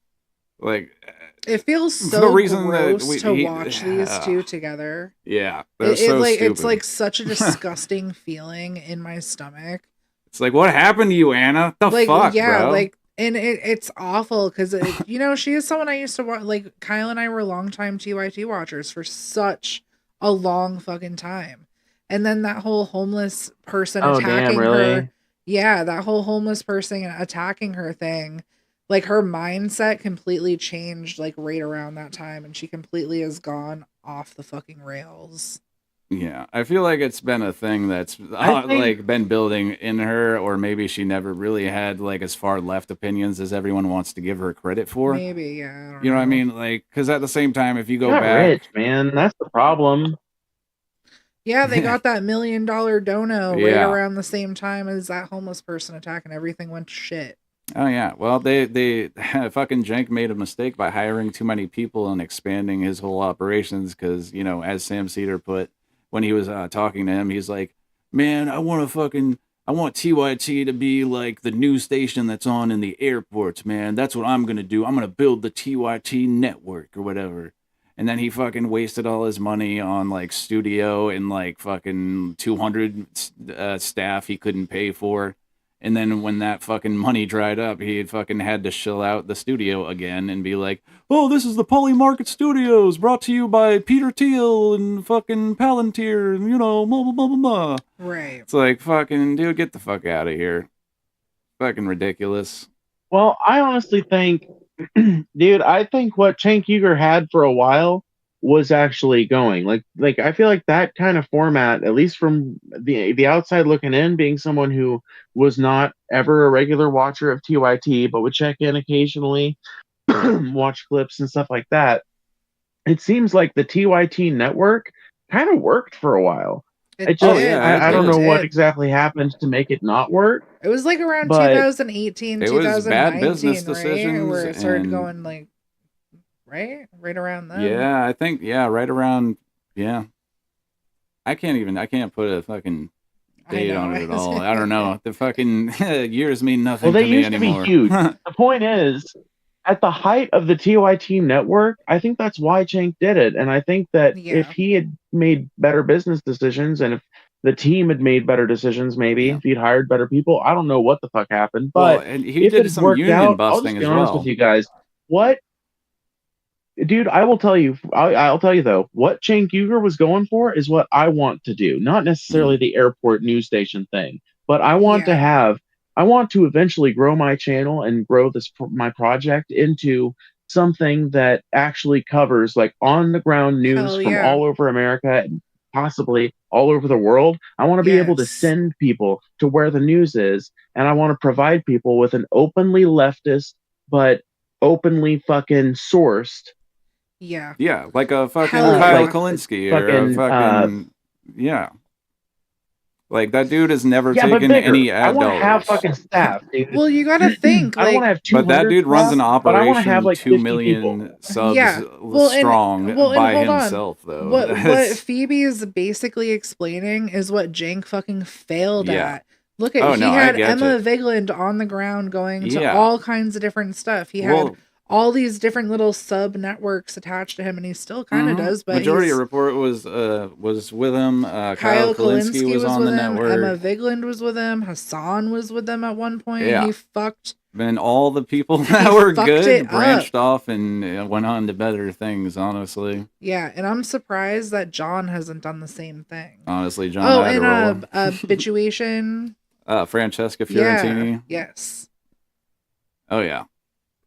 Like, it feels so the reason gross that to watch these two together. Yeah, they're so like stupid. it's like such a disgusting feeling in my stomach. It's like, what happened to you, Anna? The Like, fuck, yeah, bro? like, and it's awful because you know, she is someone I used to watch. Like, Kyle and I were longtime TYT watchers for such a long fucking time, and then that whole homeless person attacking her. Yeah, that whole homeless person attacking her thing. Like, her mindset completely changed, like, right around that time, and she completely has gone off the fucking rails. Yeah, I feel like it's been a thing that's like been building in her, or maybe she never really had like as far left opinions as everyone wants to give her credit for. Maybe, yeah. I don't You know know what I mean? Like, because at the same time, if you go Not back, rich, man. That's the problem. Yeah, they got that $1 million dono right Yeah. around the same time as that homeless person attack, and everything went to shit. oh yeah, well they fucking Jank made a mistake by hiring too many people and expanding his whole operations because, you know, as Sam Cedar put when he was talking to him, he's like, man, I want TYT to be like the news station that's on in the airports, man. That's what I'm gonna do. I'm gonna build the TYT network or whatever. And then he fucking wasted all his money on like studio and like fucking 200 staff he couldn't pay for. And then when that fucking money dried up, he fucking had to shill out the studio again and be like, oh, this is the Poly Market Studios brought to you by Peter Thiel and fucking Palantir and, you know, blah, blah, blah, blah, blah. Right. It's like, fucking, dude, get the fuck out of here. Fucking ridiculous. Well, I honestly think, dude, I think what Cenk Uygur had for a while was actually going. Like I feel like that kind of format, at least from the outside looking in, being someone who was not ever a regular watcher of TYT, but would check in occasionally, watch clips and stuff like that. It seems like the TYT network kind of worked for a while. I don't know what exactly happened to make it not work. It was like around but 2018, it 2019, was bad business right? decisions Where it started and- going like, right around then. Yeah, I think, right around, yeah. I can't put a fucking date on it at all. I don't know. The fucking years mean nothing Well, to they me used anymore. to be huge. The point is, at the height of the TYT network, I think that's why Cenk did it. And I think that if he had made better business decisions and if the team had made better decisions, maybe if he'd hired better people, I don't know what the fuck happened. Well, But and he if did it some worked union out, I'll busting just be as honest well. with you guys. Dude, I will tell you. I'll tell you though. What Cenk Uygur was going for is what I want to do. Not necessarily the airport news station thing, but I want to have. I want to eventually grow my channel and grow my project into something that actually covers like on the ground news from all over America and possibly all over the world. I want to be able to send people to where the news is, and I want to provide people with an openly leftist but openly fucking sourced. Yeah. Yeah, like a fucking Hell Kyle yeah. Kalinske or a fucking yeah. Like that dude has never taken any I ad want to dollars. have fucking staff, dude. Well, you gotta think. I don't Like, want to have 200 But that dude runs an staff, but I want to operation have like 2 50 million people. subs Well, and- strong well, and by hold on. himself, though. What Phoebe is basically explaining is what Jank fucking failed Yeah. at. Look at Oh, he no, I had get Emma you. Vigeland on the ground going to Yeah. all kinds of different stuff. He had Well- all these different little sub networks attached to him, and he still kind of does. But Majority he's, Report was with him. Kyle Kulinski was on with the him. network. Emma Vigland was with him. Hassan was with them at one point. Yeah. He fucked. Then all the people that were fucked good it branched up. off and went on to better things. Honestly, Yeah, and I'm surprised that John hasn't done the same thing. John. Oh, had and to roll. Bituation. Francesca Fiorentini. Yeah. Yes. Oh yeah,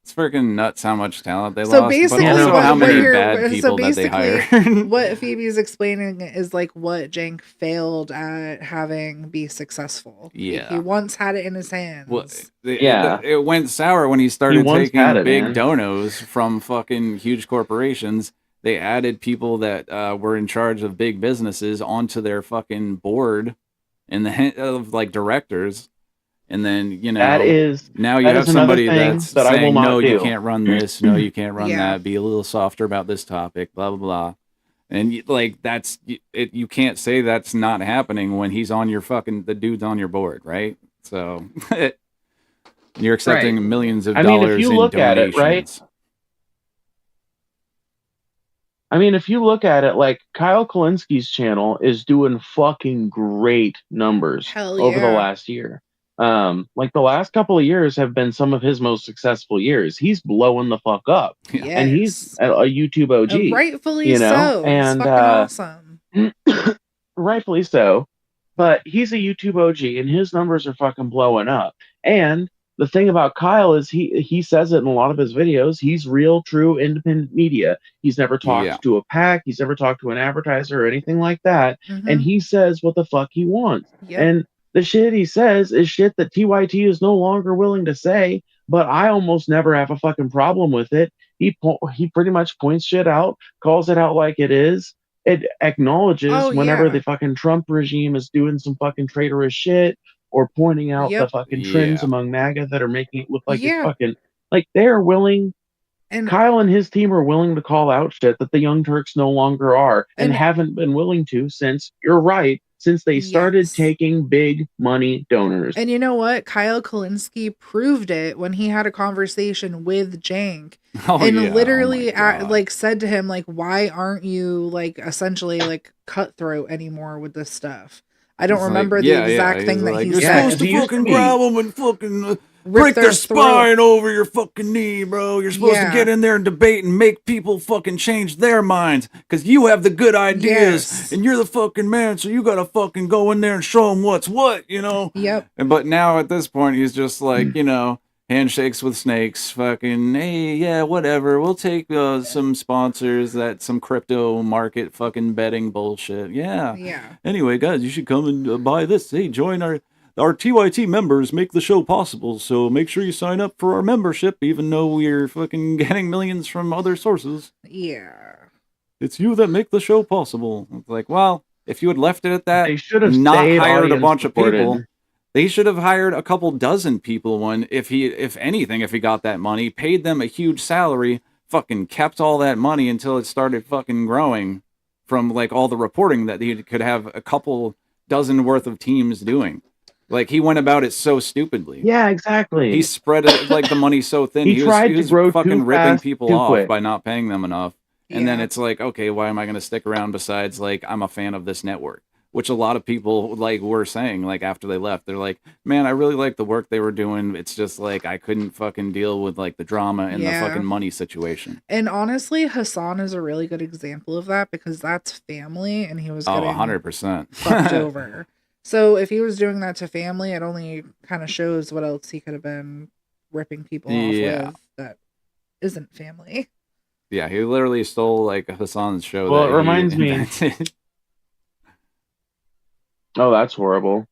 it's freaking nuts how much talent they So lost, basically, but also what, how many what bad people that they hired. what Phoebe's explaining is like what Jank failed at having be successful. Yeah. He once had it in his hands. Well, it went sour when he started once taking had it, big man. donos from fucking huge corporations. They added people that were in charge of big businesses onto their fucking board in the of like directors. And then, you know, now you have somebody that's that I will saying, not no, do. you can't run this. No, you can't run Yeah. that. Be a little softer about this topic, blah, blah, blah. And like, you can't say that's not happening when he's on your the dude's on your board, right? So you're accepting Right. millions of I mean, dollars if you in look at donations. it, right? I mean, if you look at it, like Kyle Kulinski's channel is doing fucking great numbers Hell over the yeah. last year. Like the last couple of years have been some of his most successful years. He's blowing the fuck up, and he's a YouTube OG, And rightfully you know, so. and It's fucking awesome. rightfully so. But he's a YouTube OG, and his numbers are fucking blowing up. And the thing about Kyle is he says it in a lot of his videos. He's real, true, independent media. He's never talked to a PAC. He's never talked to an advertiser or anything like that. And he says what the fuck he wants. Yep. And the shit he says is shit that TYT is no longer willing to say. But I almost never have a fucking problem with it. He pretty much points shit out, calls it out like it is. It acknowledges whenever the fucking Trump regime is doing some fucking traitorous shit or pointing out the fucking trends among MAGA that are making it look like it's fucking like they're willing. And Kyle and his team are willing to call out shit that the Young Turks no longer are and haven't been willing to since, you're right, since they started taking big money donors. And you know what? Kyle Kulinski proved it when he had a conversation with Jank and literally like said to him, like, why aren't you like essentially like cutthroat anymore with this stuff? I don't remember the exact thing that he You're said. supposed to fucking grab them and fucking Rip break their spine over your fucking knee, bro. You're supposed to get in there and debate and make people fucking change their minds because you have the good ideas and you're the fucking man. So you gotta fucking go in there and show them what's what, you know? Yep. But now at this point, he's just like, you know, handshakes with snakes, fucking, hey, yeah, whatever. We'll take some sponsors, some crypto market fucking betting bullshit. Yeah. Yeah. Anyway, guys, you should come and buy this. Hey, join our TYT members make the show possible. So make sure you sign up for our membership, even though we're fucking getting millions from other sources. Yeah. It's you that make the show possible. It's like, well, if you had left it at that, They should have not stayed hired a audience bunch of supported. people. They should have hired a couple dozen people if he got that money, paid them a huge salary, fucking kept all that money until it started fucking growing from like all the reporting that he could have a couple dozen worth of teams doing. Like he went about it so stupidly. Yeah, exactly. He spread it like the money so thin. He tried to was grow fucking too ripping fast, people too off quick. by not paying them enough. And then it's like, okay, why am I going to stick around besides like I'm a fan of this network? Which a lot of people like were saying like after they left. They're like, man, I really like the work they were doing. It's just like I couldn't fucking deal with like the drama and the fucking money situation. And honestly, Hassan is a really good example of that because that's family and he was getting 100%. fucked over. So if he was doing that to family, it only kind of shows what else he could have been ripping people off with that isn't family. Yeah, he literally stole like Hassan's show. Well, that it reminds he me. invented. Oh, that's horrible.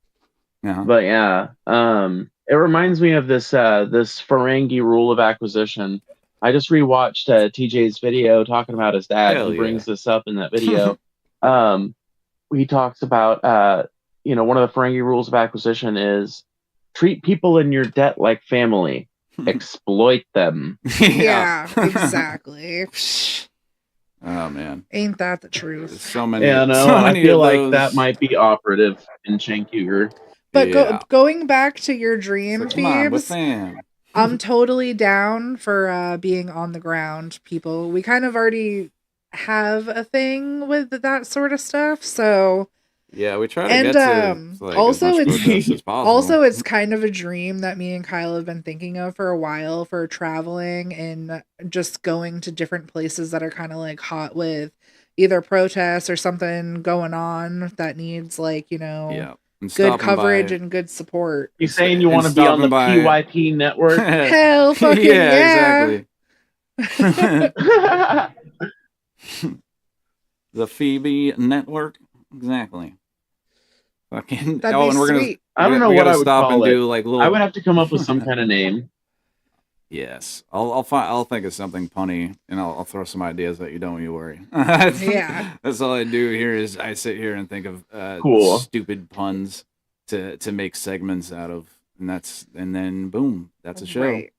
Yeah. But yeah, it reminds me of this this Ferengi rule of acquisition. I just rewatched TJ's video talking about his dad. Hell He brings this up in that video. He talks about you know, one of the Ferengi rules of acquisition is treat people in your debt like family. Exploit them. Yeah, exactly. Oh man, ain't that the truth? So many. Yeah, no, so I many feel of like those. that might be operative in Cenk Uyghur. But going back to your dream, Come on, Phoebes, Sam. I'm totally down for being on the ground, people. We kind of already have a thing with that sort of stuff, so Yeah, we try to and get to like also as much protest as possible. also it's kind of a dream that me and Kyle have been thinking of for a while, for traveling and just going to different places that are kind of like hot with either protests or something going on that needs like, you know, yeah, and good stopping coverage by- and good support. You saying you want to be on the stopping by- PYP network? Hell fucking yeah, yeah. exactly. The Phoebe network, exactly. Fucking. That'd oh, be and we're sweet. I don't know we what gotta I would stop call and it. do like little. I would have to come up with some kind of name. Yes, I'll think of something punny, and I'll throw some ideas at you. Don't you worry. Yeah. That's all I do here is I sit here and think of Cool. stupid puns to make segments out of, and then boom, that's a show. Right.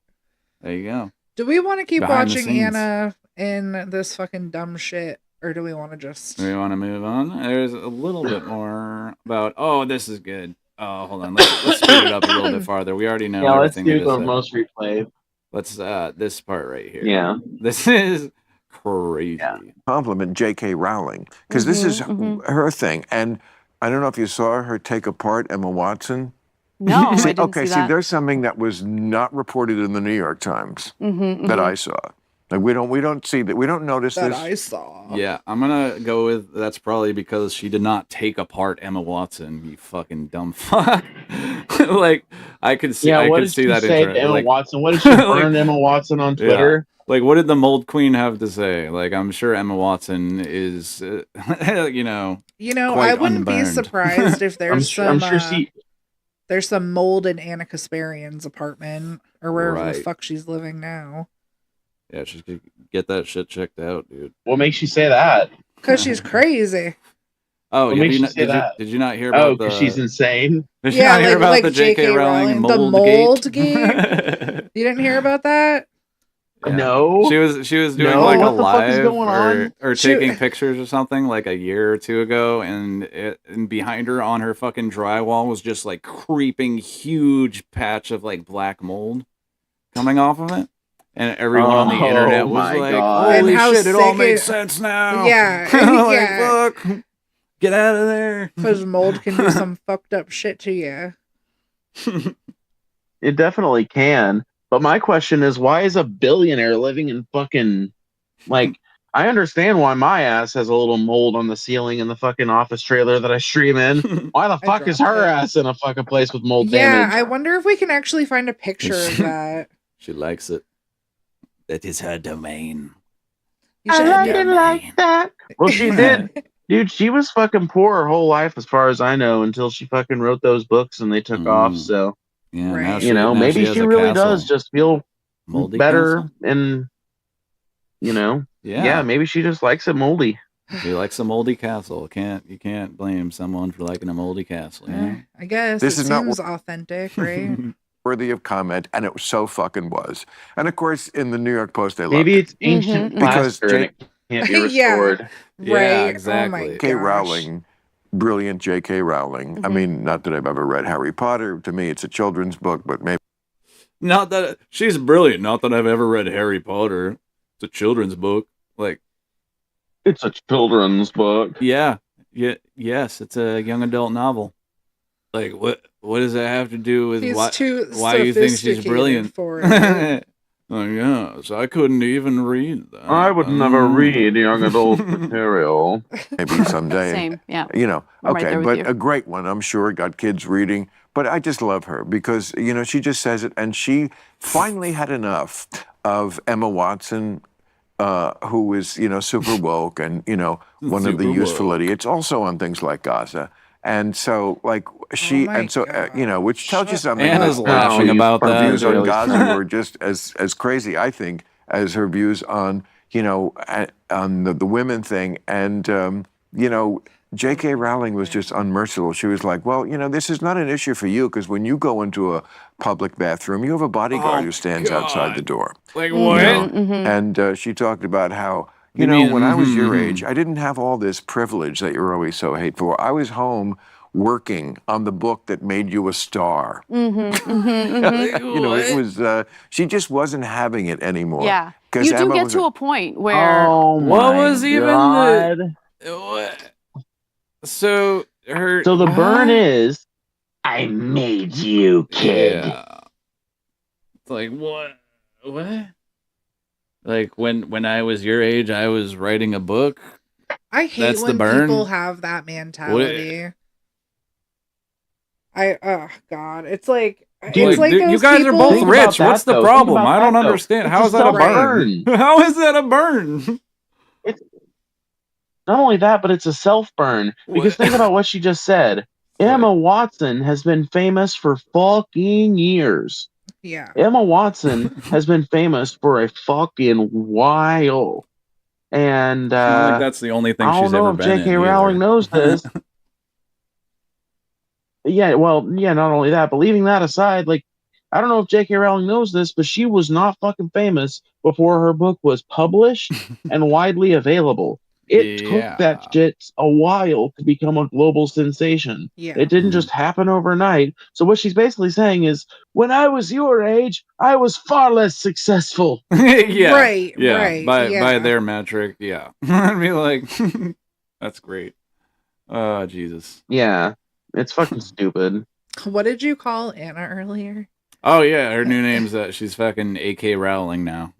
There you go. Do we want to keep Behind the watching scenes. Anna in this fucking dumb shit, or do we want to just? Do we want to move on? There's a little bit more about. Oh, this is good. Oh, hold on. Let's speed it up a little bit farther. We already know Yeah, let's everything. do the most replayed. Let's this part right here. Yeah. This is crazy. Compliment J.K. Rowling because this is her thing, and I don't know if you saw her take apart Emma Watson. No, See, I didn't okay, see see, that. there's something that was not reported in the New York Times that I saw. Like we don't see that. We don't notice That this. I saw. Yeah, I'm gonna go with that's probably because she did not take apart Emma Watson. You fucking dumb fuck. Like I could see. Yeah, I what could did see she that say intro- to Emma like- Watson? What did she burn Emma Watson on Twitter? Yeah. Like, what did the mold queen have to say? Like, I'm sure Emma Watson is, you know. You know, quite I wouldn't be unburned. surprised if there's I'm sure she. there's some mold in Anna Kasparian's apartment or wherever the Right. fuck she's living now. Yeah, she could get that shit checked out, dude. What makes you say that? Because she's crazy. Oh, What yeah, makes you say did that? did you not hear Oh, about the? because she's insane. Did you Yeah, not hear about like the J.K. Rowling the mold mold gate? gate? You didn't hear about that? Yeah. No. She was doing No, like what a the fuck is live going on? or She- taking pictures or something like a year or two ago, and behind her on her fucking drywall was just like creeping huge patch of like black mold coming off of it, and everyone on the Oh, internet was my like, God. And "Holy how shit! It all sick makes it- sense now." Yeah, Like, yeah. fuck, get out of there. Because mold can do some fucked up shit to you. It definitely can. But my question is, why is a billionaire living in fucking like? I understand why my ass has a little mold on the ceiling in the fucking office trailer that I stream in. Why the fuck is dropped her it. ass in a fucking place with mold Yeah, damage? I wonder if we can actually find a picture of that. She likes it. That is her domain. You should like it like that. Well, she did. Dude, she was fucking poor her whole life, as far as I know, until she fucking wrote those books and they took off. So, Yeah, Right. now You she, you know, now maybe has she a really castle. does just feel Moldy better castle? and, you know, Yeah. yeah, maybe she just likes it moldy. He likes a moldy castle. You can't blame someone for liking a moldy castle. You know? I guess This it is not seems authentic, right? Worthy of comment, and it so fucking was. And of course, in the New York Post, they loved Maybe it. it's ancient Because plaster and it can't be Yeah. restored. Yeah, Right. exactly. Oh my J.K. gosh. Rowling, brilliant J.K. Rowling. I mean, not that I've ever read Harry Potter. To me, it's a children's book, but maybe. Not that she's brilliant. Not that I've ever read Harry Potter. It's a children's book. Like, It's a children's book. yeah, yes, it's a young adult novel. Like, what does that have to do with He's why too you think she's sophisticated brilliant? for it. Oh yes, I couldn't even read that. I would never read young adult material. Maybe someday. Same, yeah. You know, I'm right okay, there with but you. a great one. I'm sure it got kids reading. But I just love her because, you know, she just says it. And she finally had enough of Emma Watson, who is, you know, super woke and, you know, one of the Super useful woke. idiots, also on things like Gaza. And so, like, she, my and so, you know, which tells you something. Anna's that laughing about her that. views on Really. Gaza were just as crazy, I think, as her views on, you know, on the women thing. And, you know, J.K. Rowling was just unmerciful. She was like, well, you know, this is not an issue for you because when you go into a public bathroom, you have a bodyguard who stands outside the door. Like You what? know? And she talked about how, you You know, mean, when I was your age, I didn't have all this privilege that you're always so hateful. I was home working on the book that made you a star. You know, it was, she just wasn't having it anymore. Yeah. 'Cause You do Emma get was to a- a point where Oh my What was even God. so her? So the burn what? is, I made you, kid. Yeah. It's like what? What? Like when I was your age, I was writing a book. I hate That's the when burn? people have that mentality. Oh God, it's like Dude, it's like you those guys are people. both Think about rich. that, What's the though. Think problem? about I don't that, though. understand. It's How a is that a burn? self-burn. How is that a burn? It's not only that, but it's a self-burn. Because think about what she just said. Emma Watson has been famous for fucking years. Yeah. Emma Watson has been famous for a fucking while. And It's not like that's the only thing I don't she's know ever if been J.K. in Rowling either. knows this. Yeah, well, yeah, not only that, but leaving that aside, like, I don't know if J.K. Rowling knows this, but she was not fucking famous before her book was published and widely available. It took that shit a while to become a global sensation. Yeah. It didn't just happen overnight. So what she's basically saying is, when I was your age, I was far less successful. Yeah. Right, Yeah. right, By yeah. their metric, yeah. I mean, like, that's great. Oh, Jesus. Yeah, it's fucking stupid. What did you call Anna earlier? Oh yeah, her new name's she's fucking A.K. Rowling now.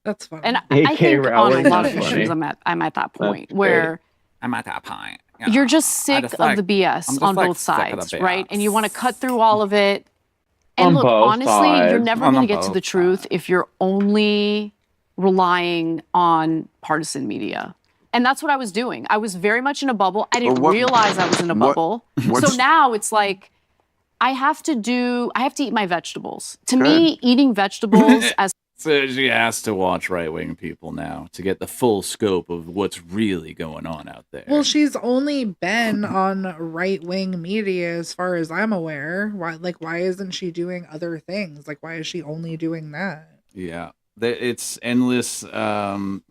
That's funny. And I A.K. think on a Rowling, lot of that's issues, funny. I'm at that point That's where I'm at that point. you're just sick just of like- the BS I'm just on like both sick of the sides, right? And you BS. want to cut through all of it. And On look, both honestly, you're sides. never On going to get to both the truth if you're only relying on partisan media. And that's what I was doing. I was very much in a bubble. I didn't realize I was in a bubble. So now it's like I have to eat my vegetables. To me, eating vegetables as So she has to watch right-wing people now to get the full scope of what's really going on out there. Well, she's only been on right-wing media as far as I'm aware. Why isn't she doing other things? Like, why is she only doing that? Yeah, it's endless. Fucking.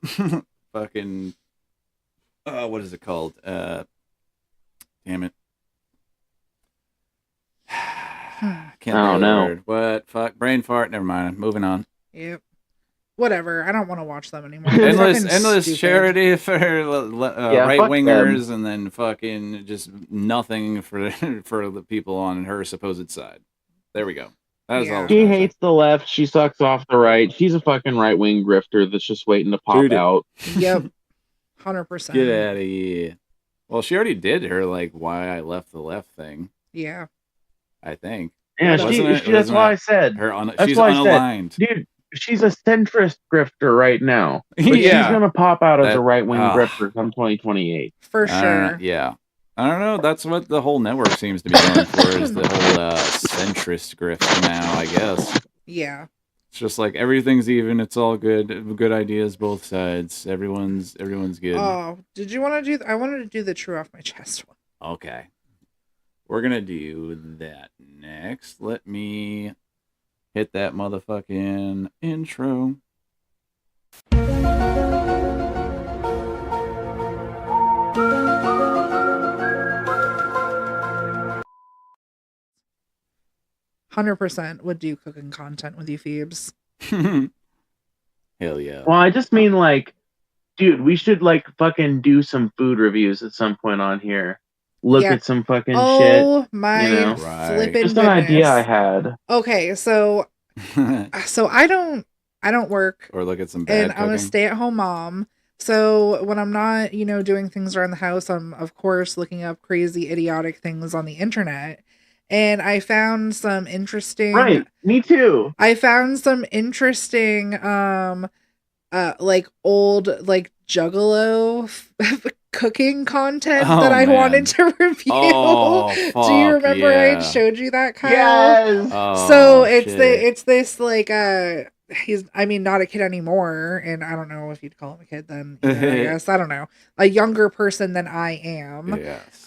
What is it called? Damn it. Can't think of the word. What? Fuck. Brain fart. Never mind. Moving on. Yep. Whatever. I don't want to watch them anymore. Endless Stupid. charity for Yeah, right fuck wingers, and then fucking just nothing for the people on her supposed side. There we go. That is all. She hates the left. She sucks off the right. She's a fucking right-wing grifter that's just waiting to pop out. Yep. 100%. Get out of here. Well, she already did her why I left the left thing. Yeah. I think. Yeah, that's why I said. She's unaligned. Dude, she's a centrist grifter right now. But Yeah. she's going to pop out as a That- right-wing grifter come 2028. For I don't sure. know, yeah. I don't know. That's what the whole network seems to be going for is the whole centrist grift now, I guess. Yeah. It's just like everything's even. It's all good. Good ideas, both sides. Everyone's good. Oh, did you want to do? I wanted to do the true off my chest one. Okay. We're going to do that next. Let me hit that motherfucking intro. %, would do cooking content with you, Phoebes. Hell yeah. Well, I just mean dude, we should fucking do some food reviews at some point on here. Look Yeah. at some fucking shit. Oh my you know? flippin' Just an idea I had. Okay, so I don't work, Or look at some bad and I'm a cooking. stay-at-home mom. So when I'm not, doing things around the house, I'm of course looking up crazy, idiotic things on the internet. And I found some interesting. Right, me too. I found some interesting, old Juggalo cooking content Oh, that I man. wanted to review. Oh, Do you fuck, remember I yeah. had showed you that, Kyle? Yes. Oh, So it's shit. this he's not a kid anymore, and I don't know if you'd call him a kid then either, I guess. I don't know. A younger person than I am. Yes.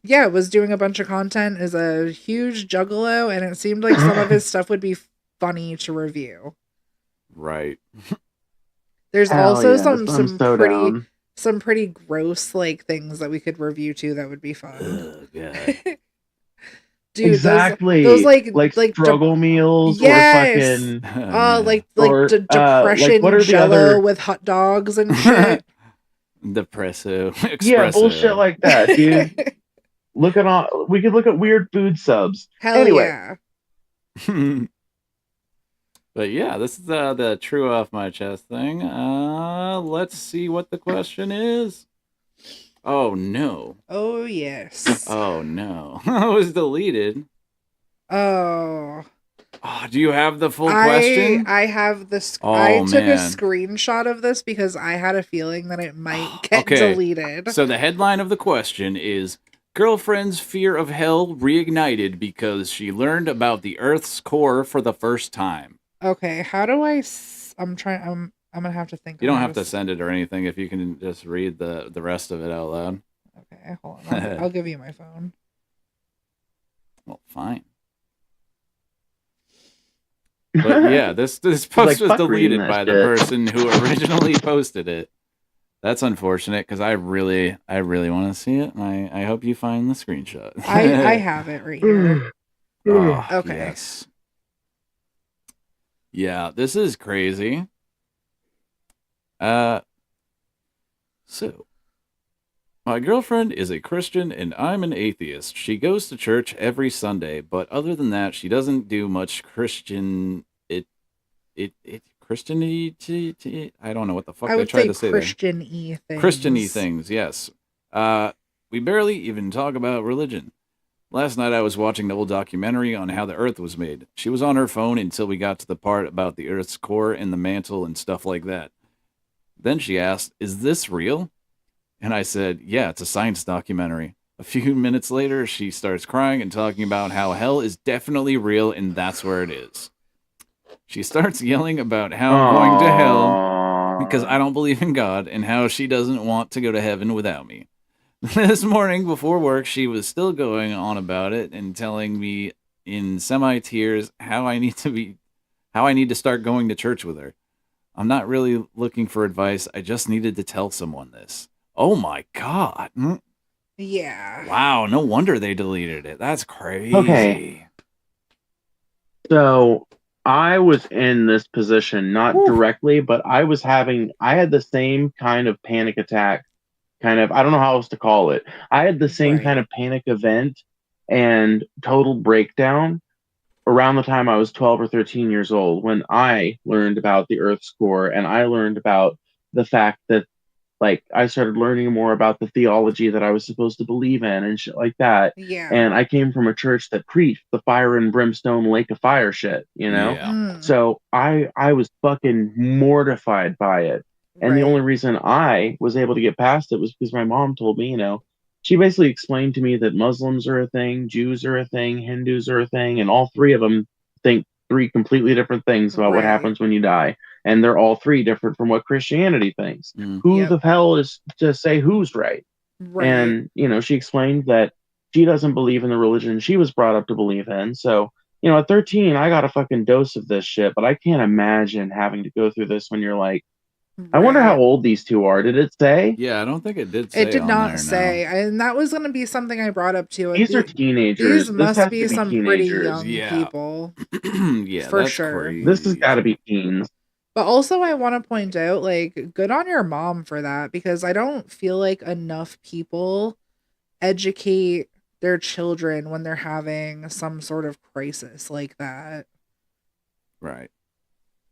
Yeah, was doing a bunch of content as a huge juggalo, and it seemed like some of his stuff would be funny to review. Right. There's Hell also yes, I'm some so pretty down. some pretty gross like things that we could review too. That would be fun. Oh, God. Dude, exactly. those like struggle meals or yes, fucking like or, depression what are the Jello other with hot dogs and shit. Depresso, espresso. yeah bullshit like that, dude. Look at all. We could look at weird food subs. Hell Anyway, yeah. But yeah, this is the true off my chest thing. Let's see what the question is. Oh no. Oh yes. Oh no. It was deleted. Oh. Oh, do you have the full question? I have this. Oh, I took a man. screenshot of this because I had a feeling that it might get Okay. deleted. So the headline of the question is girlfriend's fear of hell reignited because she learned about the Earth's core for the first time. Okay, how do I'm trying. I'm gonna have to think. You don't on have to this. send it or anything if you can just read the rest of it out loud. Okay, hold on. I'll give you my phone. Well, fine. But yeah, this post like, was fuck reading deleted that by the shit. person who originally posted it. That's unfortunate because I really want to see it, and I hope you find the screenshot. I have it right here. Oh, Okay. yes. Yeah, this is crazy. So my girlfriend is a Christian and I'm an atheist. She goes to church every Sunday, but other than that, she doesn't do much Christianity. I don't know what the fuck I I would tried say to say Christian-y there. things. Christian-y things, yes. We barely even talk about religion. Last night I was watching an old documentary on how the Earth was made. She was on her phone until we got to the part about the Earth's core and the mantle and stuff like that. Then she asked, "Is this real?" And I said, "Yeah, it's a science documentary." A few minutes later, she starts crying and talking about how hell is definitely real and that's where it is. She starts yelling about how I'm going to hell because I don't believe in God and how she doesn't want to go to heaven without me. This morning before work, she was still going on about it and telling me in semi-tears how I need to start going to church with her. I'm not really looking for advice. I just needed to tell someone this. Oh my God. Yeah. Wow, no wonder they deleted it. That's crazy. Okay. So I was in this position, not directly, but I had the same kind of panic attack. I don't know how else to call it. I had the same kind of panic event and total breakdown around the time I was 12 or 13 years old when I learned about the Earth's core and I learned about the fact that, like, I started learning more about the theology that I was supposed to believe in and shit like that. Yeah. And I came from a church that preached the fire and brimstone lake of fire shit, you know? Yeah. So I was fucking mortified by it. And the only reason I was able to get past it was because my mom told me, she basically explained to me that Muslims are a thing, Jews are a thing, Hindus are a thing, and all three of them think three completely different things about what happens when you die. And they're all three different from what Christianity thinks. Who the hell is to say who's right? And, she explained that she doesn't believe in the religion she was brought up to believe in. So, at 13, I got a fucking dose of this shit, but I can't imagine having to go through this when you're like, I wonder how old these two are. Did it say? Yeah, I don't think it did say It did on not there, say, and that was going to be something I brought up too. These are teenagers. These This must has be to be some pretty teenagers. young people. Yeah, for that's sure. crazy. This has got to be teens. But also, I want to point out, like, good on your mom for that because I don't feel like enough people educate their children when they're having some sort of crisis like that. Right.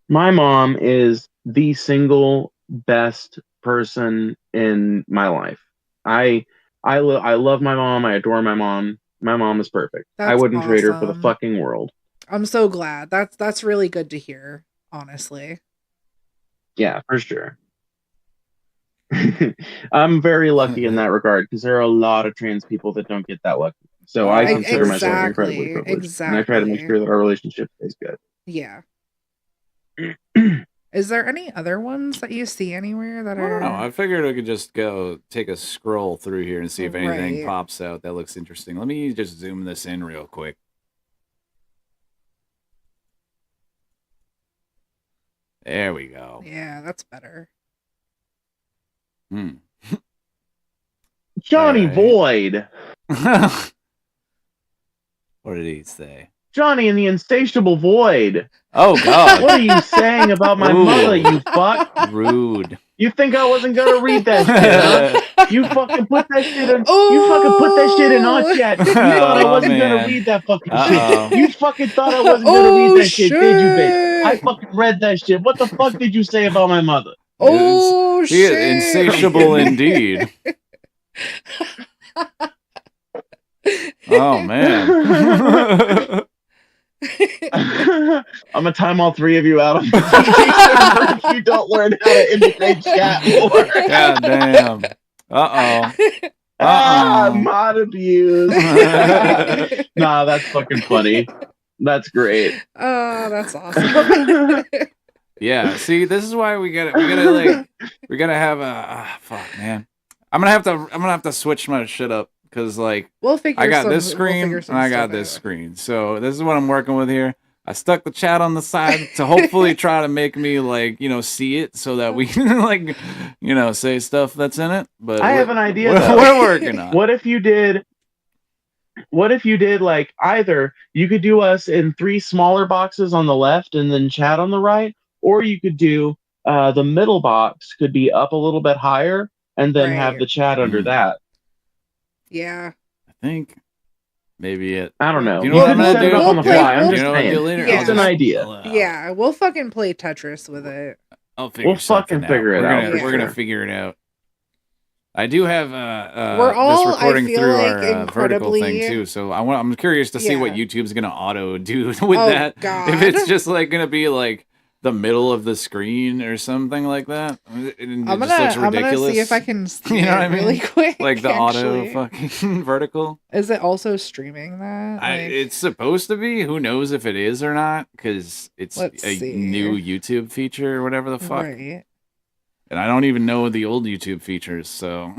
My mom is the single best person in my life. I love my mom. I adore my mom. My mom is perfect. I That's wouldn't trade her for the awesome. fucking world. I'm so glad. That's really good to hear, honestly. Yeah, for sure. I'm very lucky in that regard because there are a lot of trans people that don't get that lucky. So I consider myself incredibly privileged, and I try to make sure that our relationship is good. Yeah. Is there any other ones that you see anywhere that I are? don't know. I figured I could just go take a scroll through here and see if anything Right. pops out that looks interesting. Let me just zoom this in real quick. There we go. Yeah, that's better. Johnny Void. What did he say? Johnny and the Insatiable Void. Oh, God. What are you saying about my mother, you fuck? Rude. You think I wasn't gonna read that shit, huh? You fucking put that shit in. You fucking put that shit in our chat. You thought I wasn't gonna read that fucking shit. You fucking thought I wasn't gonna read that shit, did you, bitch? I fucking read that shit. What the fuck did you say about my mother? Oh, He is shit. insatiable indeed. Oh, man. I'm gonna time all three of you out on the server if you don't learn how to integrate chat more. God damn. Uh-oh. Mod abuse. Nah, that's fucking funny. That's great. Oh, that's awesome. Yeah, see, this is why we gotta have a fuck, man. I'm gonna have to switch my shit up because like I got this screen and I got this screen. So this is what I'm working with here. I stuck the chat on the side to hopefully try to make me like, see it so that we can like, say stuff that's in it. But I have an idea. We're working on it. What if you did like either you could do us in 3 smaller boxes on the left and then chat on the right, or you could do the middle box could be up a little bit higher and then have the chat under that. Yeah. I think maybe it. I don't know. You know what I'm gonna set it do? up on the fly. I'm just what, saying. later? Yeah. It's an idea. Yeah, we'll fucking play Tetris with it. I'll figure something out. figure it out. We're gonna figure it out. I do have We're all, this recording I feel through like, our vertical thing incredibly- too. So I'm curious to see what Yeah. YouTube's gonna auto do with Oh, that. God. If it's just like gonna be like the middle of the screen or something like that. It I'm just gonna looks ridiculous. see if I can see You know it what I mean? really quick. Like the auto actually. fucking vertical. Is it also streaming that? It's supposed to be. Who knows if it is or not? Because it's Let's a see. new YouTube feature or whatever the fuck. Right. And I don't even know the old YouTube features, so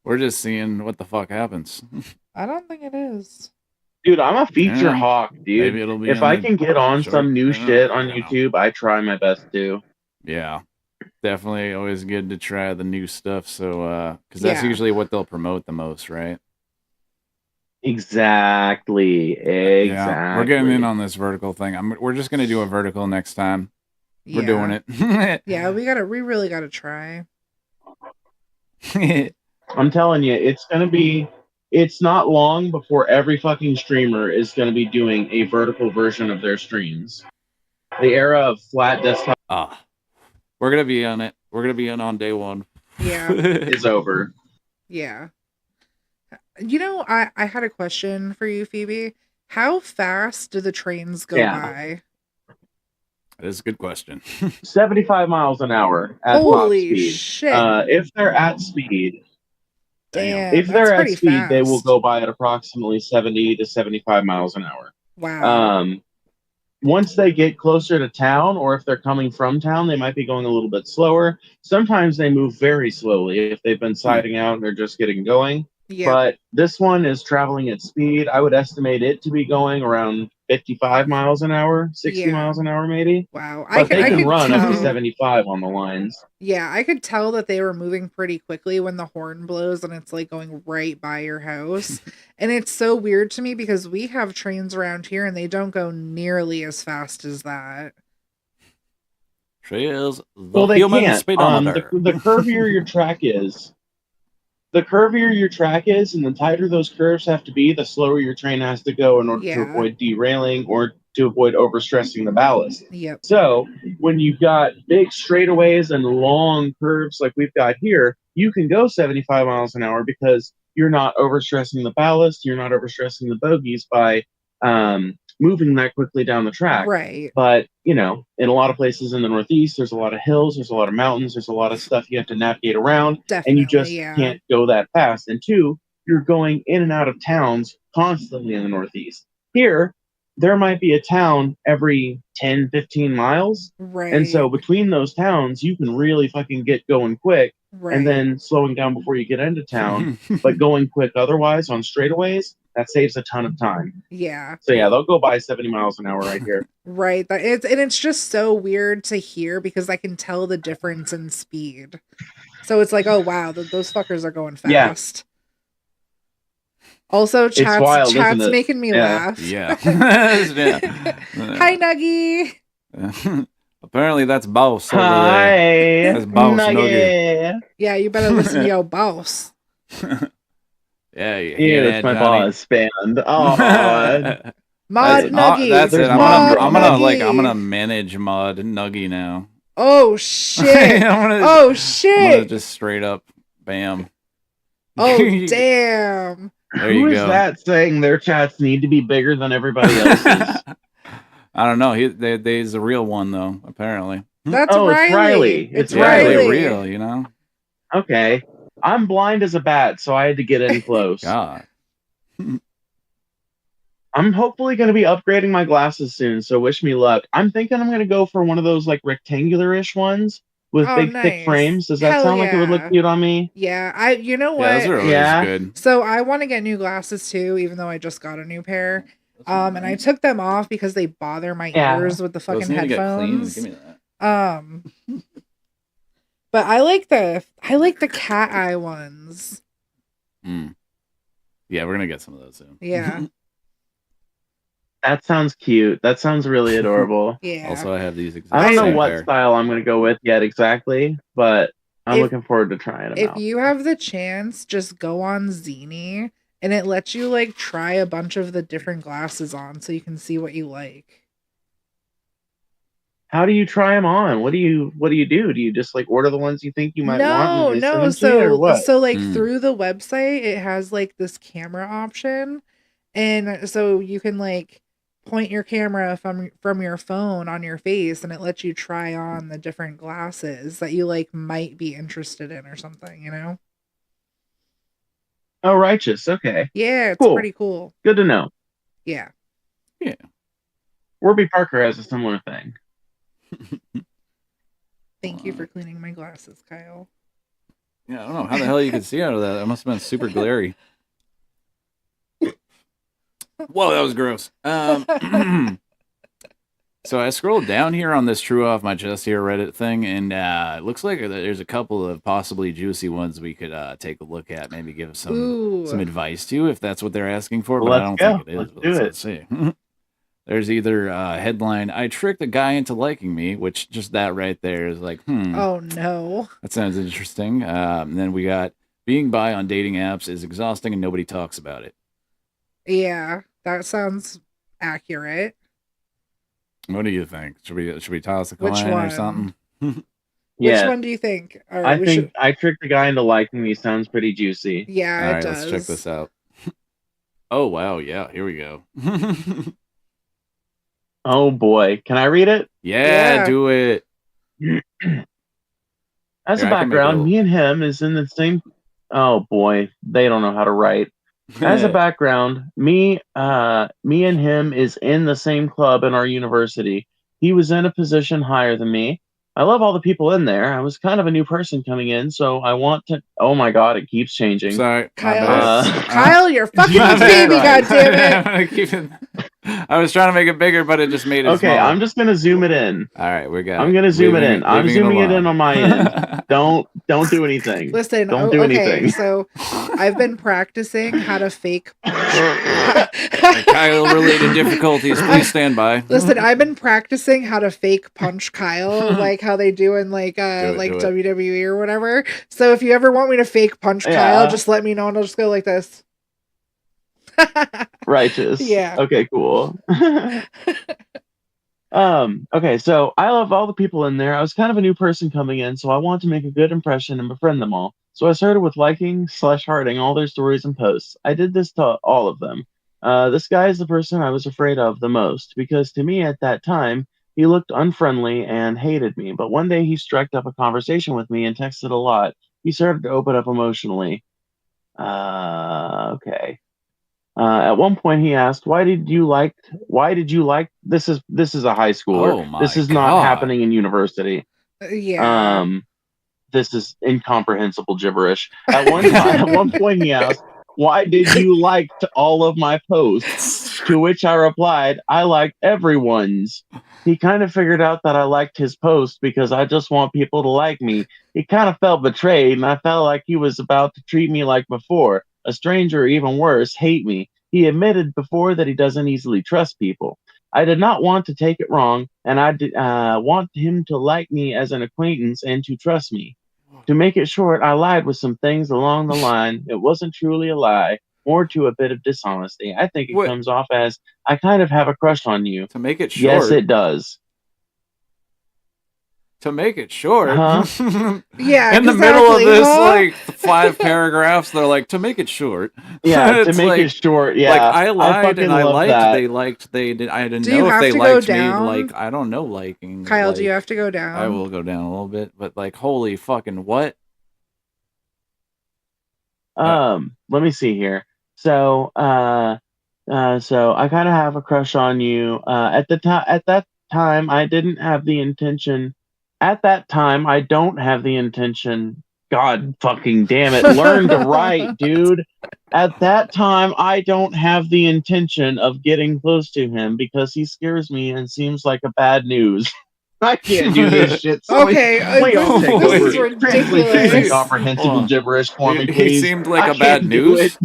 we're just seeing what the fuck happens. I don't think it is. Dude, I'm a feature Yeah. hawk, dude. Maybe it'll be If on I the can get on short- some new I shit don't on know. YouTube, I try my best to. Yeah, definitely always good to try the new stuff. So, because that's Yeah. usually what they'll promote the most, right? Exactly. Yeah, we're getting in on this vertical thing. We're just gonna do a vertical next time. We're doing it. Yeah, we really gotta try. I'm telling you, it's not long before every fucking streamer is going to be doing a vertical version of their streams. The era of flat desktop We're gonna be on it. We're gonna be on day one. Yeah. is over. Yeah. I had a question for you, Phoebe. How fast do the trains go Yeah. by? That is a good question. 75 miles an hour at Holy top speed. shit. If they're at speed, Damn, if they're that's at pretty speed, they will fast. go by at approximately 70 to 75 miles an hour. Wow. Once they get closer to town, or if they're coming from town, they might be going a little bit slower. Sometimes they move very slowly if they've been siding out and they're just getting going. Yeah. But this one is traveling at speed. I would estimate it to be going around 55 miles an hour, 60 Yeah. miles an hour maybe. Wow. But they can could run up to tell- 75 on the lines. Yeah, I could tell that they were moving pretty quickly when the horn blows and it's like going right by your house. And it's so weird to me because we have trains around here and they don't go nearly as fast as that. She is the Well, they human can't. speedometer. The curvier your track is, and the tighter those curves have to be, the slower your train has to go in order to Yeah. avoid derailing or to avoid overstressing the ballast. Yep. So when you've got big straightaways and long curves like we've got here, you can go 75 miles an hour because you're not overstressing the ballast, you're not overstressing the bogies by moving that quickly down the track. Right. But, in a lot of places in the Northeast, there's a lot of hills, there's a lot of mountains, there's a lot of stuff you have to navigate around, and you just yeah. can't go that fast. And two, you're going in and out of towns constantly in the Northeast. Here, there might be a town every 10, 15 miles. Right. And so between those towns, you can really fucking get going quick. Right. And then slowing down before you get into town, but going quick otherwise on straightaways, that saves a ton of time. Yeah. So yeah, they'll go by 70 miles an hour right here. Right. It's just so weird to hear because I can tell the difference in speed. So it's like, oh wow, those fuckers are going Yeah. fast. Also, It's wild, chat's isn't it? making me laugh. Yeah. Hi, Nuggy. Apparently that's boss over Hi, there. That's boss Nugget. Nugget. Yeah, you better listen to your boss. Yeah, you Ew, hear it's that, my Johnny? boss band. Oh, Mod Nuggy. That's it. Mod I'm Nuggy. gonna manage Mod Nuggy now. Oh shit. I'm gonna shit. just straight up bam. Oh damn. There who you is go. that saying their chats need to be bigger than everybody else's? I don't know. He's a real one though. Apparently. That's Oh, Riley. it's Riley. It's Riley. Riley. Real, you know. Okay. I'm blind as a bat, so I had to get in close. God. I'm hopefully going to be upgrading my glasses soon, so wish me luck. I'm thinking I'm going to go for one of those like rectangular-ish ones with Oh, big, thick nice. frames. Does that Hell sound like it would look yeah. cute on me? Yeah, you know what? Yeah, those are always good. So I want to get new glasses too, even though I just got a new pair. And I took them off because they bother my ears with the fucking Those need to get clean. headphones. Give me that. But I like the cat eye ones. Yeah, we're gonna get some of those soon. Yeah. That sounds cute. That sounds really adorable. Yeah. Also, I have these. I don't know same what pair. style I'm going to go with yet exactly, but I'm If- looking forward to trying them If out. you have the chance, just go on Zini and it lets you like try a bunch of the different glasses on so you can see what you like. How do you try them on? What do you do? Do you just like order the ones you think you might want? And they send them to you, or what? So like through the website, it has like this camera option, and so you can like point your camera from your phone on your face, and it lets you try on the different glasses that you like might be interested in or something. You know? Oh, righteous. Okay. Yeah, it's Cool. pretty cool. Good to know. Yeah. Yeah. Warby Parker has a similar thing. Thank you for cleaning my glasses, Kyle. Yeah, I don't know how the hell you could see out of that. It must have been super glary. Whoa, that was gross. So I scrolled down here on this True Off My Chest here Reddit thing, and it looks like there's a couple of possibly juicy ones we could take a look at, maybe give some advice to if that's what they're asking for. Well, but I let's don't go. think it is. Let's But do let's see. There's either headline, I tricked a guy into liking me, which just that right there is like, Oh no. that sounds interesting. And then we got being bi on dating apps is exhausting and nobody talks about it. Yeah, that sounds accurate. What do you think? Should we toss a Which coin one? or something? Which one do you think? All right, I think I tricked the guy into liking me sounds pretty juicy. Yeah, All it right, does. let's check this out. Oh wow, yeah, here we go. Oh boy, can I read it? Yeah, do it. As Here, a I can make background, a me and him is in the same. Oh boy, they don't know how to write. As a background, me and him is in the same club in our university. He was in a position higher than me. I love all the people in there. I was kind of a new person coming in, so I want to. Oh my god, it keeps changing. Sorry, Kyle, you're fucking My with bad. Phoebe, goddammit. I'm gonna keep it. I was trying to make it bigger, but it just made it Okay, smaller. I'm just gonna zoom it in. All right, we got. I'm gonna zoom it Leaving in. I'm leaving zooming it in alone. on my end. Don't do anything. Listen, don't do okay, anything. so I've been practicing how to fake Kyle-related difficulties. Please stand by. Listen, I've been practicing how to fake punch Kyle, like how they do in like do it. WWE or whatever. So if you ever want me to fake punch Kyle, just let me know and I'll just go like this. Righteous. Yeah. Okay, cool. Okay, so I love all the people in there. I was kind of a new person coming in, so I want to make a good impression and befriend them all. So I started with liking/hearting all their stories and posts. I did this to all of them. This guy is the person I was afraid of the most, because to me at that time, he looked unfriendly and hated me. But one day he struck up a conversation with me and texted a lot. He started to open up emotionally. Okay. At one point he asked, why did you like this is a high schooler. Oh my this is not God. happening in university. Yeah. This is incomprehensible gibberish. At one point he asked, why did you like all of my posts? To which I replied, I liked everyone's. He kind of figured out that I liked his post because I just want people to like me. he kind of felt betrayed, and I felt like he was about to treat me like before, a stranger, or even worse, hate me. He admitted before that he doesn't easily trust people. I did not want to take it wrong, and I did want him to like me as an acquaintance and to trust me. To make it short, I lied with some things along the line. It wasn't truly a lie, more to a bit of dishonesty. I think it comes off as, I kind of have a crush on you. To make it short. Yes, it does. To make it short. Huh? Yeah, in the middle of this, like 5 paragraphs, they're like, to make it short. Yeah, to It's make like, it short. Yeah, like I lied fucking and I love liked. that. They liked. They did. I didn't Do you know if have they to go liked me. down? Like I don't know liking. Kyle, like, do you have to go down? I will go down a little bit, but like, holy fucking what? Let me see here. So I kind of have a crush on you. At that time, I didn't have the intention. At that time, I don't have the intention. God fucking damn it! Learn to write, dude. At that time, I don't have the intention of getting close to him because he scares me and seems like a bad news. I can't do this shit. Okay, this is Translate this ridiculous. incomprehensible gibberish for me, He please. seemed like I a bad can't do news. it.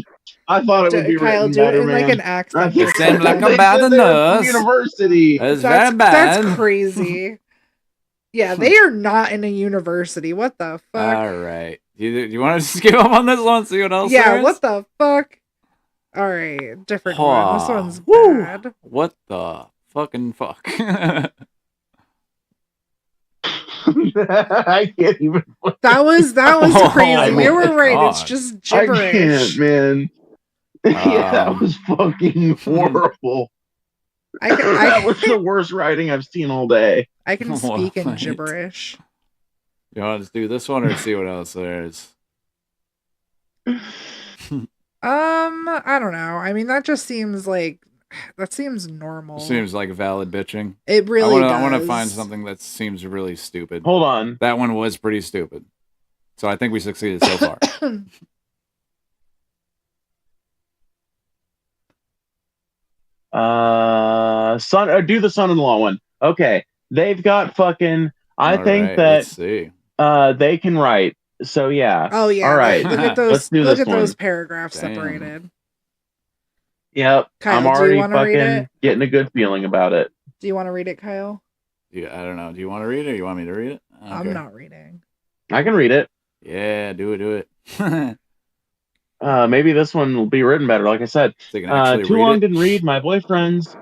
I thought it would be Kyle, written do it better, in man. like an accent. It seemed like a They bad said they were from news. university. That's very bad. That's crazy. Yeah, they are not in a university. What the fuck? All right. Do you want to skip up on this one? See what else? Yeah, there is? what the fuck? All right, different one. This one's Woo. bad. What the fucking fuck? I can't even. That was crazy. my You were right. It's God. just I gibberish. can't, man. Yeah, that was fucking horrible. That was the worst writing I've seen all day. I can speak in What? gibberish. You want to do this one or see what else there is? I don't know. I mean, that just seems like that seems normal. Seems like valid bitching. It really I want to does. find something that seems really stupid. Hold on. That one was pretty stupid. So I think we succeeded so far. Do the son-in-law one. Okay. They've got fucking I All think right, that let's see. they can write. So yeah. Oh yeah. All right. Look at those. Let's do Look this at those one. paragraphs Damn. separated. Yep. Kyle, I'm do you already wanna read fucking it? getting a good feeling about it. Do you want to read it, Kyle? Yeah, I don't know. Do you want to read it or you want me to read it? I'm not reading. I can read it. Yeah, do it. Maybe this one will be written better. Like I said, So you can actually too read long it? didn't read. My boyfriend's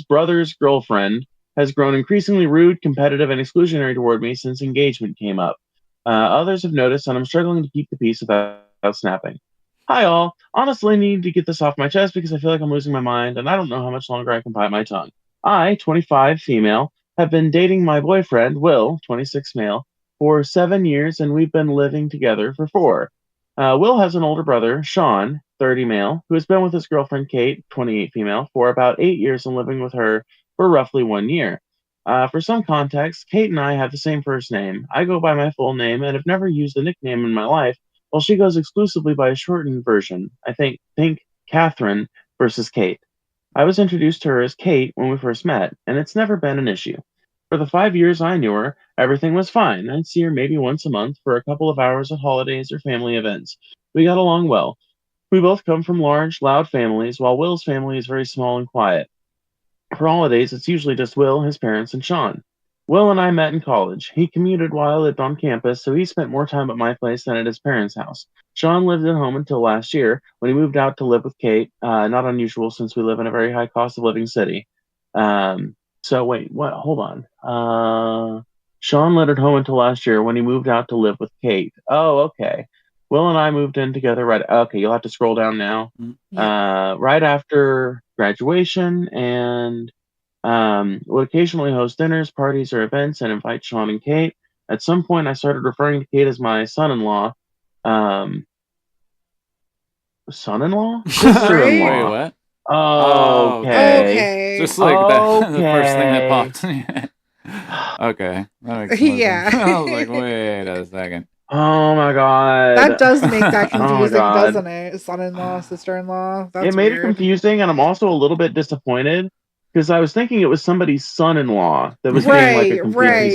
brother's girlfriend has grown increasingly rude, competitive, and exclusionary toward me since engagement came up. Others have noticed, and I'm struggling to keep the peace without snapping. Hi all. Honestly, I need to get this off my chest because I feel like I'm losing my mind, and I don't know how much longer I can bite my tongue. I, 25, female, have been dating my boyfriend, Will, 26, male, for 7 years, and we've been living together for 4. Will has an older brother, Sean, 30, male, who has been with his girlfriend, Kate, 28, female, for about 8 years and living with her for roughly 1 year. For some context, Kate and I have the same first name. I go by my full name and have never used a nickname in my life, while she goes exclusively by a shortened version. I think Catherine versus Kate. I was introduced to her as Kate when we first met, and it's never been an issue. For the 5 years I knew her, everything was fine. I'd see her maybe once a month for a couple of hours at holidays or family events. We got along well. We both come from large, loud families, while Will's family is very small and quiet. For holidays, it's usually just Will, his parents, and Sean. Will and I met in college. He commuted while I lived on campus, so he spent more time at my place than at his parents' house. Sean lived at home until last year, when he moved out to live with Kate. Not unusual since we live in a very high cost of living city. So wait, what? Hold on. Sean lived at home until last year when he moved out to live with Kate. Oh, okay. Will and I moved in together right. Okay, you'll have to scroll down now. Right after graduation, and would occasionally host dinners, parties, or events, and invite Sean and Kate. At some point, I started referring to Kate as my son-in-law. Son-in-law? Sister-in-law. Wait, what? Okay. Just like that. The first thing that popped in your head. Okay. That makes more Yeah. sense. I was like, wait a second. Oh my god. That does make that Oh my confusing, God. doesn't it? Son-in-law, sister-in-law. That's It made weird. it confusing, and I'm also a little bit disappointed because I was thinking it was somebody's son-in-law that was being like a complete piece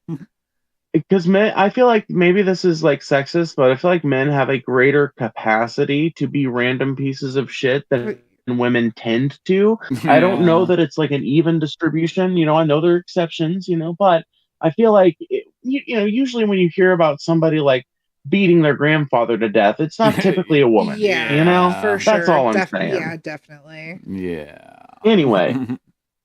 of shit. because men, I feel like maybe this is like sexist, but I feel like men have a greater capacity to be random pieces of shit than women tend to. I don't know that it's like an even distribution. I know there are exceptions, but I feel like, usually when you hear about somebody like beating their grandfather to death, it's not typically a woman. Yeah, for sure. That's all I'm saying. Yeah, definitely. Yeah. Anyway,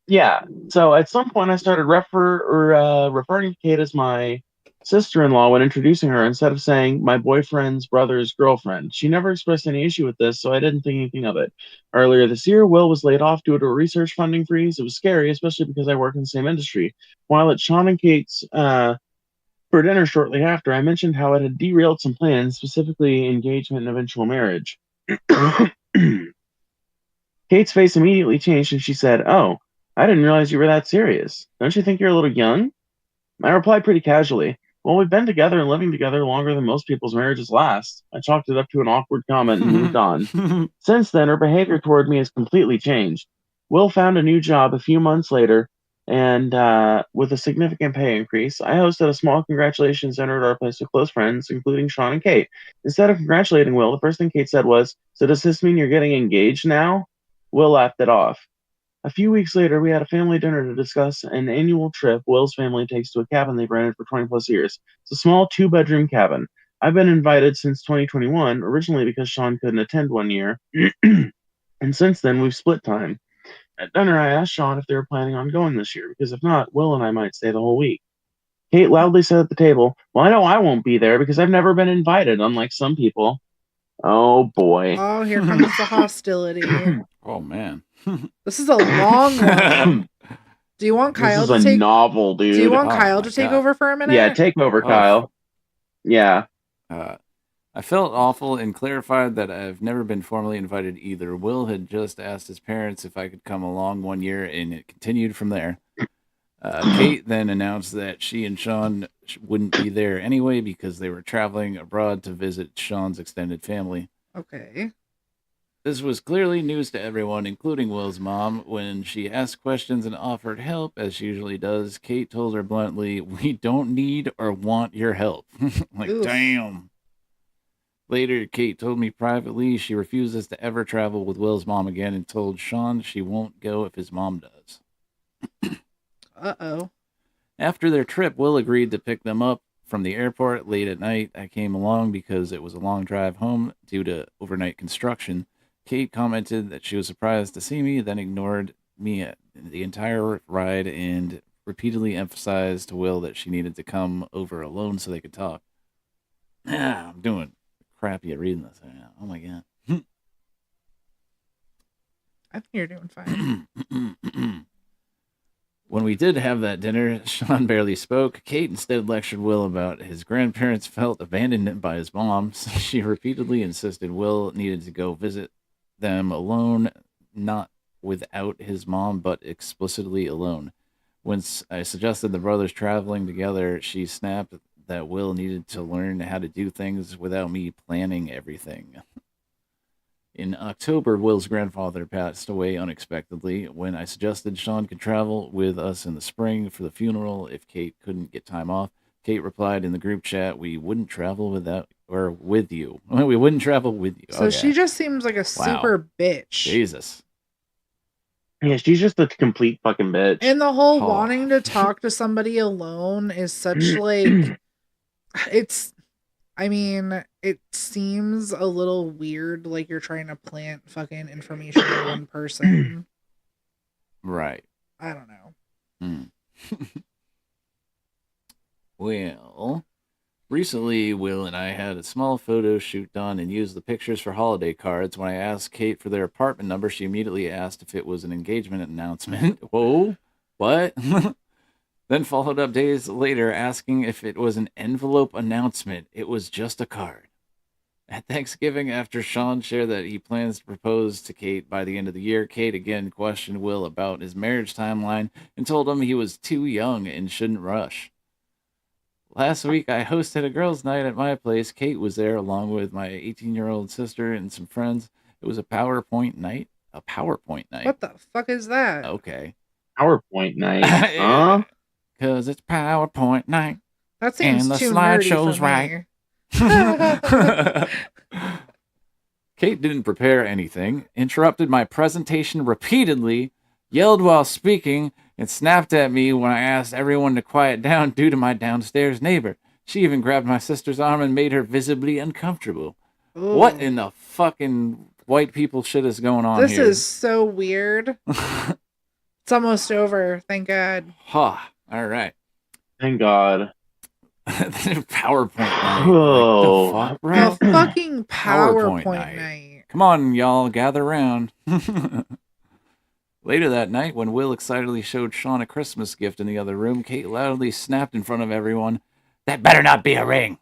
yeah. So at some point, I started referring to Kate as my sister-in-law when introducing her, instead of saying my boyfriend's brother's girlfriend. She never expressed any issue with this, so I didn't think anything of it. Earlier this year, Will was laid off due to a research funding freeze. It was scary, especially because I work in the same industry. While at Sean and Kate's for dinner shortly after, I mentioned how it had derailed some plans, specifically engagement and eventual marriage. Kate's face immediately changed and she said, "Oh, I didn't realize you were that serious. Don't you think you're a little young?" I replied pretty casually, "Well, we've been together and living together longer than most people's marriages last." I chalked it up to an awkward comment and moved on. Since then, her behavior toward me has completely changed. Will found a new job a few months later, and with a significant pay increase, I hosted a small congratulations dinner at our place with close friends, including Sean and Kate. Instead of congratulating Will, the first thing Kate said was, "So does this mean you're getting engaged now?" Will laughed it off. A few weeks later, we had a family dinner to discuss an annual trip Will's family takes to a cabin they've rented for 20 plus years. It's a small 2-bedroom cabin. I've been invited since 2021, originally because Sean couldn't attend one year, and since then we've split time. At dinner, I asked Sean if they were planning on going this year, because if not, Will and I might stay the whole week. Kate loudly said at the table, "Well, I know I won't be there because I've never been invited, unlike some people." Oh boy. Oh, here comes the hostility. Oh man. This is a long one. Do you want Kyle This is to a take novel, dude. Do you want Oh Kyle my to take God. over for a minute? Yeah, take over, Kyle. Yeah. I felt awful and clarified that I've never been formally invited either. Will had just asked his parents if I could come along one year, and it continued from there. Kate then announced that she and Sean wouldn't be there anyway because they were traveling abroad to visit Sean's extended family. Okay. This was clearly news to everyone, including Will's mom. When she asked questions and offered help, as she usually does, Kate told her bluntly, "We don't need or want your help." Like, Oof. damn. Later, Kate told me privately she refuses to ever travel with Will's mom again and told Sean she won't go if his mom does. Uh-oh. After their trip, Will agreed to pick them up from the airport late at night. I came along because it was a long drive home due to overnight construction. Kate commented that she was surprised to see me, then ignored me the entire ride and repeatedly emphasized to Will that she needed to come over alone so they could talk. I'm doing crappy at reading this. Oh my God. I think you're doing fine. When we did have that dinner, Sean barely spoke. Kate instead lectured Will about his grandparents felt abandoned by his mom. She repeatedly insisted Will needed to go visit them alone, not without his mom, but explicitly alone. When I suggested the brothers traveling together, she snapped that Will needed to learn how to do things without me planning everything. In October, Will's grandfather passed away unexpectedly. When I suggested Sean could travel with us in the spring for the funeral if Kate couldn't get time off, Kate replied in the group chat, "We wouldn't travel with you. We wouldn't travel with you." So she just seems like a super bitch. Jesus. Yeah, she's just a complete fucking bitch. And the whole wanting to talk to somebody alone is such like it seems a little weird, like you're trying to plant fucking information in one person. Right. I don't know. Well, recently, Will and I had a small photo shoot done and used the pictures for holiday cards. When I asked Kate for their apartment number, she immediately asked if it was an engagement announcement. Whoa, what? Then followed up days later asking if it was an envelope announcement. It was just a card. At Thanksgiving, after Sean shared that he plans to propose to Kate by the end of the year, Kate again questioned Will about his marriage timeline and told him he was too young and shouldn't rush. Last week, I hosted a girls' night at my place. Kate was there along with my 18-year-old sister and some friends. It was a PowerPoint night. A PowerPoint night. What the fuck is that? Okay. PowerPoint night. Huh? Because it's PowerPoint night. That seems and the too nerdy slideshow's for right. me. Kate didn't prepare anything, interrupted my presentation repeatedly, yelled while speaking, and snapped at me when I asked everyone to quiet down due to my downstairs neighbor. She even grabbed my sister's arm and made her visibly uncomfortable. What Ooh. in the fucking white people shit is going on This here? is so weird. It's almost over. Thank God. Huh. All right. Thank God. PowerPoint night. Oh. Like, the fuck, bro? A fucking PowerPoint night. Come on, y'all, gather around. Later that night, when Will excitedly showed Sean a Christmas gift in the other room, Kate loudly snapped in front of everyone, "That better not be a ring."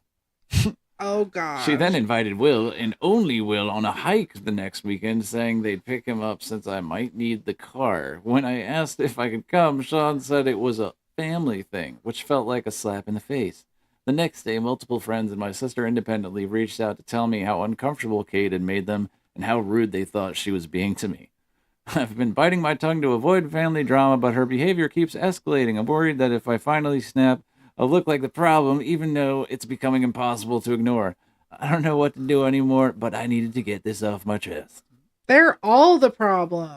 Oh, God. She then invited Will, and only Will, on a hike the next weekend, saying they'd pick him up since I might need the car. When I asked if I could come, Sean said it was a family thing, which felt like a slap in the face. The next day, multiple friends and my sister independently reached out to tell me how uncomfortable Kate had made them and how rude they thought she was being to me. I've been biting my tongue to avoid family drama, but her behavior keeps escalating. I'm worried that if I finally snap, I'll look like the problem, even though it's becoming impossible to ignore. I don't know what to do anymore, but I needed to get this off my chest. They're all the problem.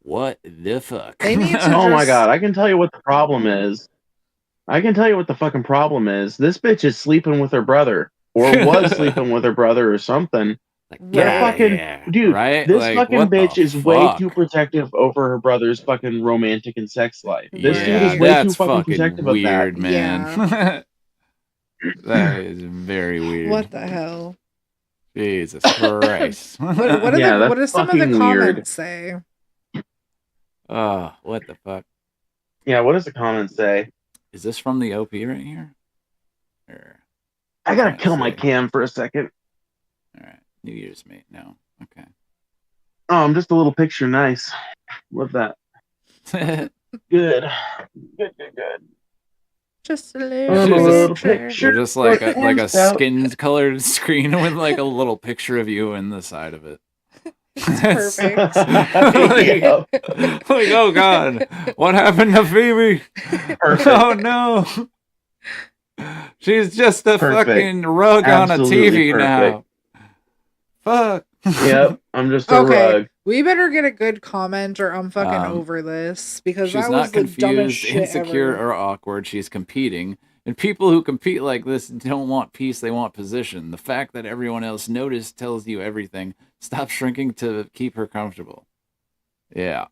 What the fuck? They need to Oh my just- God, I can tell you what the problem is. I can tell you what the fucking problem is. This bitch is sleeping with her brother, or was sleeping with her brother, or something. They're fucking dude. right? This Like, fucking what the bitch is way fuck? too protective over her brother's fucking romantic and sex life. This dude Yeah, is way too that's fucking protective of weird, that. man. That is very weird. What the hell? Jesus Christ. What Yeah, what that's does some of the fucking comments weird. say? Oh, what the fuck? Yeah, what does the comment say? Is this from the OP right here? Or, I gotta kill my cam for a second. New Year's, mate. No. Okay. Oh, I'm just a little picture nice. Love that. Good. Good. Just a I'm a little little picture. Or just like a Hands out. skin-colored screen with like a little picture of you in the side of it. Perfect. like, oh God, what happened to Phoebe? Perfect. Oh no. She's just a Perfect. fucking rug on a Absolutely TV now. Fuck. Yep, I'm just a Okay, rug. we better get a good comment or I'm fucking Um, over this because She's that not was the dumbest confused, shit insecure, ever. or awkward. She's competing. And people who compete like this don't want peace, they want position. The fact that everyone else noticed tells you everything. Stop shrinking to keep her comfortable. Yeah.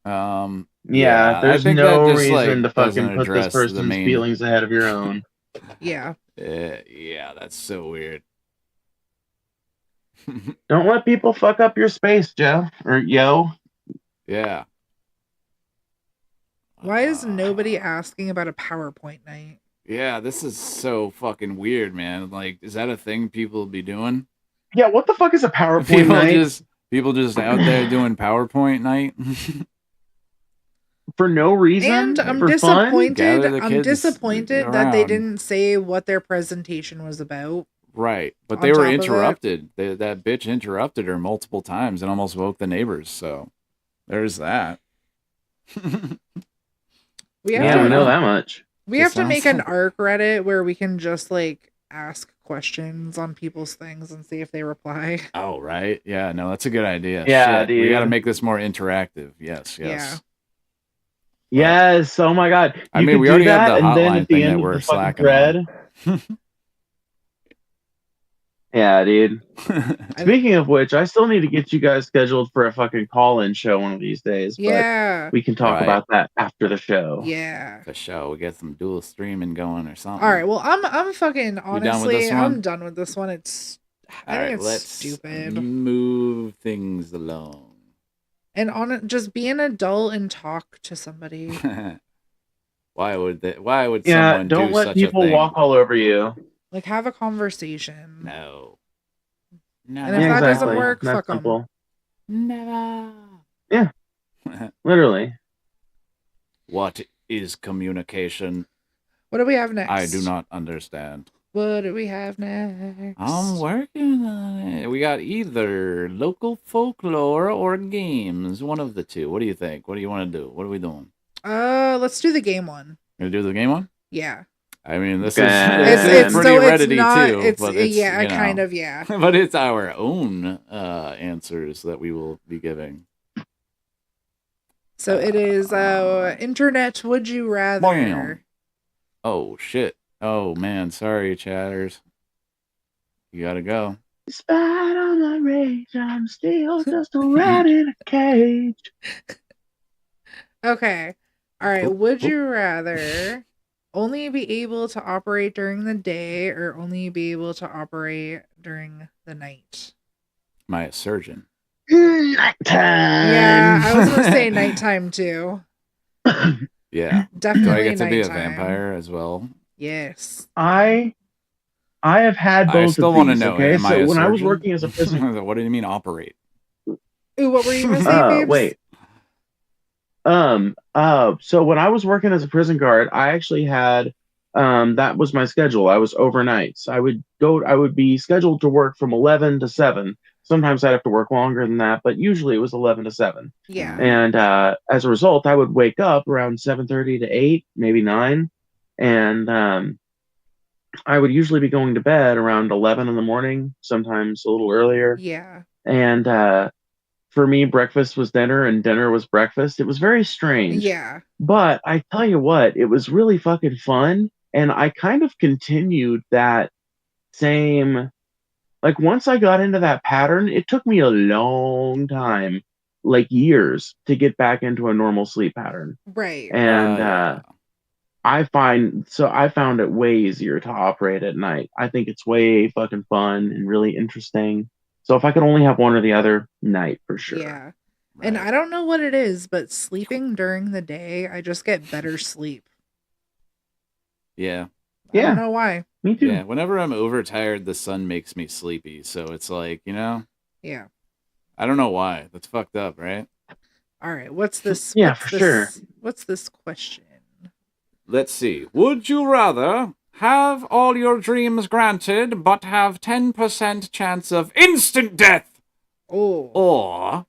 Yeah, I there's think no that just, reason like, to doesn't fucking put this address the person's main- feelings ahead of your own. Yeah. Yeah, that's so weird. Don't let people fuck up your space, Joe. Or yo. Yeah. Why is nobody asking about a PowerPoint night? Yeah, this is so fucking weird, man. Like, is that a thing people be doing? Yeah, what the fuck is a PowerPoint People night? people just out there doing PowerPoint night. For no reason? And I'm For fun? disappointed. Gather the I'm kids disappointed that they around. didn't say what their presentation was about. Right, but On they were top of it- interrupted. That bitch interrupted her multiple times and almost woke the neighbors. So there's that. We have Yeah, to we know that much. We have to make an ARC Reddit where we can just like ask questions on people's things and see if they reply. Oh, right. Yeah, no, that's a good idea. Yeah, Shit, we got to dude. make this more interactive. Yes, yes. Yes, oh my god. I You mean, could we do already that, have the and then hotline at the thing end that of we're the fucking slacking thread. Yeah, dude. Speaking of which, I still need to get you guys scheduled for a fucking call-in show one of these days. Yeah. But we can talk Right. about that after the show. Yeah. For sure. We get some dual streaming going or something. All right. Well, I'm fucking done with honestly, this I'm one? done with this one. It's I All think right, it's let's stupid. move things along. And on it, just be an adult and talk to somebody. Why would Yeah, someone don't do let such people a thing? walk all over you. Like have a conversation. No. And if that doesn't work, That's fuck them. simple. Never. Yeah, literally. What is communication? What do we have next? I do not understand. What do we have next? I'm working on it. We got either local folklore or games. One of the two. What do you think? What do you want to do? What are we doing? Let's do the game one. Gonna do the game one? Yeah. I mean, this It's is pretty so it's Reddity not. too. It's but it's, yeah, you know, kind of yeah. But it's our own answers that we will be giving. So it is internet. Would you rather? Bam. Oh shit! Oh man, sorry, chatters. You gotta go. Despite all my rage, I'm still just a rat in a cage. Okay. All right. Would you rather only be able to operate during the day or only be able to operate during the night? My surgeon. Nighttime. Yeah, I was gonna say nighttime too. Yeah. Definitely Do I get to be a nighttime. vampire as well? Yes. I have had both I still of want to these. know. Okay, Am I so a when I was surgeon? working as a prison, What do you mean operate? Ooh, what were you gonna say, Phoebes? wait. So when I was working as a prison guard, I actually had that was my schedule. I was overnights. I would be scheduled to work from 11 to 7. Sometimes I'd have to work longer than that, but usually it was 11 to 7. Yeah. And as a result, I would wake up around 7:30 to 8, maybe 9, and I would usually be going to bed around 11 in the morning, sometimes a little earlier. Yeah. And for me, breakfast was dinner and dinner was breakfast. It was very strange. Yeah. But I tell you what, it was really fucking fun. And I kind of continued that same, like once I got into that pattern, it took me a long time, like years, to get back into a normal sleep pattern. Right. And I found it way easier to operate at night. I think it's way fucking fun and really interesting. So if I could only have one or the other, night for sure. Yeah. And I don't know what it is, but sleeping during the day, I just get better sleep. Yeah. I don't know why. Me too. Yeah. Whenever I'm overtired, the sun makes me sleepy. So it's like, you know, Yeah. I don't know why. That's fucked up, right? All right. What's this? Yeah, what's for this, sure. What's this question? Let's see. Would you rather have all your dreams granted but have 10% chance of instant death? Oh. Or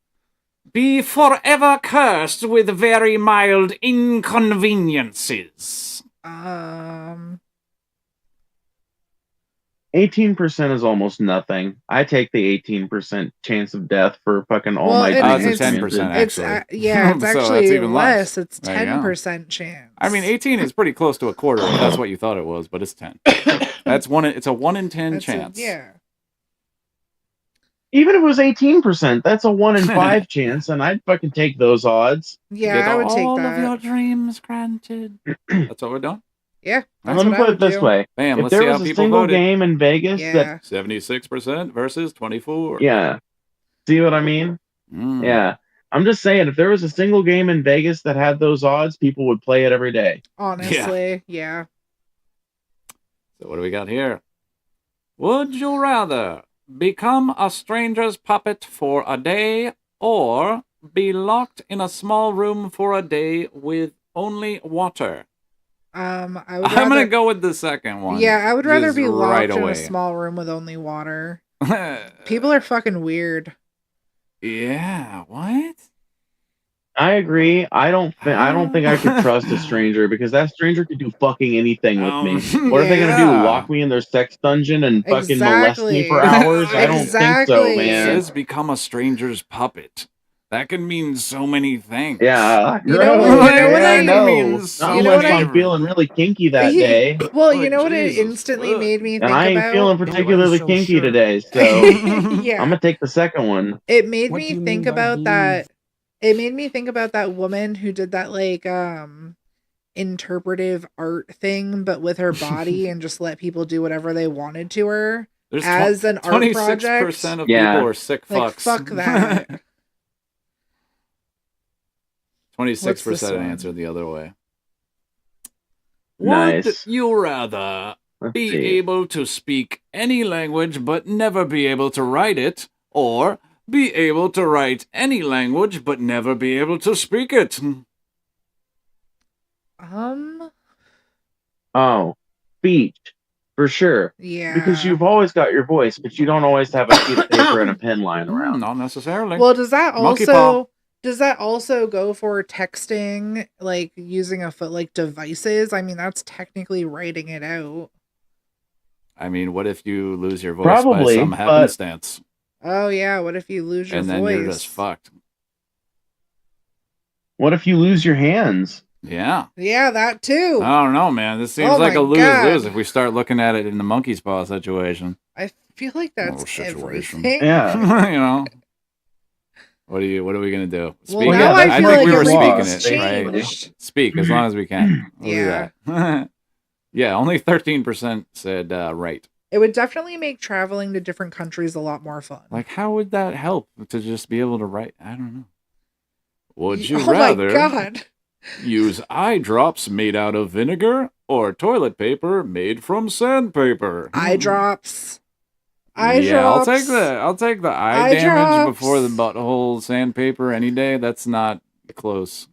be forever cursed with very mild inconveniences? 18% is almost nothing. I take the 18% chance of death for fucking all Well, my and dreams. it's 10% It's actually. yeah, it's So actually that's even less. less. It's There you go. 10% chance. I mean, 18 is pretty close to a quarter if that's what you thought it was, but it's 10. That's one. It's a 1 in 10 chance. Yeah. Even if it was 18%, that's a 1 in 5 chance, and I'd fucking take those odds. Yeah, Get I would take all that. of your dreams granted. That's what we're doing. Yeah. And That's let me what I put it would this do. way: Bam, if let's there see how was a people single voted. game in Vegas that 76% versus 24. Yeah. See what I mean? Mm. Yeah. I'm just saying, if there was a single game in Vegas that had those odds, people would play it every day. Honestly, yeah. So what do we got here? Would you rather become a stranger's puppet for a day or be locked in a small room for a day with only water? I would I'm rather gonna go with the second one. Yeah, I would rather just be locked right in away. a small room with only water. People are fucking weird. Yeah, what? I agree. I don't think I could trust a stranger because that stranger could do fucking anything with me. What are they gonna do? yeah. Lock me in their sex dungeon and fucking molest me for hours? I don't think so, It man. says become a stranger's puppet. That can mean so many things. Yeah, You know gross. what Yeah, I I know. means Not you know unless what I- I'm feeling really kinky that day. Well, you know what it instantly made me think And I ain't about? feeling particularly kinky today, so Yeah. I'm gonna take the second one. It made me think about that. It made me think about that woman who did that like interpretive art thing, but with her body and just let people do whatever they wanted to her There's as an art project. 26% of people are sick Like, fucks. fuck that. 26% one? answered the other way. Nice. Would you rather be see. able to speak any language but never be able to write it, or be able to write any language but never be able to speak it? Oh, speech for sure. Yeah. Because you've always got your voice, but you don't always have a sheet of paper and a pen lying around. Not necessarily. Well, does that Monkey also Does that also go for texting, like using like devices? I mean, that's technically writing it out. I mean, what if you lose your voice by Probably, some but happenstance Oh yeah, what if you lose your and then voice? you're just fucked? what if you lose your hands? Yeah. Yeah, that too. I don't know, man. This seems Oh like my a lose-lose God. if we start looking at it in the monkey's paw situation. I feel like that's Situation. everything. Yeah. You know. What are we gonna do? Well, Speak. now I feel think like we were speaking everything's it, right? changed. Speak as long as we can. We'll do Yeah. that. Yeah, only 13% said right. It would definitely make traveling to different countries a lot more fun. Like, how would that help to just be able to write? I don't know. Would you Oh rather my God. use eye drops made out of vinegar or toilet paper made from sandpaper? Eye drops. Eye Yeah, drops. I'll take the eye Eye damage drops. before the butthole sandpaper any day. That's not close.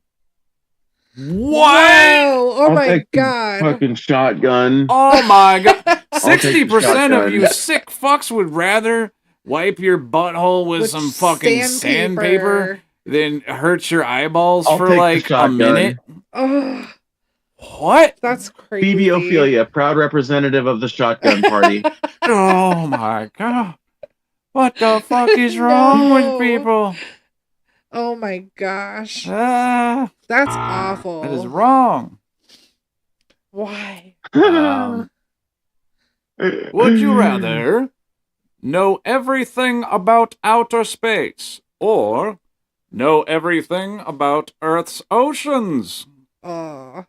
Wow. Oh I'll my take the God. fucking shotgun. Oh my God. I'll take the 60% of you shotgun. sick fucks would rather wipe your butthole with some fucking sandpaper than hurt your eyeballs I'll for take the like a shotgun. minute. Oh, What? that's crazy. Phoebe Ophelia, proud representative of the shotgun party. Oh my God. What the fuck is wrong with people? Oh my gosh. Ah, That's awful. that is wrong. Why? Would you rather know everything about outer space or know everything about Earth's oceans? Oh.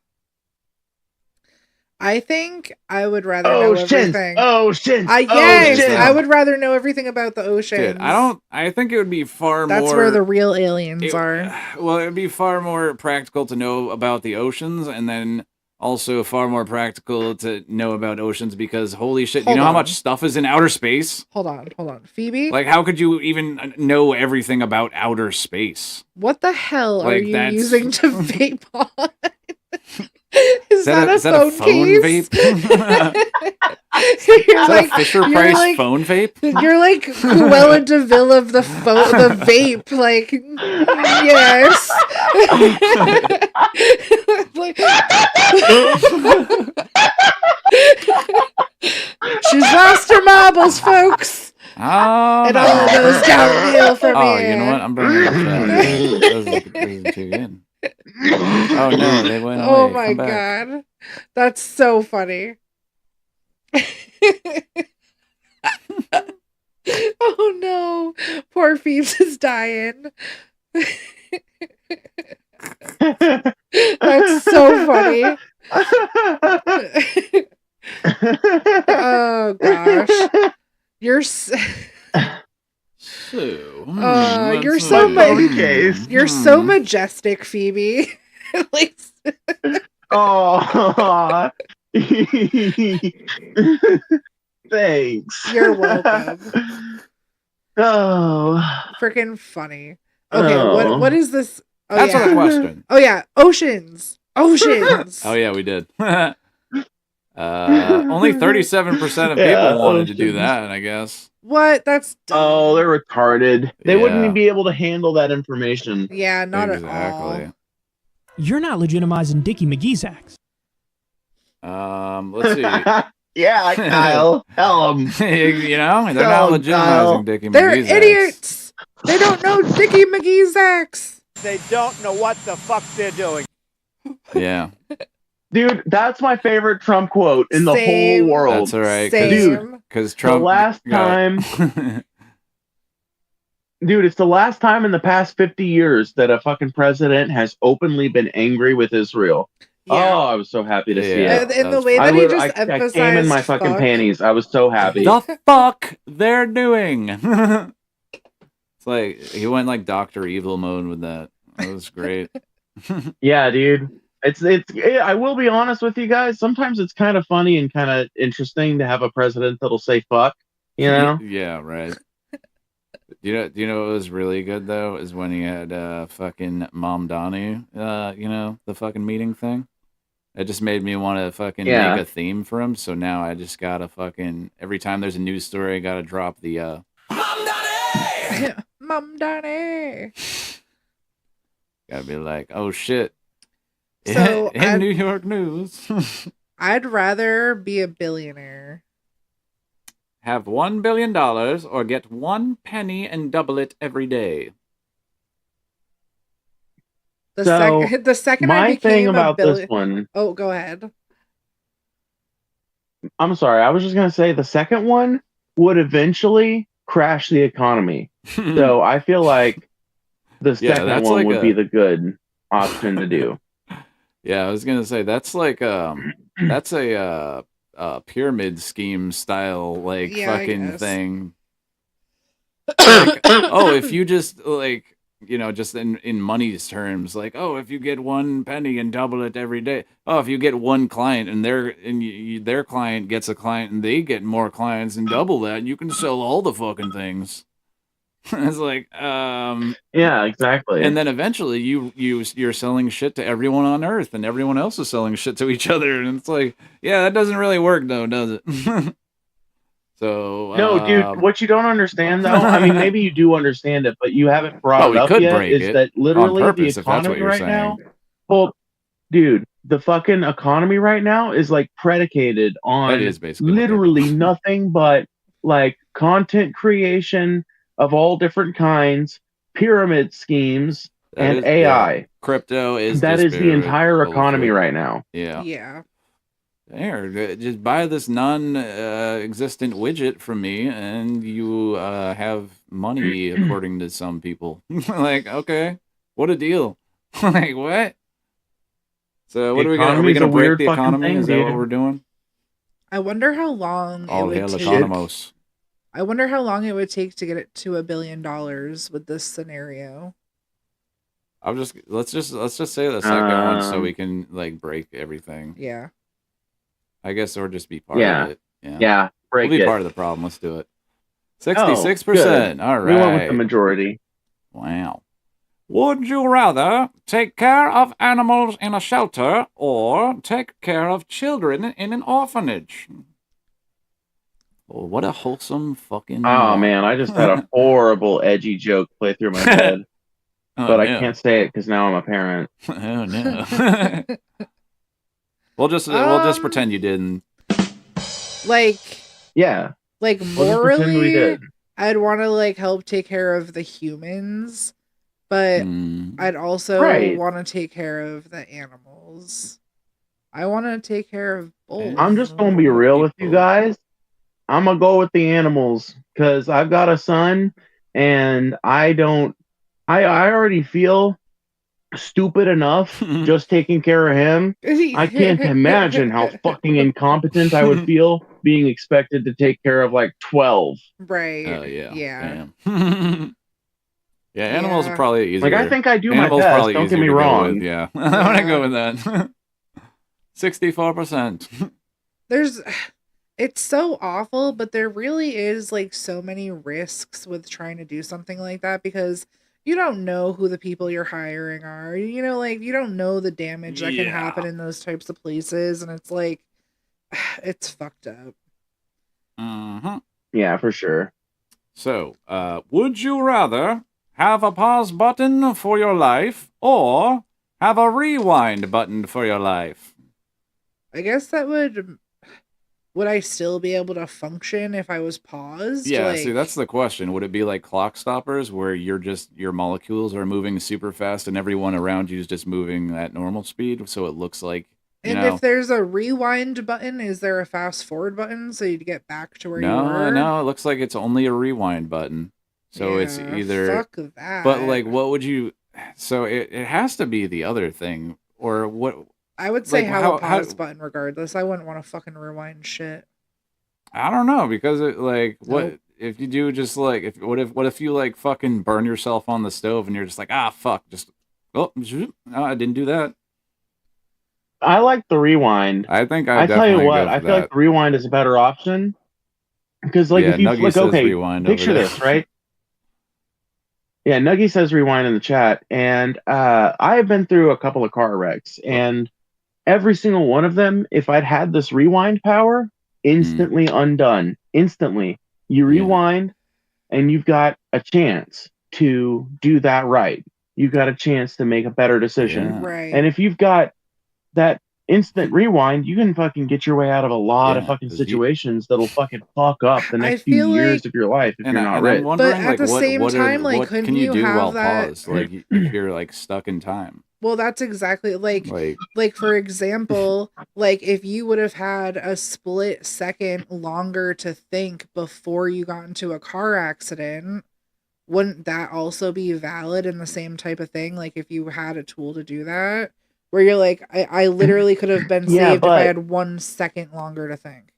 I think I would rather know Oceans, everything. oceans, Yes, oceans. I would rather know everything about the oceans. Dude, I think it would be far That's more. where the real aliens are. Well, it would be far more practical to know about the oceans, and then also far more practical to know about oceans because holy shit, Hold you know how on. much stuff is in outer space? Hold on. Phoebe? Like, how could you even know everything about outer space? What the hell are Like, you that's- using to vape on? Is that a phone case? vape? Is that a Fisher Price phone vape? You're like Cruella de Vil of the vape. Like, yes. Like, she's lost her marbles, folks. Oh, It all goes downhill from oh, here. you know what? I'm bringing it up. This isn't too good. Oh no, they went away. Oh my Come back. God. That's so funny. Oh no. Poor Phoebes is dying. That's so funny. Oh gosh. You're you're so you're so majestic, Phoebe. Like, Oh, thanks. you're welcome. Oh, Freaking funny. Okay, what is this? Oh, That's yeah. the question. Oh yeah, oceans. Oceans. Oh yeah, we did. Only 37% of people Yeah, wanted to do oceans. that, I guess. What? That's Oh, they're retarded. They Yeah. wouldn't be able to handle that information. yeah, not at all. Exactly. You're not legitimizing Dickie McGee's acts. Let's see. Yeah, Kyle. Tell them. You know, they're Tell not 'em, Kyle. legitimizing Dickie They're McGee's acts. idiots. They don't know Dickie McGee's acts. They don't know what the fuck they're doing. Yeah, Dude, that's my favorite Trump quote in the Same. whole world. that's all right. Same. Because Trump. the last got- time, dude, it's the last time in the past 50 years that a fucking president has openly been angry with Israel. Yeah. Oh, I was so happy to see Yeah. it. And the way I, that he would- just I emphasized came in my fucking fuck. panties. I was so happy. the fuck they're doing. It's like he went like Dr. Evil mode with that. That was great. Yeah, dude. I will be honest with you guys. Sometimes it's kind of funny and kind of interesting to have a president that'll say fuck. You know? Yeah, right. Do you know what was really good though? Is when he had fucking Mom Donnie, you know, the fucking meeting thing. It just made me want to fucking Yeah. make a theme for him. So now I just gotta fucking every time there's a news story, I gotta drop the Mom Donnie. Gotta be like, oh shit. So in New York news. I'd rather be a billionaire. Have $1 billion or get 1 penny and double it every day. The second I my became thing a about billion. this one, Oh, go ahead. I'm sorry, I was just gonna say the second one would eventually crash the economy. So I feel like the second that's one like would be the good option to do. Yeah, I was gonna say that's like that's a pyramid scheme style like Yeah, I fucking guess. thing. Like, oh, if you just like just in money's terms, like, oh, if you get 1 penny and double it every day. Oh, if you get one client and their client gets a client and they get more clients and double that, you can sell all the fucking things. It's like, yeah, exactly. and then eventually you're selling shit to everyone on Earth, and everyone else is selling shit to each other, and it's like, yeah, that doesn't really work, though, does it? So No, dude, what you don't understand, though, I mean, maybe you do understand it, but you haven't brought it we up could yet, break is it that on literally purpose, the if that's what economy you're right saying. now, well, dude, the fucking economy right now is like predicated on is basically what they're literally nothing but like content creation of all different kinds, pyramid schemes, That and is, AI. Crypto is That just is the entire bullshit. economy right now. Yeah. Yeah. There, just buy this non-existent widget from me, and you have money, according to some people. Like, okay, what a deal! Like, what? So, what are we gonna? Are we Economy's a gonna break weird the fucking economy? thing, Is that what dude. we're doing? I wonder how long All it hail would take. economos. I wonder how long it would take to get it to $1 billion with this scenario. Let's just say the second one so we can like break everything. Yeah. I guess, or just be part Yeah. of it. Yeah. Yeah, break we'll be it. part of the problem. Let's do it. Oh, 66%. good. All We went with the right. majority. Wow. Would you rather take care of animals in a shelter or take care of children in an orphanage? Oh, what a wholesome fucking. Oh man, I just had a horrible edgy joke play through my head, Oh, but no. I can't say it because now I'm a parent. Oh no. we'll just pretend you didn't. Like, yeah. Like, We'll just pretend we morally, did. I'd want to like help take care of the humans, but I'd also Right. want to take care of the animals. I want to take care of both. I'm just gonna be real with you guys. I'm gonna go with the animals because I've got a son, and I already feel stupid enough just taking care of him. I can't imagine how fucking incompetent I would feel being expected to take care of like 12. Right. Oh yeah. Yeah. Yeah, animals are probably easier. Like, I think I do my animals best, probably don't get easier me to go wrong. with, yeah. I want to go with that. 64%. It's so awful, but there really is like so many risks with trying to do something like that because you don't know who the people you're hiring are. You know, like you don't know the damage that can happen in those types of places, and it's like it's fucked up. Yeah, for sure. So, would you rather have a pause button for your life or have a rewind button for your life? I guess that would I still be able to function if I was paused? Yeah, Like, see, that's the question. Would it be like clock stoppers where your molecules are moving super fast and everyone around you is just moving at normal speed, so it looks like, and if there's a rewind button, is there a fast forward button so you'd get back to where you were? No, it looks like it's only a rewind button. So it's Yeah, either fuck that. But like what would you so it has to be the other thing or what I would say like, have how- a pause button regardless. I wouldn't want to fucking rewind shit. I don't know because it like what Nope. if you do just like what if you like fucking burn yourself on the stove and you're just like fuck just no, I didn't do that. I like the rewind. I think I tell you definitely what, go I for feel like that. the rewind is a better option because like Yeah, if you Nuggy like says okay, rewind picture over there. this, right? Yeah, Nuggy says rewind in the chat, and I have been through a couple of car wrecks, and every single one of them, if I'd had this rewind power, instantly undone. Instantly, you rewind, and you've got a chance to do that right. you got a chance to make a better decision. Yeah. Right. And if you've got that instant rewind, you can fucking get your way out of a lot of fucking situations that'll fucking fuck up the next few feel years like- of your life if you're not I'm ready. wondering, But at like, the same what time, like, what couldn't can you you do have while that- paused? Like, if you're like stuck in time. Well, that's exactly like for example, like if you would have had a split second longer to think before you got into a car accident, wouldn't that also be valid in the same type of thing? Like if you had a tool to do that, where you're like, I literally could have been Yeah, saved if I but- had 1 second longer to think.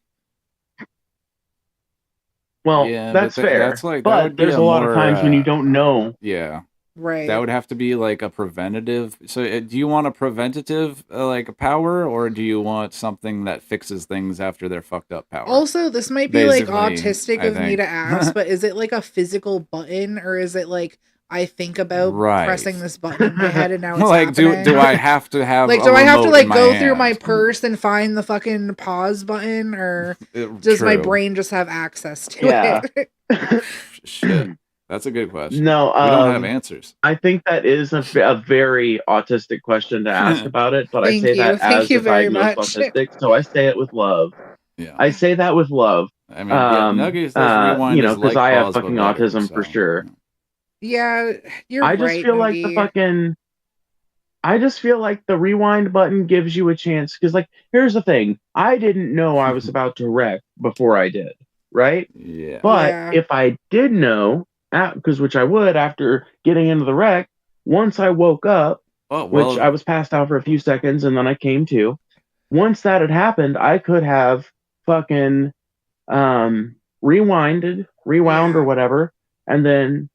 Well, Yeah, that's but fair. that's like that but would be there's a lot of more, times when you don't know. Yeah. Right. That would have to be like a preventative. So, do you want a preventative like power, or do you want something that fixes things after they're fucked up power? Also, this might be like Basically, autistic I of me think. to ask, but is it like a physical button, or is it like I think about Right. pressing this button in my head and now it's Like, happening? do I have to have like a do I have to remote like in my go through hand? my purse and find the fucking pause button, or does my True. brain just have access to Yeah. it? Shit, that's a good question. No, we don't have answers. I think that is a very autistic question to ask about it, but I Thank say you. that Thank as you a very diagnosed much. autistic, so I say it with love. Yeah. I say that with love. I mean, yeah, Nuggies does rewind you know, is because like I have pause, but fucking better, autism for so. sure. Yeah, you're I right. just feel like the Noogie. fucking. I just feel like the rewind button gives you a chance because, like, here's the thing: I didn't know I was about to wreck before I did, right? Yeah. But Yeah. if I did know, because which I would after getting into the wreck, once I woke up, Oh, well, which I was passed out for a few seconds and then I came to. Once that had happened, I could have fucking rewound or whatever, and then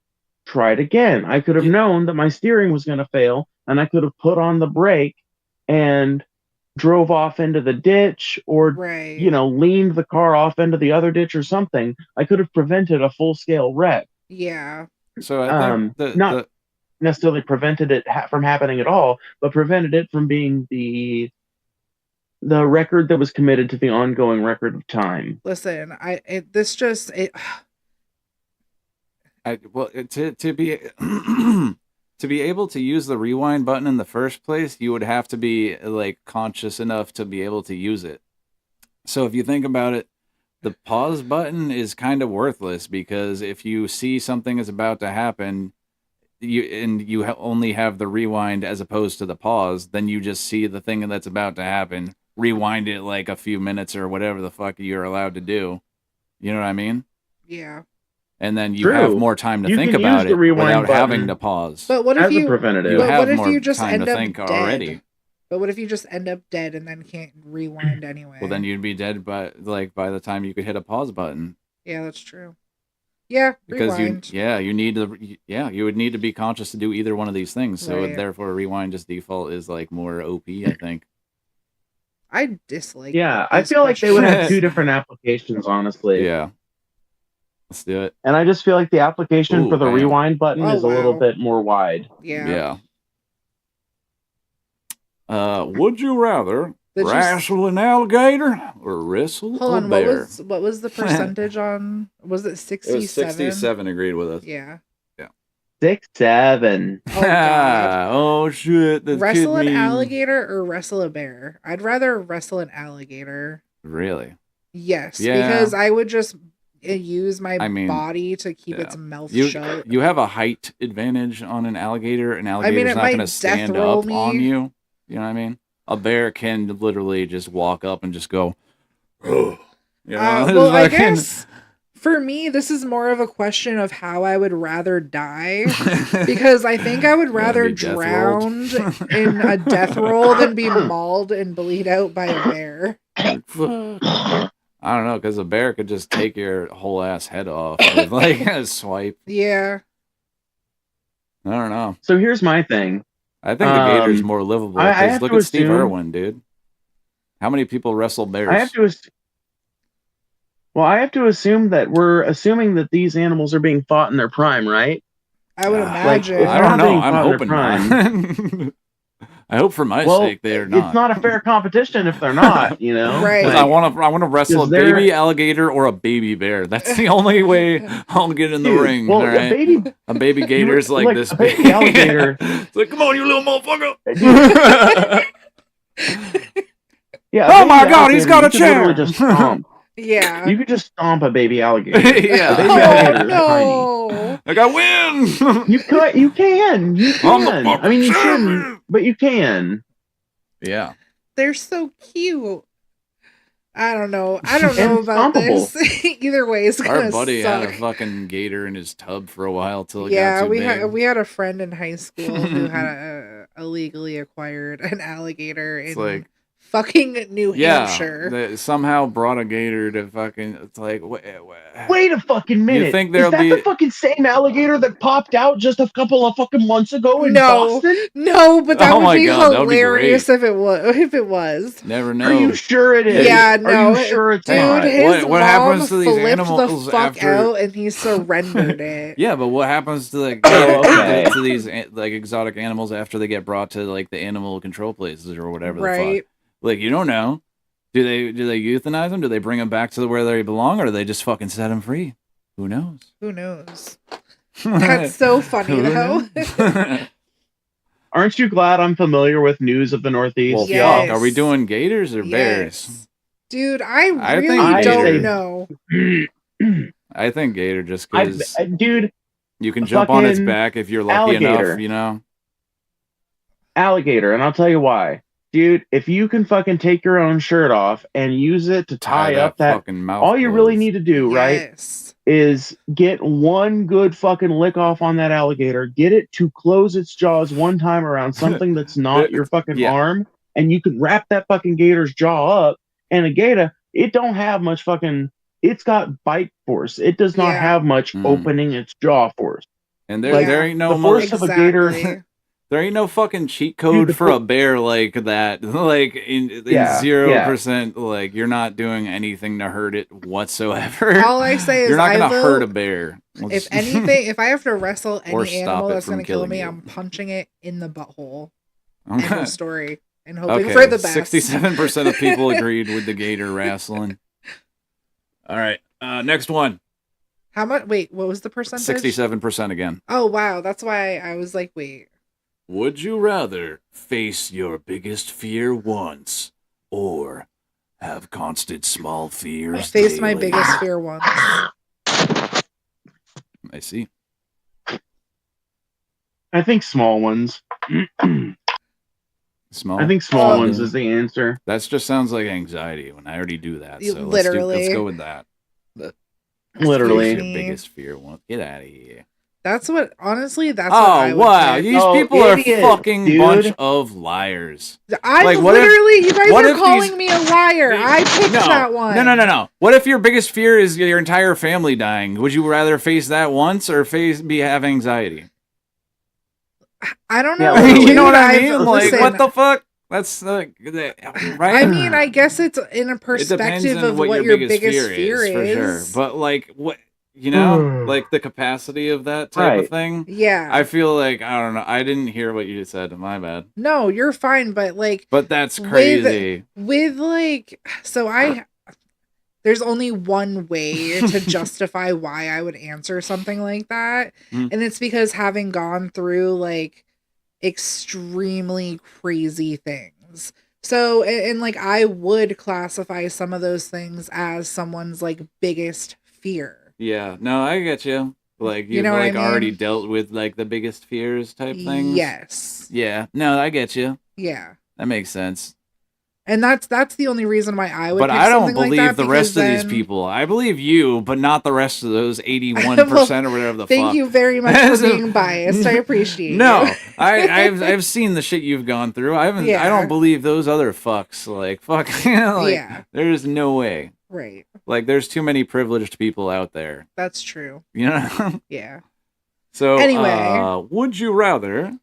tried again. I could have known that my steering was going to fail, and I could have put on the brake and drove off into the ditch, or Right. you know, leaned the car off into the other ditch or something. I could have prevented a full scale wreck. Yeah. So I think Not necessarily prevented it from happening at all, but prevented it from being the record that was committed to the ongoing record of time. Listen, to be to be able to use the rewind button in the first place, you would have to be like conscious enough to be able to use it. So if you think about it, the pause button is kind of worthless, because if you see something is about to happen, you only have the rewind as opposed to the pause, then you just see the thing that's about to happen, rewind it like a few minutes or whatever the fuck you're allowed to do. You know what I mean? Yeah. And then you True. have more time to You think can about use the it rewind without button having to pause. But what if as a you preventative. You but have what if more you just time end to up think dead? already. But what if you just end up dead and then can't rewind anyway? Well, then you'd be dead by the time you could hit a pause button. Yeah, that's true. Yeah, Because rewind. you would need to be conscious to do either one of these things. So Right. therefore, rewind just default is like more OP, I think. I dislike. Yeah, I feel like they would have two different applications, honestly. Yeah. Let's do it. And I just feel like the application Ooh, for the bam. rewind button Oh, is a little wow. bit more wide. Yeah. Would you rather Did you s- wrestle an alligator or wrestle Hold a on, bear? what was the percentage on? Was it 67? It was 67 agreed with us. Yeah. 6-7. Oh god. Oh shit! That's Wrestle an kid mean. alligator or wrestle a bear? I'd rather wrestle an alligator. Really? Yes, Yeah. because I would just use my I mean, body to keep yeah. its mouth You shut. you have a height advantage on an alligator. An it alligator's not might going to death stand roll up me. on you. You know what I mean? A bear can literally just walk up and just go. You know, Well, I fucking- guess for me, this is more of a question of how I would rather die, because I think I would rather be death drown in a death roll than be mauled and bleed out by a bear. I don't know, because a bear could just take your whole ass head off with like a swipe. Yeah. I don't know. So here's my thing. I think the gator's more livable. I 'Cause have look to at Steve assume- Irwin, dude. How many people wrestle bears? I have to assume that we're assuming that these animals are being fought in their prime, right? I would Like, imagine. if I they're don't not know. being I'm fought in their hoping prime, not. I hope for my sake they are not. It's not a fair competition if they're not, you know? Right. I want to wrestle a baby alligator or a baby bear. That's the only way I'll get in the ring. Well, all right? a baby gator's like this a baby alligator. It's like, come on, you little motherfucker. Yeah. Oh my God, he's got a chair. Literally just stomp. Yeah. You could just stomp a baby alligator. Yeah. A baby alligator is tiny. Like, I win. You can. You can. I'm the I mean, you shouldn't, but you can. Yeah. They're so cute. I don't know about this. Either way, it's gonna Our buddy suck. had a fucking gator in his tub for a while till it Yeah, got too we big. we had a friend in high school who had illegally acquired an alligator in like- fucking New Hampshire. That somehow brought a gator to fucking. It's like, Wait a fucking minute. think Is there'll that be- the fucking same alligator that popped out just a couple of fucking months ago in Boston? No, but that Oh would my be God, that would be hilarious if it was. If it was. never know. Are you sure it is? Yeah, no, Are you sure it's dude, not? his What mom happens to these flipped animals the fuck after- out, and he surrendered it. Yeah, but what happens to like okay. to these like exotic animals after they get brought to like the animal control places or whatever the Right. fuck? Like, you don't know. Do they euthanize them? Do they bring them back to where they belong, or do they just fucking set them free? Who knows? Who knows? That's so funny Who though. Aren't you glad I'm familiar with news of the Northeast? Well, Yes. fuck. Are we doing gators or bears? Yes. Dude, I I really think don't gator. know. I think gator just because Dude, you can jump on its fucking back if you're lucky alligator. enough, you know? alligator, and I'll tell you why. Dude, if you can fucking take your own shirt off and use it to tie up that, fucking mouth all you closed. really need to do, right, Yes. is get one good fucking lick off on that alligator, get it to close its jaws one time around something that's not your fucking Yeah. arm, and you can wrap that fucking gator's jaw up. And a gator, it don't have much fucking, it's got bite force. It does not Yeah. have much opening its jaw force. And there, Like, there ain't no the force of a gator. Exactly. There ain't no fucking cheat code the for a bear like that. Like in Yeah, 0%, like you're not doing anything to hurt it whatsoever. All I say is you're not I gonna will- hurt a bear. If anything, if I have to wrestle Or any stop animal it that's from gonna kill killing me, you. I'm punching it in the butthole. Okay. End of story. And hoping Okay, for the best. 67% of people agreed with the gator wrestling. All right, next one. How much? Wait, what was the percentage? 67% again. Oh wow, that's why I was like, wait. Would you rather face your biggest fear once or have constant small fears? Face my daily? biggest fear once. I see. I think small ones. Small. I think small ones is the answer. That just sounds like anxiety when I already do that. So Literally. let's go with that. Literally. Your biggest fear. Get out of here. That's what. Honestly, that's. what I Oh would wow! pick. These people are fucking bunch of liars. I Like, what if- literally, you guys what are if calling these- me a liar. I picked that one. No. What if your biggest fear is your entire family dying? Would you rather face that once or have anxiety? I don't Yeah, know. You know what I I've- mean? Like, listen, what the fuck? That's right. I mean, I guess it's in a It depends perspective on of what your biggest fear is. for sure. But like, what you know, like the capacity of that type of Right. thing. Yeah. I feel like I don't know. I didn't hear what you just said. My bad. No, you're fine, but like, But that's crazy. with like, so there's only one way to justify why I would answer something like that, Mm. and it's because having gone through like extremely crazy things. So, and like, I would classify some of those things as someone's like biggest fear. Yeah. No, I get you. Like You you've know what I like already mean? dealt with like the biggest fears type things. Yes. Yeah. No, I get you. Yeah. That makes sense. And that's the only reason why I would. But pick I don't something like believe that, the rest because of these then- people. I believe you, but not the rest of those 81% or whatever the fuck. Thank you very much for being biased. I appreciate No, you. I've seen the shit you've gone through. I haven't. I Yeah. don't believe those other fucks. Like fuck. Like, Yeah. There's no way. Right. Like there's too many privileged people out there. That's true. You know. Yeah. So Anyway. would you rather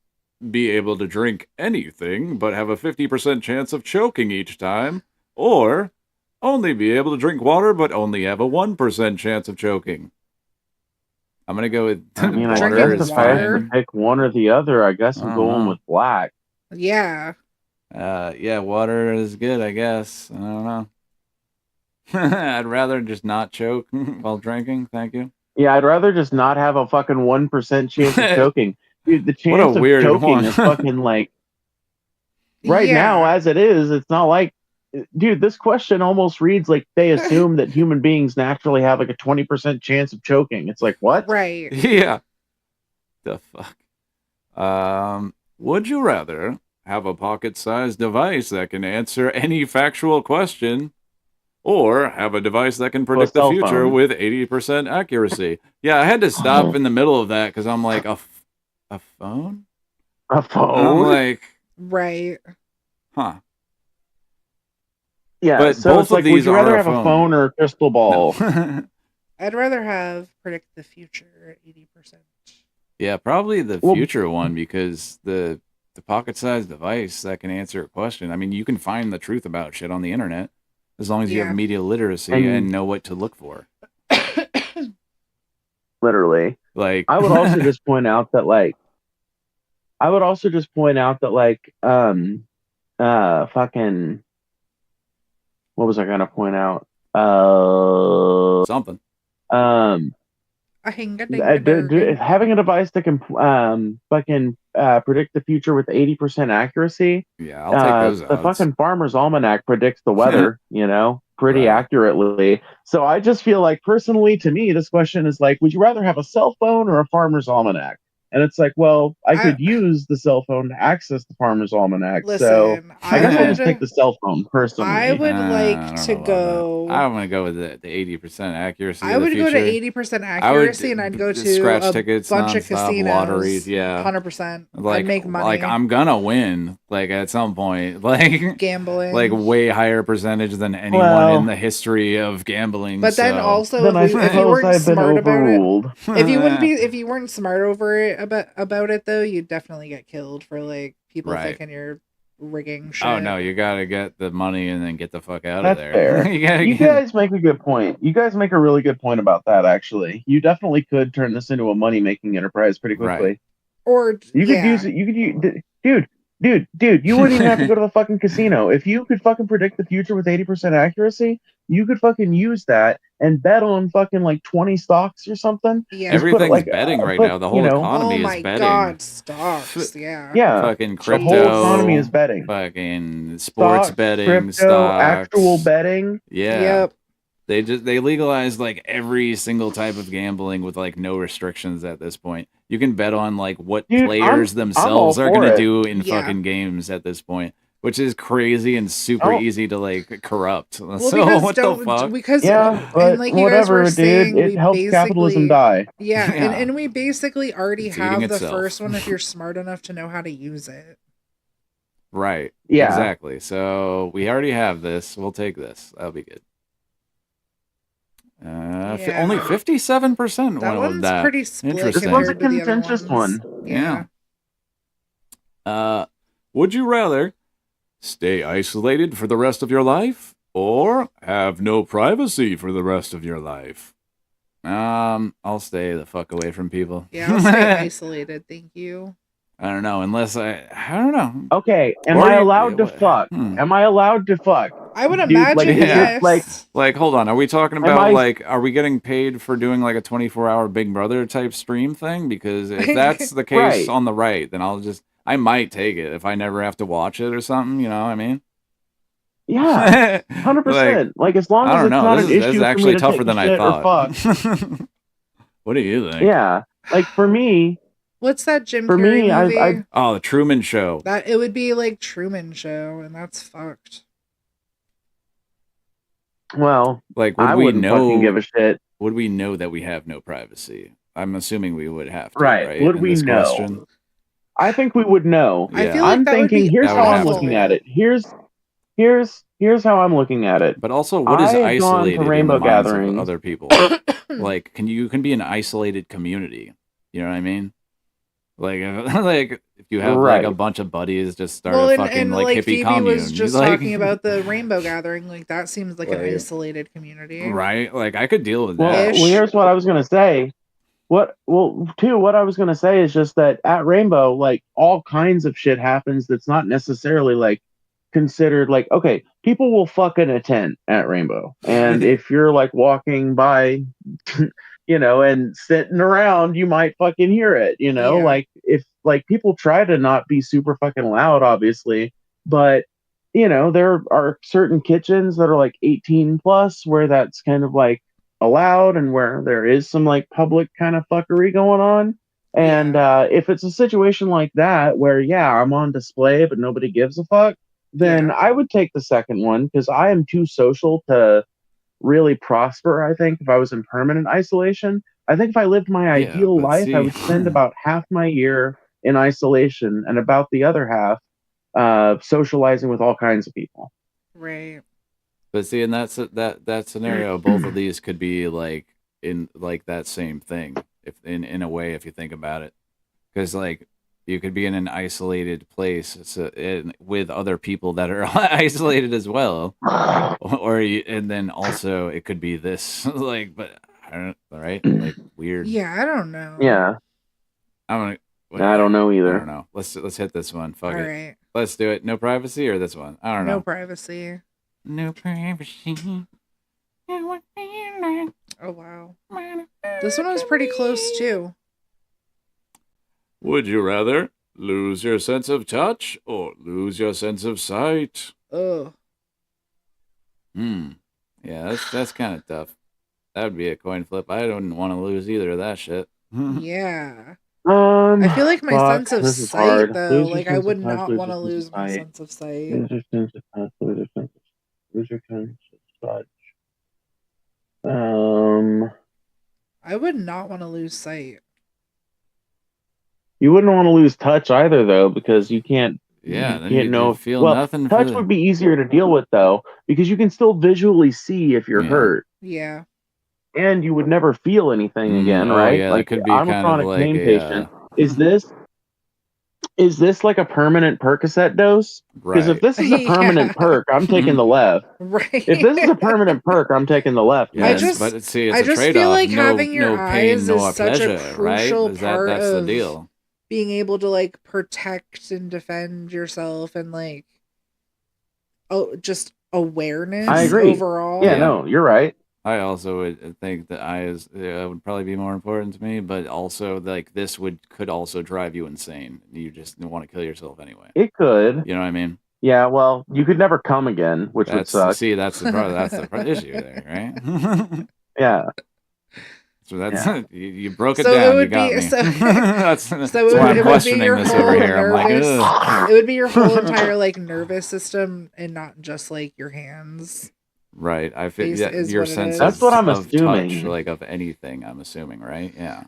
be able to drink anything but have a 50% chance of choking each time, or only be able to drink water but only have a 1% chance of choking? I'm gonna go with I mean, I water guess is if I have fine. to pick one or the other, I guess I'm going Uh-huh. with black. Yeah. Yeah, water is good, I guess. I don't know. I'd rather just not choke while drinking. Thank you. Yeah, I'd rather just not have a fucking 1% chance of choking. Dude, the What a chance of weird choking one. is fucking like right now as it is. It's not like, dude, this question almost reads like they assume that human beings naturally have like a 20% chance of choking. It's like, what? Right. Yeah. The fuck. Would you rather have a pocket-sized device that can answer any factual question, or have a device that can predict the cell future phone. with 80% accuracy? Yeah, I had to stop in the middle of that because I'm like, a phone? A phone? I'm like, Right. huh. Yeah, But so both it's of like, these would you rather are a have a phone. phone or a crystal ball? I'd rather have predict the future at 80%. Yeah, probably the Well- future one, because the pocket-sized device that can answer a question. I mean, you can find the truth about shit on the internet as long as you Yeah. have media literacy And- and know what to look for. Literally. Like, I would also just point out that fucking, what was I gonna point out? something. Having a device that can fucking predict the future with 80% accuracy. Yeah, I'll take those The odds. fucking Farmer's Almanac predicts the weather, pretty accurately. So I just feel like, personally, to me, this question is like, would you rather have a cell phone or a Farmer's Almanac? And it's like, well, I could use the cell phone to access the Farmer's Almanac. So Listen, I guess I'll just take the cell phone, personally. I would I like don't to know about go. that. I'm gonna go with the 80% accuracy. I of the would go to future. 80% I would accuracy, and I'd go to scratch a tickets, bunch of nonstop, casinos. lotteries. Yeah, 100%. Like, I'd make money. like I'm gonna win. Like at some point, like Gambling. like way higher percentage than anyone in the history of gambling. But then so. also, Then I if you suppose weren't I've been smart about it, overruled. if you weren't smart over it about it though, you'd definitely get killed for like people Right. thinking you're rigging shit. Oh no, you gotta get the money and then get the fuck out That's of there. fair. you gotta You get. guys make a good point. You guys make a really good point about that, actually. You definitely could turn this into a money-making enterprise pretty quickly. Right. Or You could use it. You could use, dude. You wouldn't even have to go to the fucking casino. If you could fucking predict the future with 80% accuracy, you could fucking use that and bet on fucking like 20 stocks or something. Yeah. Just put, Everything's like, betting right put, now. The whole economy Oh is my betting. god, stocks, yeah. Yeah, Fucking the crypto. whole economy is betting. Fucking sports Stocks, betting, crypto, stocks. actual betting. Yeah. Yep. They legalized like every single type of gambling with like no restrictions at this point. You can bet on like what Dude, players I'm themselves all are for gonna it. do in Yeah. fucking games at this point, which is crazy and super easy to like corrupt. Well, So because what the don't fuck? because Yeah, but and like you guys whatever, were dude. saying, It we helps capitalism die. Yeah, Yeah. and we basically already It's eating have the itself. first one if you're smart enough to know how to use it. Right. Yeah. Exactly. So we already have this. We'll take this. That'll be good. Yeah. Only 57% That went with one's that. pretty split Interesting. This was a compared to the other contentious ones. one. Yeah. Would you rather stay isolated for the rest of your life or have no privacy for the rest of your life? I'll stay the fuck away from people. Yeah, I'll stay isolated, thank you. I don't know, unless I don't know. Okay, am Or I you- allowed to fuck? Am I allowed to fuck? I would Dude, imagine like, is it, yes. Like, hold on. Are we talking Am about I- like, are we getting paid for doing like a 24-hour Big Brother type stream thing? Because if that's the case Right. on the right, then I might take it if I never have to watch it or something. You know what I mean? Yeah, 100%. Like, as long I as don't it's know. not This an is issue for actually me to tougher take than a I shit or thought. fuck. What do you think? Yeah, like for me, What's that Jim For Carrey me, movie? I Oh, the Truman Show. That it would be like Truman Show, and that's fucked. well, Like, would I we wouldn't know? fucking give a shit. Would we know that we have no privacy? I'm assuming we would have to, Right. right? Would in we this know? question? I think we would know. I Yeah. feel like I'm that would thinking. be Here's That would how I'm have to looking be. at it. Here's how I'm looking at it. But also, what is I had gone to isolated in the Rainbow minds of gatherings. other people? Like, you can be an isolated community. You know what I mean? Like, like if you have like a Right. bunch of buddies, just start Well, a and, fucking and like like hippie Phoebe commune. was just like, talking about the Rainbow Gathering, like that seems like an Like- isolated community. right? Like, I could deal with Well, that. Ish. here's what I was gonna say. what I was gonna say is just that at Rainbow, like all kinds of shit happens that's not necessarily like considered like, okay, people will fucking attend at Rainbow. And if you're like walking by, and sitting around, you might fucking hear it, like if like people try to not be super fucking loud, obviously, but there are certain kitchens that are like 18 plus where that's kind of like allowed and where there is some like public kind of fuckery going on. And if it's a situation like that where I'm on display but nobody gives a fuck, then I would take the second one because I am too social to really prosper. I think if I was in permanent isolation, I think if I lived my ideal life, I would spend about half my year in isolation and about the other half socializing with all kinds of people. Right. But see, and that scenario, both of these could be like in like that same thing, if in a way, if you think about it, because like you could be in an isolated place with other people that are isolated as well, and then also it could be this like, but I don't right, like weird. Yeah, I don't know. Yeah, I don't know either. I don't know. Let's hit this one. Fuck All it. right. Let's do it. No privacy or this one? I don't know. No privacy. No privacy. Oh wow. This one was pretty close too. Would you rather lose your sense of touch or lose your sense of sight? Ugh. Yeah, that's kind of tough. That would be a coin flip. I don't want to lose either of that shit. Yeah. I feel like my sense of this is sight, hard. though, Lose your like I sense would of touch, not lose want to your sense lose of my sight. sense of sight. Lose your sense of touch, lose your sense of touch. I would not want to lose sight. You wouldn't want to lose touch either, though, because you can't. Yeah, you then can't you know. feel Well, nothing. touch would be easier to deal with, though, because you can still visually see if you're hurt, Yeah. and you would never feel anything again, oh, right? yeah, that Like could be I'm a kind of chronic like pain a, patient. Is this like a permanent Percocet dose? Because if Right. this is a permanent perk, I'm taking the left. Right. If this is a permanent perk, I'm taking the left. Yes, just- but see, it's I a just trade-off. feel like no, having your no pain, eyes no is such a pleasure, right? crucial Is part that's of the deal. being able to like protect and defend yourself and like just awareness I agree. overall. Yeah, no, you're right. I also would think that eyes would probably be more important to me, but also like this could also drive you insane. You just want to kill yourself anyway. It could. You know what I mean? Yeah, well, you could never come again, which would suck. See, that's the issue there, right? Yeah. So that's you broke it So down. it would you got be me. so. that's so why I'm it would be questioning your this whole over here. I'm like, nervous. ugh. It would be your whole entire like nervous system and not just like your hands. Right. I feel is your what it sense is. That's what I'm of assuming. touch, like of anything. I'm assuming, right? Yeah.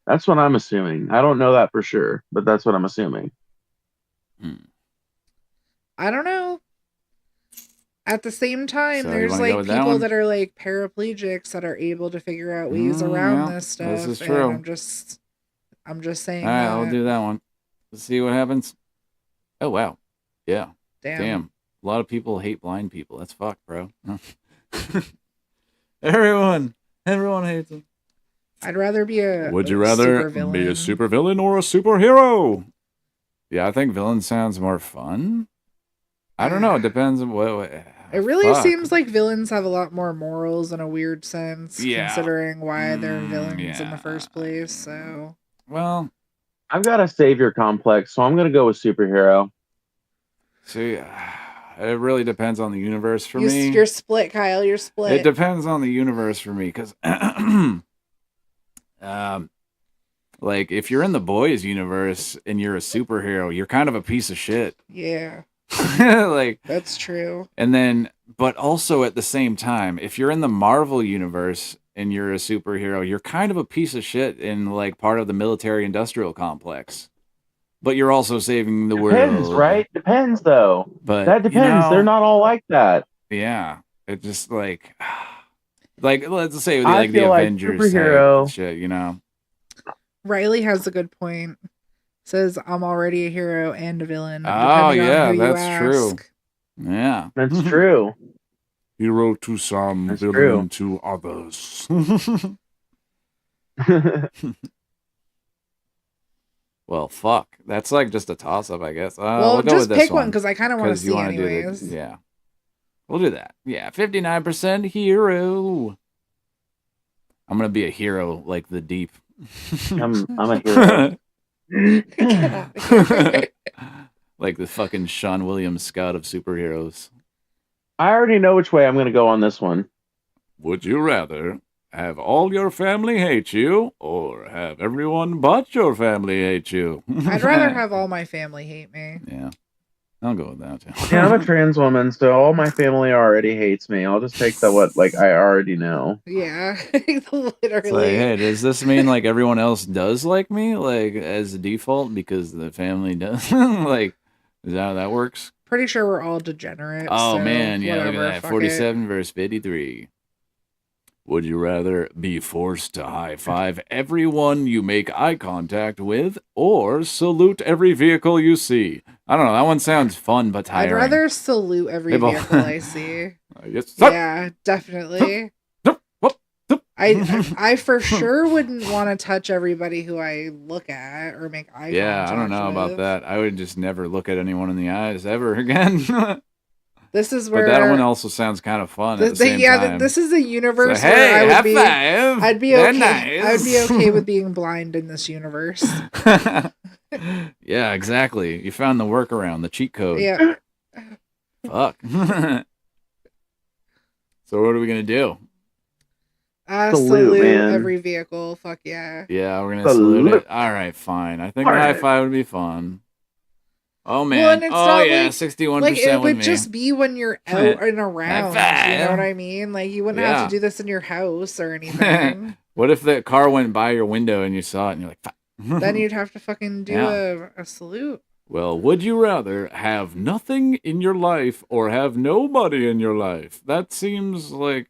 That's what I'm assuming. I don't know that for sure, but that's what I'm assuming. I don't know. At the same time, So you there's wanna go like with that people one? that are like paraplegics that are able to figure out ways around yeah, this stuff. this is and true. I'm just saying. All right, that. I'll do that one. Let's see what happens. Oh wow. Yeah. Damn. A lot of people hate blind people. That's fucked, bro. Everyone hates them. I'd rather be a. Would you rather supervillain. be a supervillain or a superhero? Yeah, I think villain sounds more fun. I don't know. It depends on what. It really fuck. seems like villains have a lot more morals in a weird sense, Yeah. considering why they're villains in the first place. So. Well, I've got a savior complex, so I'm going to go with superhero. See, it really depends on the universe for me. You're split, Kyle. You're split. It depends on the universe for me, because, like, if you're in the boys' universe and you're a superhero, you're kind of a piece of shit. Yeah. Like, that's true. And then, but also at the same time, if you're in the Marvel universe and you're a superhero, you're kind of a piece of shit in like part of the military-industrial complex. But you're also saving the Depends, world. right? Depends, though. But that depends. They're not all like that. Yeah, it just like let's say I like the feel like Avengers superhero- type shit, you know. Riley has a good point. Says I'm already a hero and a villain. Oh depending on yeah, who you that's true. ask. Yeah, That's true. Hero to some, That's villain to others. Well, fuck. That's like just a toss-up, I guess. Well, we'll go just with this pick one because I kind of want to see anyways. Yeah. We'll do that. Yeah, 59% hero. I'm going to be a hero like the deep. I'm a hero. Like the fucking Sean William Scott of superheroes. I already know which way I'm going to go on this one. Would you rather have all your family hate you or have everyone but your family hate you? I'd rather have all my family hate me. Yeah. I'll go with that too. Yeah, I'm a trans woman, so all my family already hates me. I'll just take the what like I already know. Yeah, It's like, literally. hey, does this mean like everyone else does like me, like as a default because the family does? Like, is that how that works? Pretty sure we're all degenerates. Oh so man, yeah, whatever, look at that. fuck 47 versus 53. Would you rather be forced to high five everyone you make eye contact with or salute every vehicle you see? I don't know. That one sounds fun but I'd tiring. rather salute every They both- vehicle I see. Yes, sir. Yeah, definitely. I for sure wouldn't want to touch everybody who I look at or make eye Yeah, contact I don't know with. about that. I would just never look at anyone in the eyes ever again. This is where But that one also sounds kind of fun at the same time. this is a universe So, where hey, I would high be. five. I'd be They're okay. nice. I'd be okay with being blind in this universe. Yeah, exactly. You found the workaround, the cheat code. Yeah. Fuck. So what are we gonna do? Salute man. every vehicle. Fuck yeah. Yeah, we're gonna salute it. All right, fine. I think a high five would be fun. Oh man. Well, and it's oh not yeah, like, 61% like it with would me. just be when you're out and around. High You know five. what I mean? Like you wouldn't have to do this in your house or anything. What if the car went by your window and you saw it and you're like, fuck. Then you'd have to fucking do a salute. Well, would you rather have nothing in your life or have nobody in your life? That seems like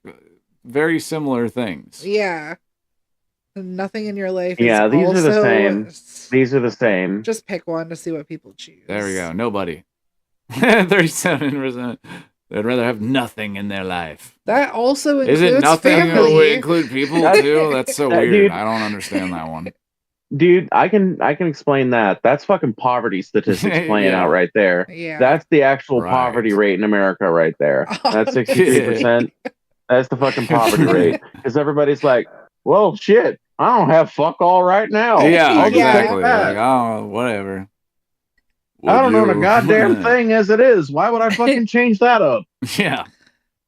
very similar things. Yeah. Nothing in your life. Yeah, is these are the also- same. These are the same. Just pick one to see what people choose. There we go. Nobody. 37%. They'd rather have nothing in their life. That also Is includes it nothing family. would include people too? That's so weird. Dude. I don't understand that one. Dude, I can explain that. That's fucking poverty statistics playing Yeah. out right there. Yeah. That's the actual Right. poverty rate in America right there. That's 63%. That's the fucking poverty rate. Because everybody's like, well, shit, I don't have fuck all right now. Yeah, I'll just take exactly. that. Like, oh, whatever. I don't Would own a you- goddamn thing as it is. Why would I fucking change that up? Yeah.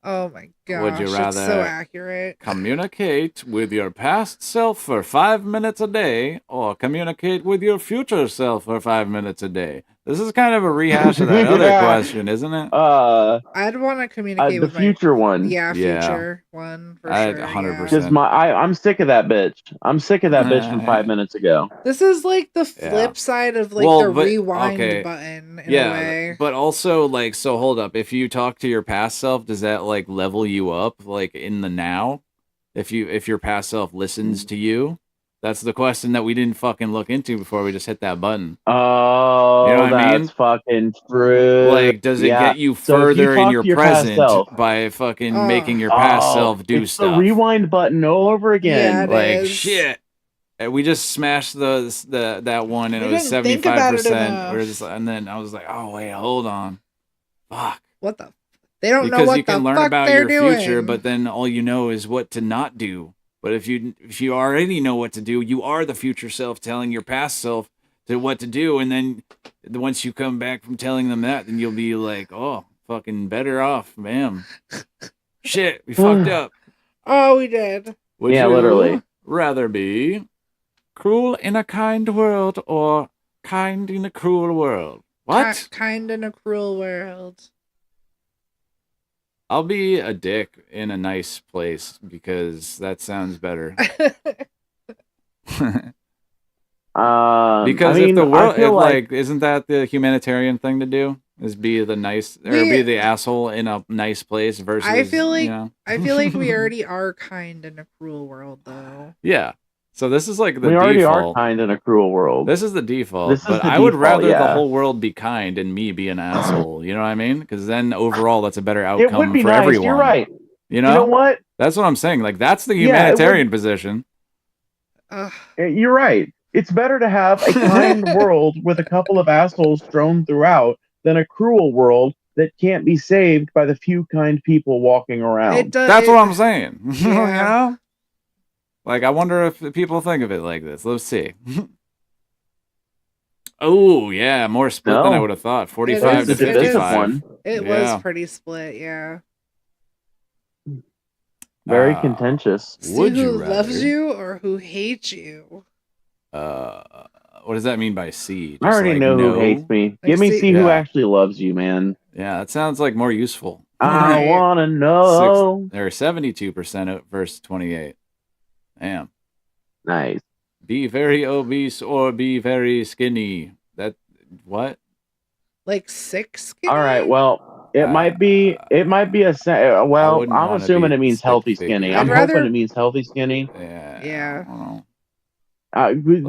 Oh my gosh. Would you It's rather so accurate. communicate with your past self for 5 minutes a day or communicate with your future self for 5 minutes a day? This is kind of a rehash of that other Yeah. question, isn't it? I'd want to communicate The with future one. Yeah, Yeah. future one for I'd sure. 100%. Yeah. Because I'm sick of that bitch. I'm sick of that bitch from 5 minutes ago. This is like the flip Yeah. side of like Well, the but- rewind okay. button in a Yeah, way. but also like, so hold up. If you talk to your past self, does that like level you up like in the now? If your past self listens to you, that's the question that we didn't fucking look into before we just hit that button. Oh, You know what I that's mean? fucking true. Like, does it Yeah. get you So if you further in talk your to your past present self- by fucking making your past Oh, self do it's stuff? the rewind button all over again. Yeah, it Like is. shit. And we just smashed that one and We it was didn't think about it 75%. enough. We're just, and then I was like, oh wait, hold on. Fuck. What the? They don't know Because what you can the learn fuck about they're your doing. future, but then all you know is what to not do. But if you already know what to do, you are the future self telling your past self to what to do, and then once you come back from telling them that, then you'll be like, oh, fucking better off, bam. Shit, we fucked up. Oh, we did. Would Yeah, you literally. rather be cruel in a kind world or kind in a cruel world? What? Kind in a cruel world. I'll be a dick in a nice place because that sounds better. Because I mean, if the world, I feel like, isn't that the humanitarian thing to do? Is be the nice or be the asshole in a nice place versus. I feel like you know? I feel like we already are kind in a cruel world though. Yeah. So this is like the we already default. are kind in a cruel world. This is the default, This is but the I would default, rather the yeah. whole world be kind and me be an asshole. You know what I mean? Because then overall, that's a better outcome It would be for nice. everyone. You're right. You know? You know what? That's what I'm saying. Like that's the Yeah, it would- humanitarian position. You're right. It's better to have a kind world with a couple of assholes strewn throughout than a cruel world that can't be saved by the few kind people walking around. That's what I'm saying. You Yeah. know? Like, I wonder if people think of it like this. Let's see. Oh, yeah, more split than I would have thought. 45 to 55. It was pretty split, yeah. Very contentious. See Would who you rather? loves you or who hates you. What does that mean by C? I already know who hates me. Give me see who actually loves you, man. Yeah, that sounds like more useful. I want to know. They're 72% versus 28. Damn. Nice. Be very obese or be very skinny. That what? Like 6? All right. Well, it might be a. Well, I'm assuming it means healthy skinny. I'm hoping it means healthy skinny. Yeah. Here's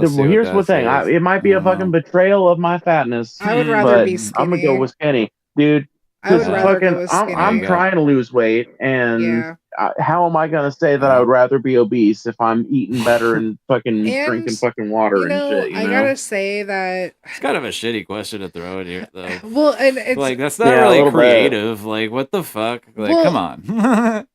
the thing. It might be a fucking betrayal of my fatness. I would rather but be I'm gonna go skinny. with skinny, dude. I would rather go with skinny. I'm trying to lose weight, and Yeah. how am I gonna say that I would rather be obese if I'm eating better and fucking drinking fucking water and shit? I gotta say that. It's kind of a shitty question to throw in here, though. Well, and it's like that's not a really little bit. creative. Like, what the fuck? Like, Well, come on.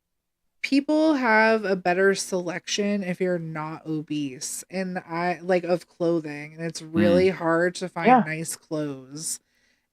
people have a better selection if you're not obese, and of clothing, and it's really hard to find nice clothes.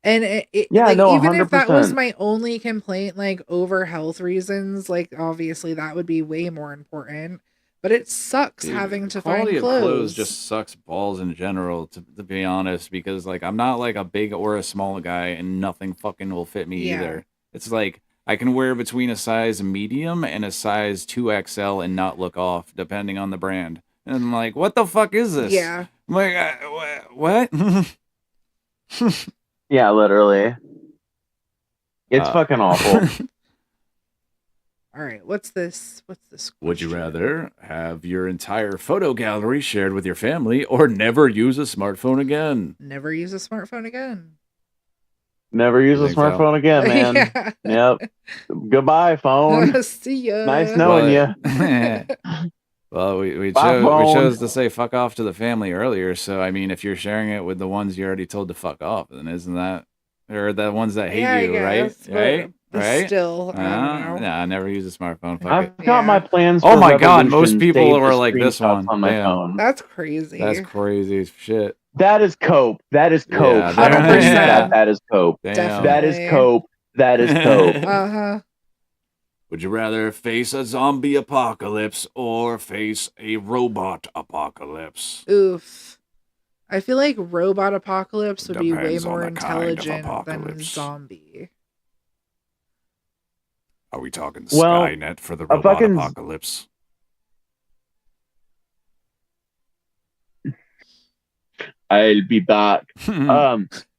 And even if that was 100%. my only complaint, like over health reasons, like obviously that would be way more important. But it sucks Dude, having to find quality of clothes. clothes just sucks balls in general, to be honest, because like I'm not like a big or a small guy and nothing fucking will fit me Yeah. either. It's like I can wear between a size medium and a size 2XL and not look off depending on the brand. And I'm like, what the fuck is this? Yeah. I'm like, what? Yeah, literally. It's fucking awful. All right, what's this? Would you rather have your entire photo gallery shared with your family or never use a smartphone again? Never use a smartphone again. Never use a Think so? smartphone again, man. Yep. Goodbye, phone. See ya. Nice knowing you. Well, we Bye, chose phone. to say fuck off to the family earlier. So I mean, if you're sharing it with the ones you already told to fuck off, then isn't that or the ones that hate Yeah, I you, right? guess, but Right? Right? still, I don't know. Nah, never use a smartphone. Fuck I've it. got my plans. Oh for my god, most revolution people saved were as like this screenshots one. on my Damn. phone. That's crazy. That's crazy as shit. That is cope. That is cope. Yeah, I don't believe yeah. that is cope. Damn. That is cope. That is cope. Uh-huh. Would you rather face a zombie apocalypse or face a robot apocalypse? Oof. I feel like robot apocalypse would be way Depends on more the kind of intelligent than apocalypse. zombie. Are we talking Well, Skynet for the a robot fucking- apocalypse? I'll be back.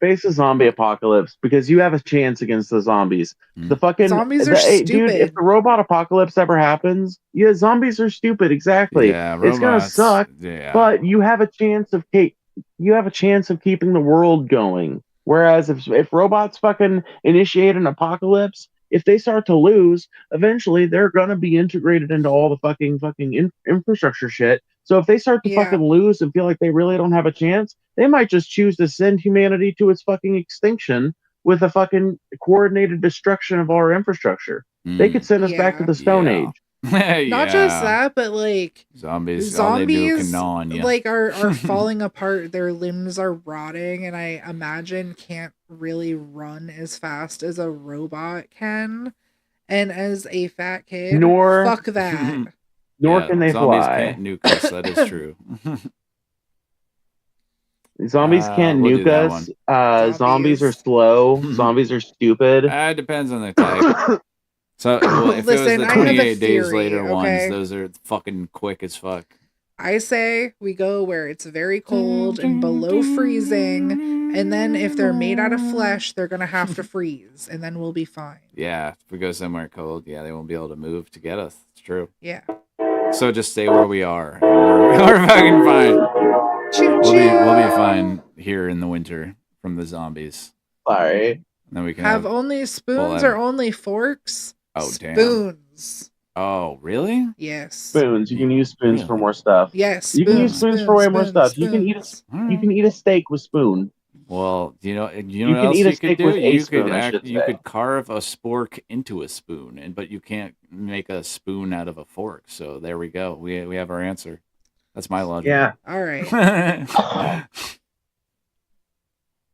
Face a zombie apocalypse because you have a chance against the zombies. The fucking Zombies are dude. stupid. If the robot apocalypse ever happens, yeah, zombies are stupid. Exactly. Yeah, it's gonna robots, suck. yeah. But you have a chance of keeping the world going. Whereas if robots fucking initiate an apocalypse, if they start to lose, eventually they're gonna be integrated into all the fucking infrastructure shit. So if they start to fucking lose and feel like they really don't have a chance, they might just choose to send humanity to its fucking extinction with a fucking coordinated destruction of our infrastructure. They could send us back to the Stone Age. Not just that, but like Zombies, all they do zombies can gnaw on you. like are falling apart. Their limbs are rotting, and I imagine can't really run as fast as a robot can. And as a fat kid, fuck that. Nor can they zombies fly. can't nuke us. That is true. Zombies can't we'll do nuke that us. Zombies are slow. Zombies are stupid. It depends on the type. So well, if Listen, it was I the have a 28 days theory, later okay? ones, those are fucking quick as fuck. I say we go where it's very cold and below freezing, and then if they're made out of flesh, they're gonna have to freeze, and then we'll be fine. Yeah, if we go somewhere cold, yeah, they won't be able to move to get us. It's true. Yeah. So just stay where we are. We're fucking fine. We'll be fine here in the winter from the zombies. Sorry. And then we can Have only spoons we'll or only forks? Oh, damn. Spoons. Oh, really? Yes. Spoons. You can use spoons for more stuff. Yes. You can use spoons for way more stuff. Spoons. You can eat a steak with spoon. Well, you know what You can else eat a you could steak do? with a You spoon, could I should you say. could carve a spork into a spoon, but you can't make a spoon out of a fork. So there we go. We have our answer. That's my logic. Yeah. All right.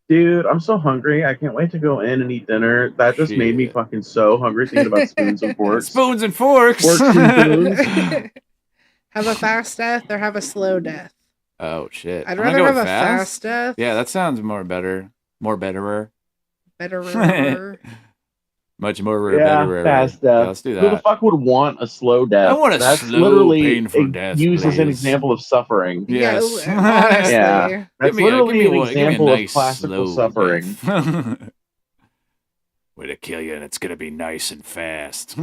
Dude, I'm so hungry. I can't wait to go in and eat dinner. That just made me fucking so hungry thinking about spoons and forks. Spoons and forks. Forks and spoons. Have a fast death or have a slow death? Oh shit! I'd I'm gonna rather go have with a fast death. Yeah, that sounds more better. More betterer. Betterer. Much more Yeah, betterer. fast Yeah, death. let's do Who the that. fuck would want a slow death? I want a That's slow, literally painful death, used as an please. example of suffering. Yes. honestly. Yeah. That's literally an example of classical suffering. We're to kill you, and it's gonna be nice and fast.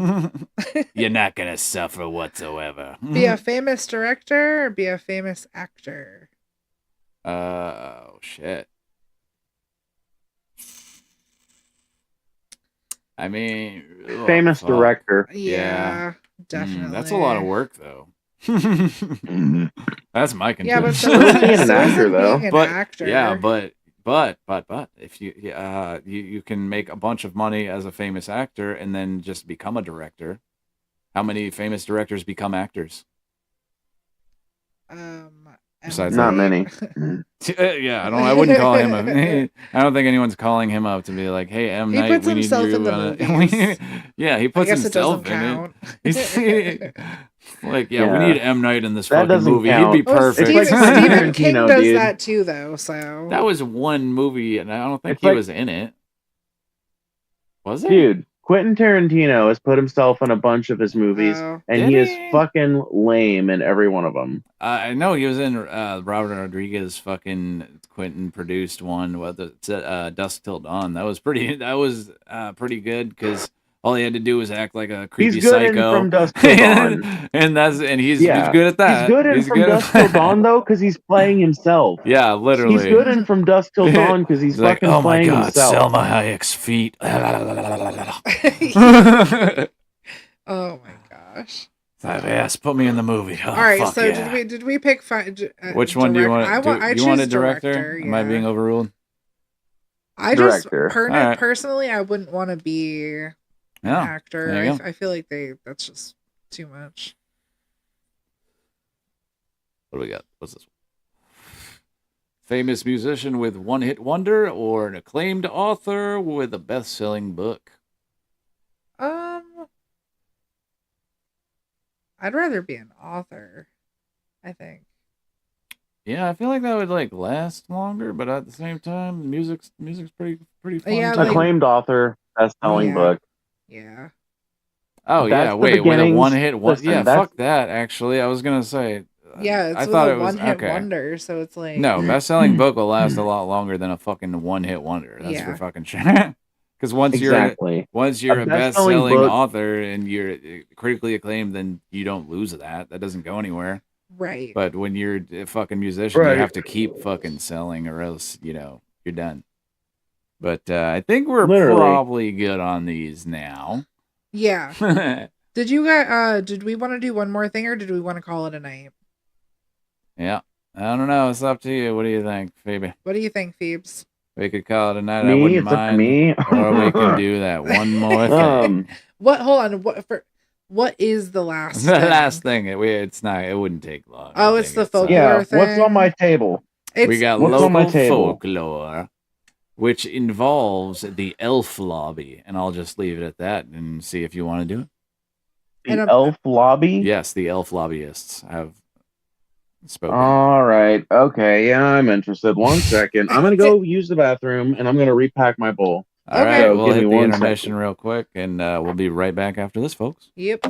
You're not gonna suffer whatsoever. Be a famous director or be a famous actor? Oh shit. I mean, Famous director. Yeah, definitely. That's a lot of work, though. That's my contention. Yeah, but so is being an actor, though. Yeah, but if you can make a bunch of money as a famous actor and then just become a director. How many famous directors become actors? Besides Not many. Yeah, I wouldn't call him I don't think anyone's calling him up to be like, hey, M. He Night, puts we need himself you in the on movies. Yeah, he puts I guess it himself doesn't in count. it. Like, yeah, we Yeah. need M. Night in this That fucking doesn't movie. count. He'd be Oh, perfect. It's like Stephen King Tarantino, does dude. that too, though. So That was one movie, and I don't think It's he like- was in it. Was it? Dude, Quentin Tarantino has put himself in a bunch of his movies, and Did he is he? fucking lame in every one of them. I know he was in Robert Rodriguez fucking Quentin produced one. Dusk Till Dawn. That was pretty good because all he had to do was act like a creepy He's good psycho. in From Dusk Till Dawn. and he's good at that. He's good in From Dusk Till Dawn, though, because he's playing himself. Yeah, literally. He's good in From Dusk Till Dawn because he's like, fucking oh my playing god, himself. Selma Hayek's feet. oh my gosh. Yes, put me in the movie. Oh, All right, fuck so yeah. did we pick Which one do you want? I You want a choose director? Am I yeah. being overruled? I Director. just All right. personally, I wouldn't want to be an Yeah, actor. there you go. I feel like that's just too much. What do we got? What's this one? Famous musician with one-hit wonder or an acclaimed author with a best-selling book? I'd rather be an author, I think. Yeah, I feel like that would like last longer, but at the same time, music's pretty fun. Yeah, too. like- Acclaimed author, best-selling Yeah. book. Yeah. Oh That's yeah, the wait, with a beginnings. one-hit one. Listen, Yeah, that's- fuck that. Actually, I was gonna say. Yeah, it's I with thought a it was one-hit okay. wonder, so it's like No, best-selling book will last a lot longer than a fucking one-hit wonder. That's for Yeah. fucking sure. Because once Exactly. you're a best-selling best-selling book- author and you're critically acclaimed, then you don't lose that. That doesn't go anywhere. Right. But when you're a fucking musician, Right. you have to keep fucking selling, or else you're done. But I think we're Literally. probably good on these now. Yeah. Did you guys did we want to do one more thing or did we want to call it a night? Yeah, I don't know. It's up to you. What do you think, Phoebe? What do you think, Phoebes? We could call it a night. I Me? wouldn't It's up to mind. me. Or we can do that one more thing. What hold on, what is the last The thing? last thing. It wouldn't take long. Oh, I it's think the folklore Yeah, thing. what's on my table? We got What's on my local table? folklore, which involves the elf lobby, and I'll just leave it at that and see if you want to do it. The elf lobby? Yes, the elf lobbyists have spoken. All right. Okay. Yeah, I'm interested. 1 second. I'm going to go use the bathroom and I'm going to repack my bowl. All right, So we'll give hit me the 1 intermission second. real quick, and we'll be right back after this, folks. Yep.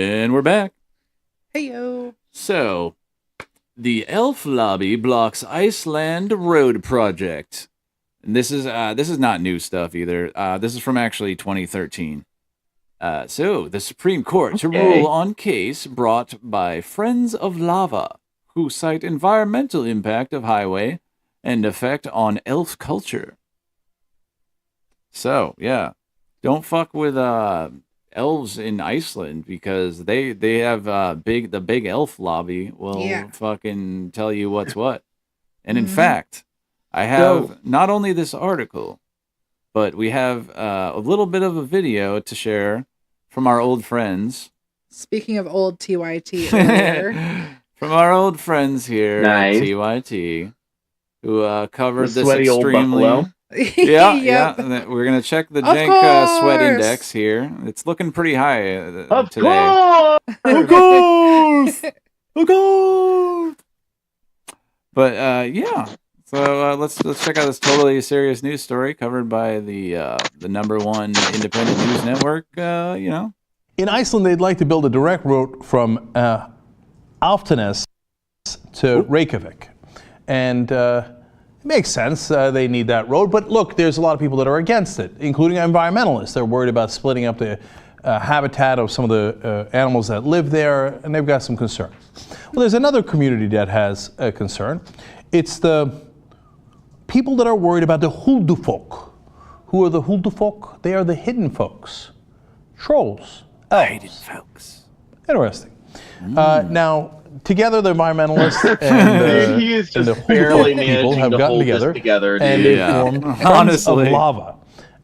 And we're back. Hey yo. So, the elf lobby blocks Iceland road project. And this is not new stuff either. This is from actually 2013. So, the Supreme Court to rule on case brought by Friends of Lava, who cite environmental impact of highway and effect on elf culture. So, yeah. Don't fuck with elves in Iceland because they have the big elf lobby will fucking tell you what's what. And in fact, I have not only this article, but we have a little bit of a video to share from our old friends. Speaking of old TYT earlier. From our old friends here Nice. at TYT, who covered The this sweaty old extremely. buffalo. Yeah, Yep. yeah. We're gonna check the Of jank sweat course. index here. It's looking pretty high Of today. course! Of course, of course. But yeah. So let's check out this totally serious news story covered by the #1 independent news network. In Iceland, they'd like to build a direct route from Álftanes to Reykjavik, and it makes sense. They need that road. But look, there's a lot of people that are against it, including environmentalists. They're worried about splitting up the habitat of some of the animals that live there, and they've got some concerns. Well, there's another community that has a concern. It's the people that are worried about the Huldufolk. Who are the Huldufolk? They are the hidden folks. Trolls. Elves. Hidden folks. Interesting. Now, together, the environmentalists and He is the just barely Huldufolk people managing have to gotten hold this together, together, and dude. they formed Friends of Honestly. Lava.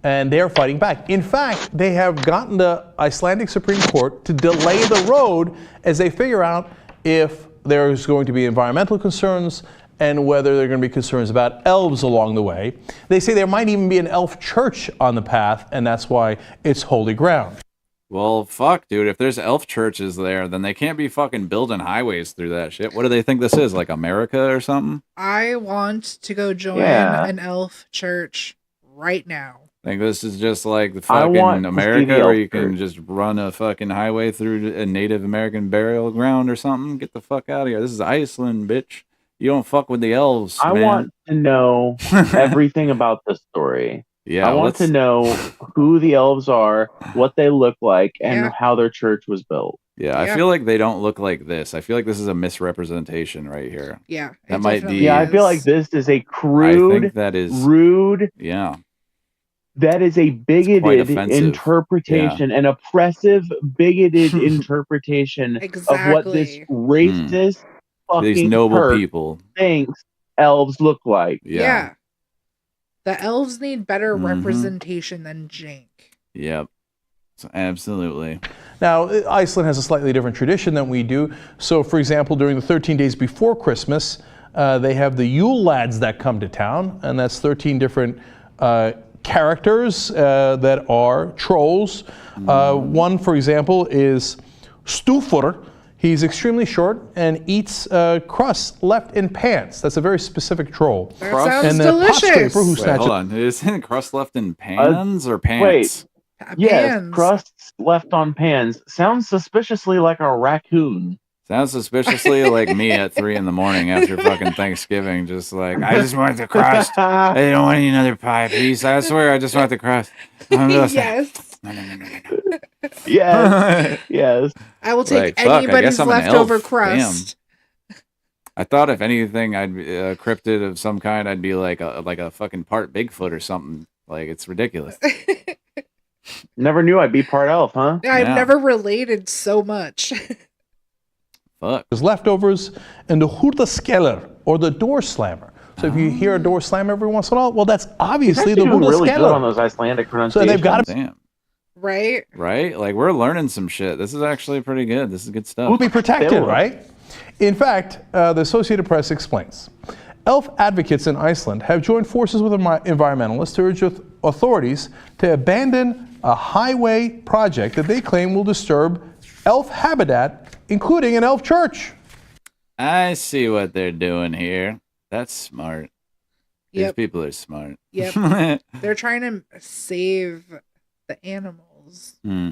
And they're fighting back. In fact, they have gotten the Icelandic Supreme Court to delay the road as they figure out if there's going to be environmental concerns and whether there are going to be concerns about elves along the way. They say there might even be an elf church on the path, and that's why it's holy ground. Well, fuck, dude. If there's elf churches there, then they can't be fucking building highways through that shit. What do they think this is? Like America or something? I want to go join Yeah. an elf church right now. Think this is just like the I fucking want to see America the where elf you can just run a fucking highway through a Native American burial ground or something? Get the fuck out of here. This is Iceland, bitch. You don't fuck with the elves, I man. want to know everything about the story. Yeah, I want to know who the elves are, what they look like, and how their church was built. Yeah, I feel like they don't look like this. I feel like this is a misrepresentation right here. Yeah, That might be. Yeah, I feel like this is a crude, I think that is rude. Yeah. That is a quite bigoted offensive. interpretation, an oppressive, bigoted interpretation of what this racist fucking These noble perk people. thinks elves look like. Yeah. The elves need better Mhm. representation than jank. Yep. So, absolutely. Now, Iceland has a slightly different tradition than we do. So, for example, during the 13 days before Christmas, they have the Yule lads that come to town, and that's 13 different characters that are trolls. One, for example, is Stufur. He's extremely short and eats crust left in pants. That's a very specific troll. That sounds and the delicious. Potscraper who Wait, snatches. hold on. Isn't crust left in pans or pants? Wait. Yes, Pans. crusts left on pans. Sounds suspiciously like a raccoon. Sounds suspiciously like me at 3 a.m. after fucking Thanksgiving. Just like, I just want the crust. I don't want any another pie piece. I swear, I just want the crust. I'm just- Yes. No. Yes. Yes. I will take Like, fuck, I anybody's guess I'm an leftover elf. crust. I thought if anything, I'd be a cryptid of some kind. I'd be like a fucking part Bigfoot or something. Like, it's ridiculous. Never knew I'd be part elf, huh? I've Yeah. never related so much. Fuck. There's leftovers and the hurðaskellir, or the door slammer. So if you hear a door slam every once in a while, well, that's obviously the He's actually doing really good on hurðaskellir. those Icelandic So pronunciations. they've got to Damn. Right? Right? Like, we're learning some shit. This is actually pretty good. This is good stuff. will be protected, right? In fact, the Associated Press explains. Elf advocates in Iceland have joined forces with environmentalists to urge authorities to abandon a highway project that they claim will disturb elf habitat, including an elf church. I see what they're doing here. That's smart. These Yep. people are smart. Yep. They're trying to save the animals. Hmm.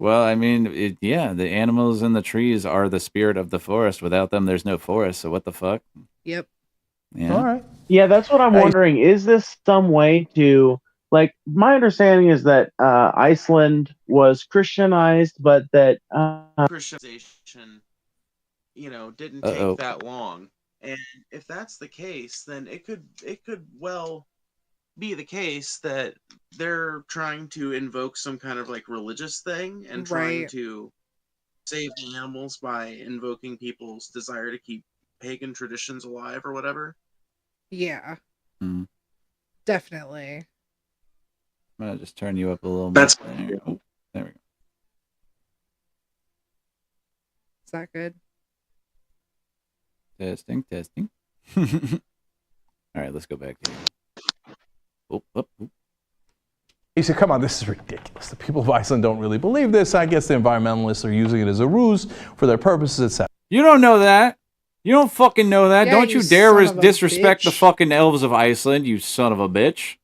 Well, I mean, the animals and the trees are the spirit of the forest. Without them, there's no forest. So what the fuck? Yep. Yeah. All right. Yeah, that's what I'm wondering. Is this some way to, like, my understanding is that Iceland was Christianized, but that Christianization, didn't Uh-oh. take that long. And if that's the case, then it could well be the case that they're trying to invoke some kind of like religious thing and trying Right. to save the animals by invoking people's desire to keep pagan traditions alive or whatever. Yeah. Mm. Definitely. I'm gonna just turn you up a little That's bit. There. Oh, there we go. Is that good? Testing. All right, let's go back to you. Oh. He said, come on, this is ridiculous. The people of Iceland don't really believe this. I guess the environmentalists are using it as a ruse for their purposes, etc. You don't know that. You don't fucking know that. Yeah, Don't you you dare son of a disrespect the bitch. fucking elves of Iceland, you son of a bitch.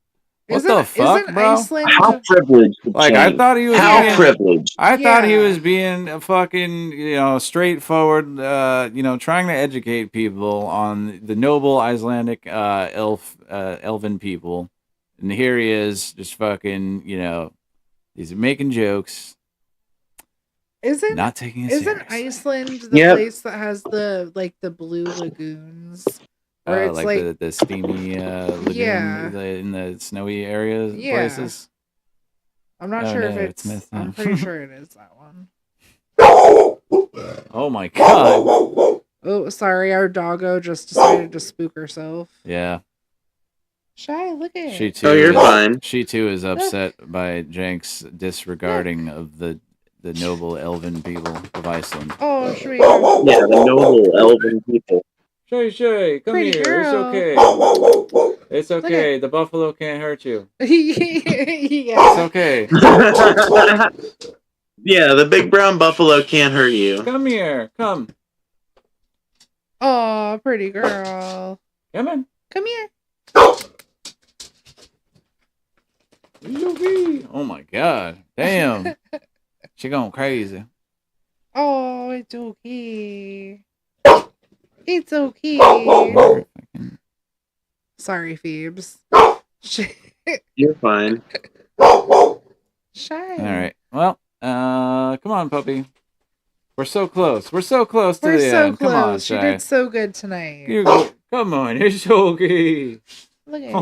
What the Isn't fuck, bro? Iceland? how privileged. Like, I thought he was How being, privileged. I thought he Yeah. was being a fucking, straightforward, trying to educate people on the noble Icelandic elven people. And here he is, just fucking, he's making jokes, Isn't not taking it Isn't serious. Iceland the Yep. place that has the blue lagoons? Where it's like the steamy lagoon Yeah. in the snowy areas Yeah. places. I'm not Oh, sure if no, it's. Smith, huh? I'm pretty sure it is that one. Oh my god. Oh, sorry, our doggo just decided to spook herself. Yeah. Shy, look at She it. too. Oh, you're fine. She too is upset by Jenks disregarding of the noble elven people of Iceland. Oh, sweet. Yeah, the noble elven people. Shay, come Pretty here. girl. It's okay. It's Look okay. The buffalo can't hurt you. yeah. It's okay. Yeah, the big brown buffalo can't hurt you. Come here. Come. Oh, pretty girl. Come on. Come here. Oh my god. Damn. She going crazy. Oh, it's okay. It's okay. Sorry, Phoebes. You're fine. Shy. All right. Well, come on, puppy. We're so close. We're so close to We're the so end. close. Come on, She Shy. did so good tonight. Come on, it's okay. Look at it.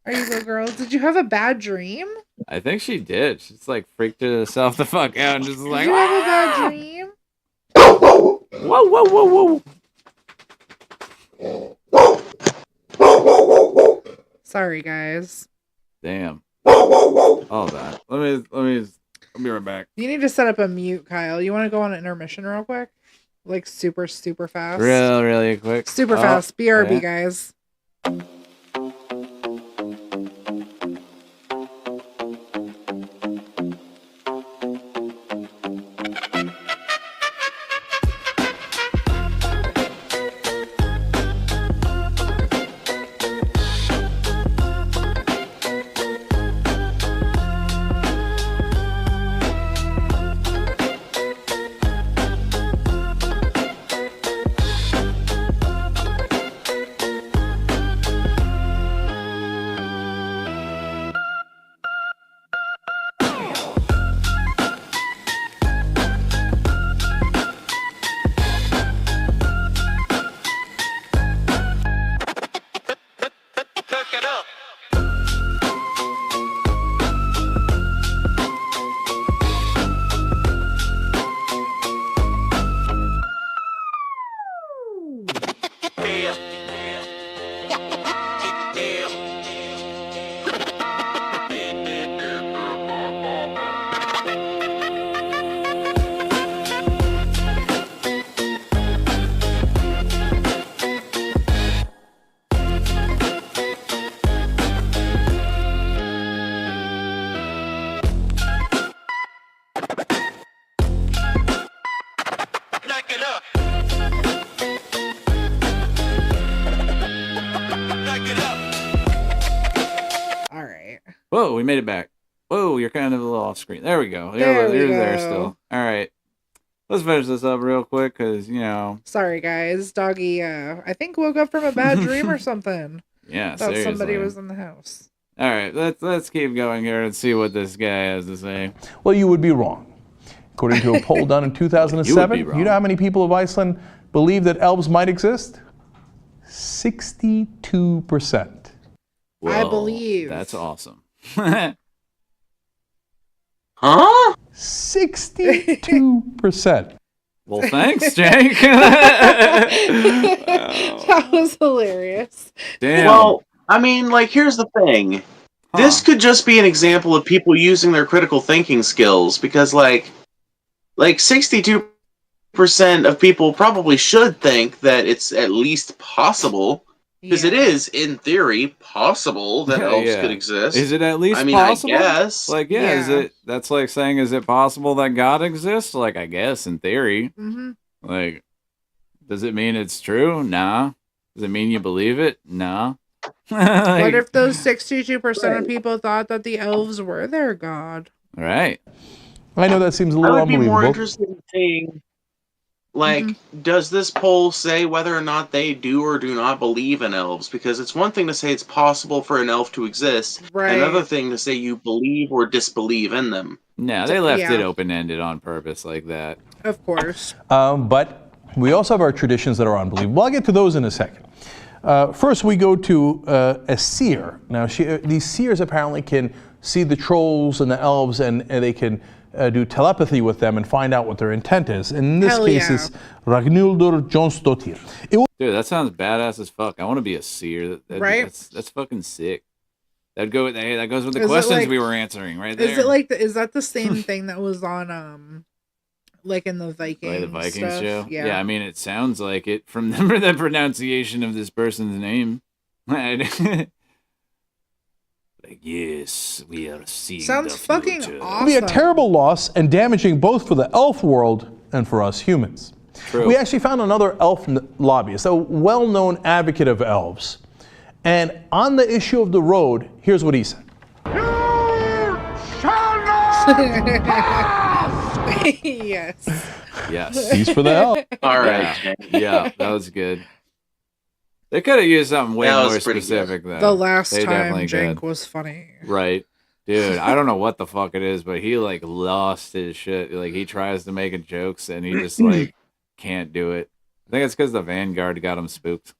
Are you good, girl? Did you have a bad dream? I think she did. She's like freaked herself the fuck out and just like, Did you have a bad dream? whoa. Sorry, guys. Damn. All that. I'll be right back. You need to set up a mute, Kyle. You want to go on an intermission real quick? Like super fast? Really quick. Super Oh, fast. BRB, yeah. guys. Whoa, we made it back. Whoa, you're kind of a little off screen. There we go. There we You're there go. still. All right. Let's finish this up real quick because, Sorry, guys. Doggy, I think woke up from a bad dream or something. Yeah, Thought somebody seriously. was in the house. All right, let's keep going here and see what this guy has to say. Well, you would be wrong. According to a poll done in 2007, You would be you know how many people of Iceland believe that elves might exist? 62%. I believe. That's awesome. Huh? 62%. Well, thanks, Jake. That was hilarious. Damn. Well, I mean, like, here's the thing. This could just be an example of people using their critical thinking skills, because, like 62% of people probably should think that it's at least possible, because it is, in theory, possible that elves could exist. Is it at least I mean, possible? I guess. Like, is it? That's like saying, is it possible that God exists? Like, I guess in theory. Mm-hmm. Like, does it mean it's true? Nah. Does it mean you believe it? Nah. What if those 62% of people thought that the elves were their god? Right. I know that seems a I little would be more unbelievable. interested in seeing, like, does this poll say whether or not they do or do not believe in elves? Because it's one thing to say it's possible for an elf to exist, Right. another thing to say you believe or disbelieve in them. No, they left it open-ended on purpose like that. Of course. But we also have our traditions that are unbelievable. I'll get to those in a second. First, we go to a seer. Now, these seers apparently can see the trolls and the elves, and they can do telepathy with them and find out what their intent is. In this case, it's Ragnhildur Jónsdóttir. Dude, that sounds badass as fuck. I want to be a seer. Right? That's fucking sick. That goes with the Is it questions like- we were answering right there. Is it like is that the same thing that was on like in the Vikings? Like the Vikings stuff? show? Yeah. I mean, it sounds like it from the pronunciation of this person's name. Like, yes, we are seeing Sounds the fucking future. It would be a terrible loss and damaging both for the elf world and for us humans. True. We actually found another elf lobbyist, a well-known advocate of elves. And on the issue of the road, here's what he said. Yes. Yes. He's for the elf. All right. Yeah, that was good. They could have used something way That was more pretty specific, good. though. The last They time definitely Jank could. was funny. Right. Dude, I don't know what the fuck it is, but he, like, lost his shit. Like, he tries to make jokes, and he just, like, can't do it. I think it's because the Vanguard got him spooked.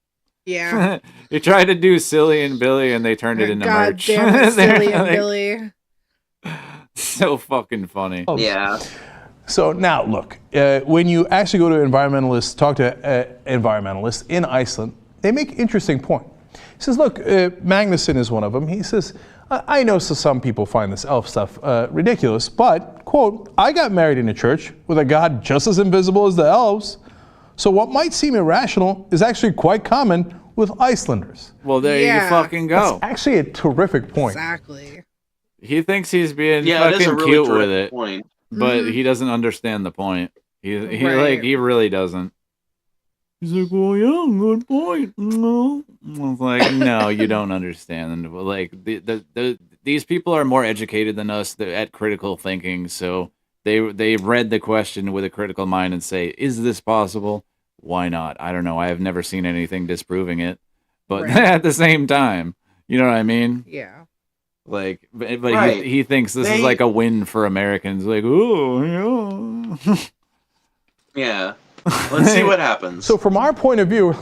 Yeah. He tried to do Silly and Billy, and they turned it into God merch. damn it, They're Silly and like, Billy. So fucking funny. Yeah. So now, look, when you actually go to environmentalists, talk to environmentalists in Iceland, they make an interesting point. He says, look, Magnusson is one of them. He says, I know some people find this elf stuff ridiculous, but, quote, I got married in a church with a god just as invisible as the elves. So what might seem irrational is actually quite common with Icelanders. Well, there you fucking go. That's actually a terrific point. Exactly. He thinks he's being Yeah, it is a fucking really cute with terrific it, point. but he doesn't understand the point. He Right. he really doesn't. He's like, well, yeah, good point. No, I was like, no, you don't understand. Like these people are more educated than us at critical thinking, so they read the question with a critical mind and say, is this possible? Why not? I don't know. I have never seen anything disproving it, but Right. at the same time, you know what I mean? Yeah. Like, but Right. he thinks this is like a win for Americans. Like, oh, yeah. Yeah. Let's see what happens. So from our point of view,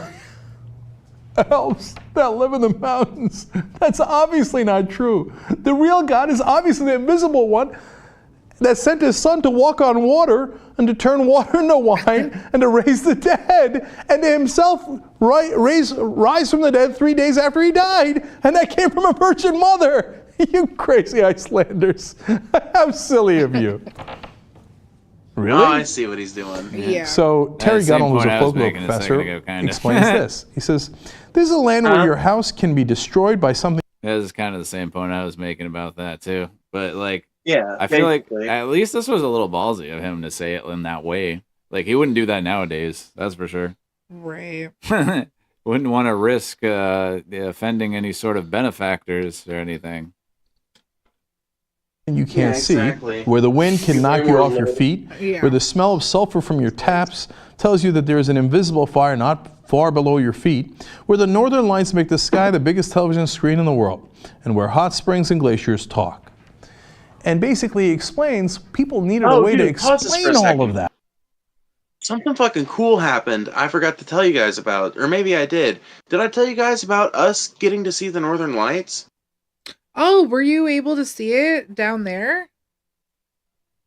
elves that live in the mountains, that's obviously not true. The real God is obviously the invisible one that sent his son to walk on water and to turn water into wine and to raise the dead and to himself rise from the dead 3 days after he died. And that came from a virgin mother. You crazy Icelanders. How silly of you. Really? Oh, I see what he's doing. Yeah. So Terry same Gunnell, who's point a I was folklore making a professor, second ago, kinda. explains this. He says, this is a land where your house can be destroyed by something. That is kind of the same point I was making about that too. But like, Yeah. I feel like basically. at least this was a little ballsy of him to say it in that way. Like he wouldn't do that nowadays. That's for sure. Right. Wouldn't want to risk offending any sort of benefactors or anything. you can't exactly. see, where the wind can knock you off your feet, Yeah. where the smell of sulfur from your taps tells you that there is an invisible fire not far below your feet, where the northern lights make the sky the biggest television screen in the world, and where hot springs and glaciers talk. And basically explains people needed a way to pause this for a explain all second. of that. Something fucking cool happened. I forgot to tell you guys about, or maybe I did. Did I tell you guys about us getting to see the Northern Lights? Oh, were you able to see it down there?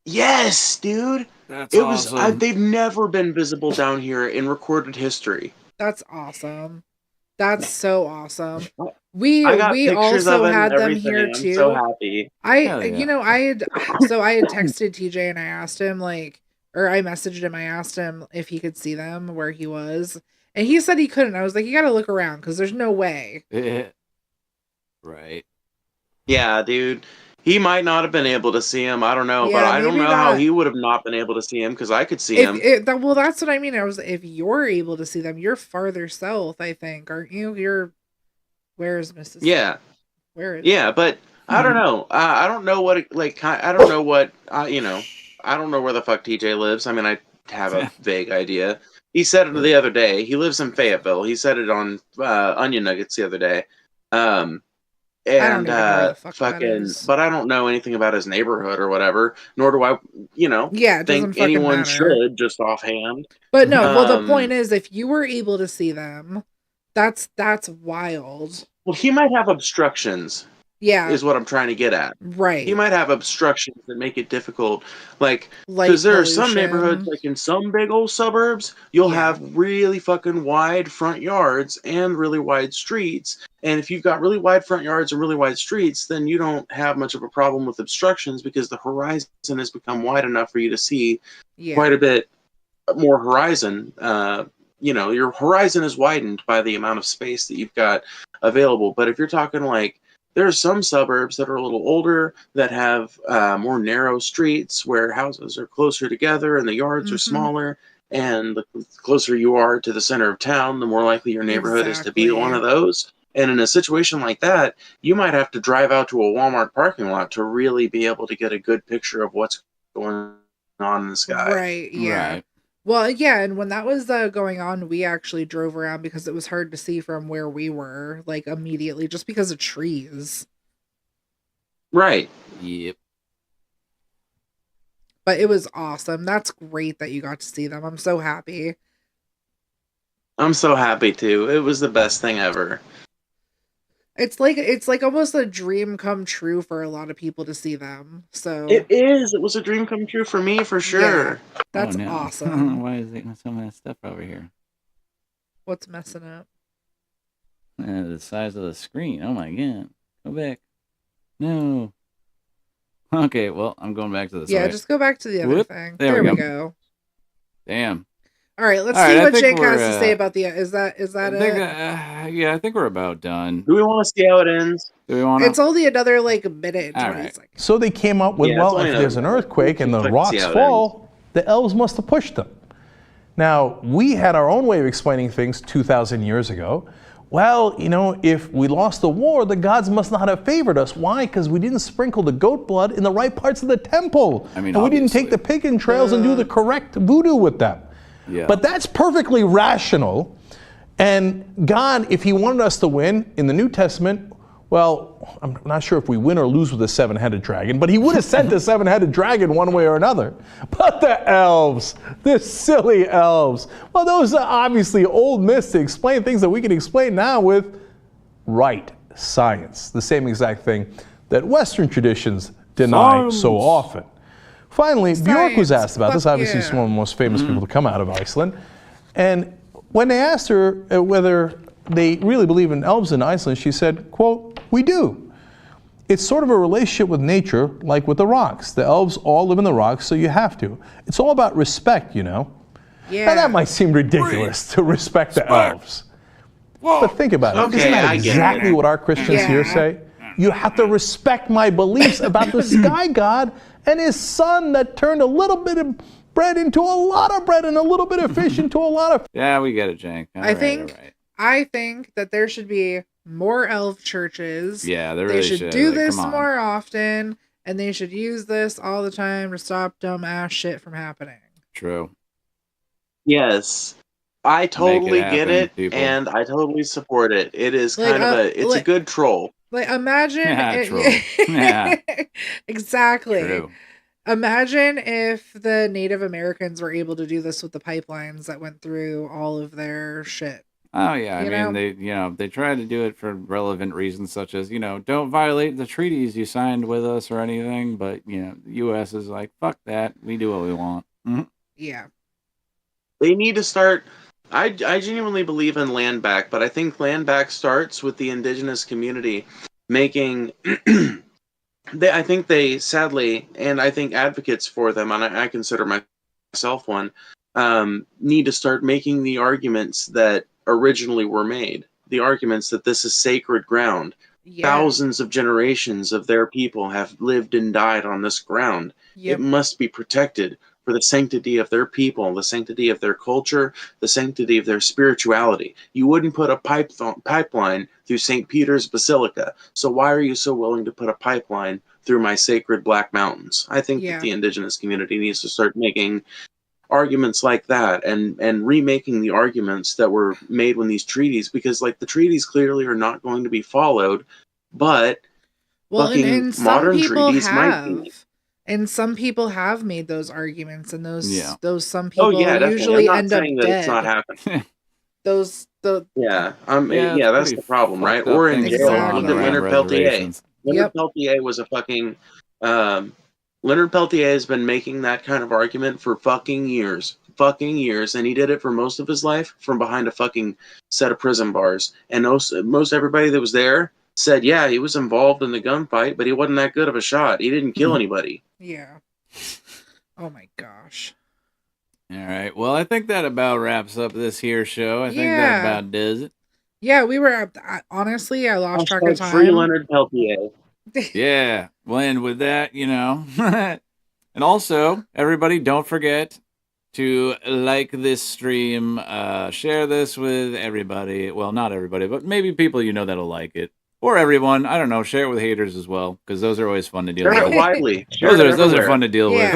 Yes, dude. That's It was. awesome. They've never been visible down here in recorded history. That's awesome. That's so awesome. I We got pictures also of it had and them everything. here I'm too. so happy. Hell yeah. You know, I had texted TJ and I asked him or I messaged him. I asked him if he could see them where he was, and he said he couldn't. I was like, you got to look around because there's no way. Right. Yeah, dude. He might not have been able to see him. I don't know, but Yeah, I don't maybe know how not. he would have not been able to see him because I could see him. Well, that's what I mean. If you're able to see them, you're farther south, I think, aren't you? Where's Mississippi? Yeah. Where is? Yeah, but I don't know. I don't know what I don't know what I don't know where the fuck TJ lives. I mean, I have a vague idea. He said it the other day. He lives in Fayetteville. He said it on Onion Nuggets the other day. I don't even know where the fuck that fucking, is. but I don't know anything about his neighborhood or whatever. Nor do I, Yeah, it doesn't think fucking anyone matter. should just offhand. But no, well, the point is, if you were able to see them, that's wild. Well, he might have obstructions. Yeah, Is what I'm trying to get at. right. He might have obstructions that make it difficult. Because there are some neighborhoods, like in some big old suburbs, you'll have really fucking wide front yards and really wide streets. And if you've got really wide front yards and really wide streets, then you don't have much of a problem with obstructions because the horizon has become wide enough for you to see quite a bit more horizon. Your horizon is widened by the amount of space that you've got available. But if you're talking there are some suburbs that are a little older that have more narrow streets where houses are closer together and the yards are smaller. And the closer you are to the center of town, the more likely your neighborhood is to be one of those. And in a situation like that, you might have to drive out to a Walmart parking lot to really be able to get a good picture of what's going on in the sky. Right, yeah. Right. Well, yeah, and when that was going on, we actually drove around because it was hard to see from where we were, immediately, just because of trees. Right. Yep. But it was awesome. That's great that you got to see them. I'm so happy. I'm so happy too. It was the best thing ever. It's like almost a dream come true for a lot of people to see them. So it is. It was a dream come true for me for sure. Yeah, that's awesome. Why is there some of that stuff over here? What's messing up? The size of the screen. Oh my god. Go back. No. Okay, well, I'm going back to this. Yeah, just go back to the other thing. There we go. Damn. All right, let's see what Jake has to say about the. Is that it? Yeah, I think we're about done. Do we want to see how it ends? Do we want to? It's only another minute and 20 seconds. So they came up with, if there's an earthquake and the rocks fall, the elves must have pushed them. Now, we had our own way of explaining things 2,000 years ago. Well, if we lost the war, the gods must not have favored us. Why? Because we didn't sprinkle the goat blood in the right parts of the temple. And we didn't take the pagan trails and do the correct voodoo with them. Yeah. But that's perfectly rational. And God, if he wanted us to win in the New Testament, well, I'm not sure if we win or lose with a seven-headed dragon, but he would have sent a seven-headed dragon one way or another. But the elves, the silly elves, well, those are obviously old myths to explain things that we can explain now with right science. The same exact thing that Western traditions deny so often. Finally, Björk was asked about this. Obviously, she's one of the most famous people to come out of Iceland. And when they asked her whether they really believe in elves in Iceland, she said, quote, "We do. It's sort of a relationship with nature, like with the rocks. The elves all live in the rocks, so you have to. It's all about respect, Yeah. Now, that might seem ridiculous to respect the elves. But think about it. Okay, Isn't that I get exactly it. what our Christians here say? You have to respect my beliefs about the sky god and his son that turned a little bit of bread into a lot of bread and a little bit of fish into a lot of... Yeah, we get it, Jank. I think that there should be more elf churches. Yeah, they should do this more often. and they should use this all the time to stop dumb ass shit from happening. True. Yes. I totally get happen, it, people. and I totally support it. It is Like, kind of it's a good troll. Like, imagine Yeah, troll. Yeah. Exactly. True. Imagine if the Native Americans were able to do this with the pipelines that went through all of their shit. Oh yeah, I You mean know? they try to do it for relevant reasons such as, don't violate the treaties you signed with us or anything, but the US is like, fuck that. We do what we want. Mhm. Yeah. They need to start. I genuinely believe in land back, but I think land back starts with the indigenous community making. I think they sadly, and I think advocates for them, and I consider myself one, need to start making the arguments that originally were made. The arguments that this is sacred ground. Yeah. Thousands of generations of their people have lived and died on this ground. Yep. It must be protected for the sanctity of their people, the sanctity of their culture, the sanctity of their spirituality. You wouldn't put a pipeline through St. Peter's Basilica, so why are you so willing to put a pipeline through my sacred Black Mountains? I think that the indigenous community needs to start making arguments like that and remaking the arguments that were made when these treaties, because like the treaties clearly are not going to be followed, but and some modern people treaties might be. have. And some people have made those arguments, and those some Oh people yeah, definitely. usually I'm not end up saying that dead. it's not happening. Yeah, that's the problem, right? Or in jail. Look at Leonard Peltier. Leonard Peltier was a fucking. Leonard Peltier has been making that kind of argument for fucking years, and he did it for most of his life from behind a fucking set of prison bars. And most everybody that was there said, yeah, he was involved in the gunfight, but he wasn't that good of a shot. He didn't kill anybody. Yeah. Oh my gosh. All right. Well, I think that about wraps up this here show. I think Yeah. that about does it. Yeah, we were honestly, I lost track of time. Free Leonard Peltier. Yeah. Well, and with that, and also, everybody, don't forget to like this stream, share this with everybody. Well, not everybody, but maybe people that'll like it. Or everyone. I don't know. Share it with haters as well, because those are always fun to deal Share with. it widely. Those are fun to deal with.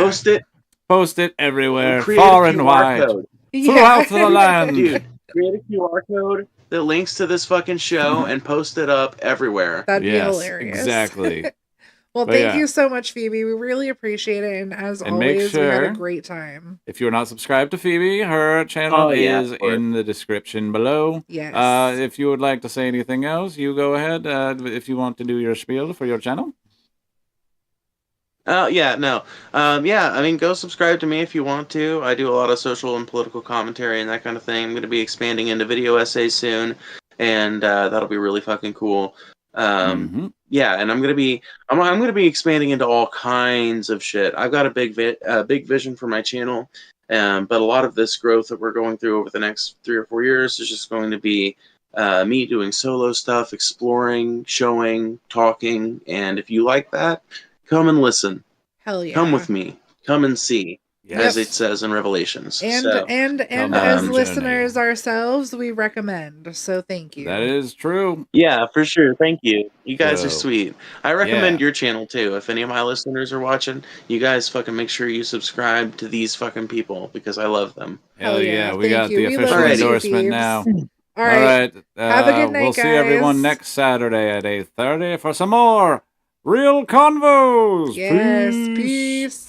Post it everywhere, create far a and QR wide, code. throughout the land. Dude, create a QR code that links to this fucking show and post it up everywhere. That'd be hilarious. Exactly. Well, But thank yeah. you so much, Phoebe. We really appreciate it, and as And make always, we had sure- a great time. If you're not subscribed to Phoebe, her channel Oh, yeah, is of course. in the description below. Yes. If you would like to say anything else, you go ahead. If you want to do your spiel for your channel. I mean, go subscribe to me if you want to. I do a lot of social and political commentary and that kind of thing. I'm going to be expanding into video essays soon, and that'll be really fucking cool. Yeah, and I'm going to be expanding into all kinds of shit. I've got a big vision for my channel, but a lot of this growth that we're going through over the next 3 or 4 years is just going to be me doing solo stuff, exploring, showing, talking, and if you like that, come and listen. Hell yeah. Come with me. Come and see, as Yes. it says in Revelations. And So, as listeners ourselves, we recommend. So thank you. That is true. yeah, for sure. Thank you. You guys are So, sweet. I recommend yeah. your channel too. If any of my listeners are watching, you guys fucking make sure you subscribe to these fucking people because I love them. Hell yeah, we Thank got you. the We official love you, endorsement Phoebes. now. All right. Have a good night, We'll see everyone guys. next Saturday at 8:30 for some more Real Convos. Yes. Peace.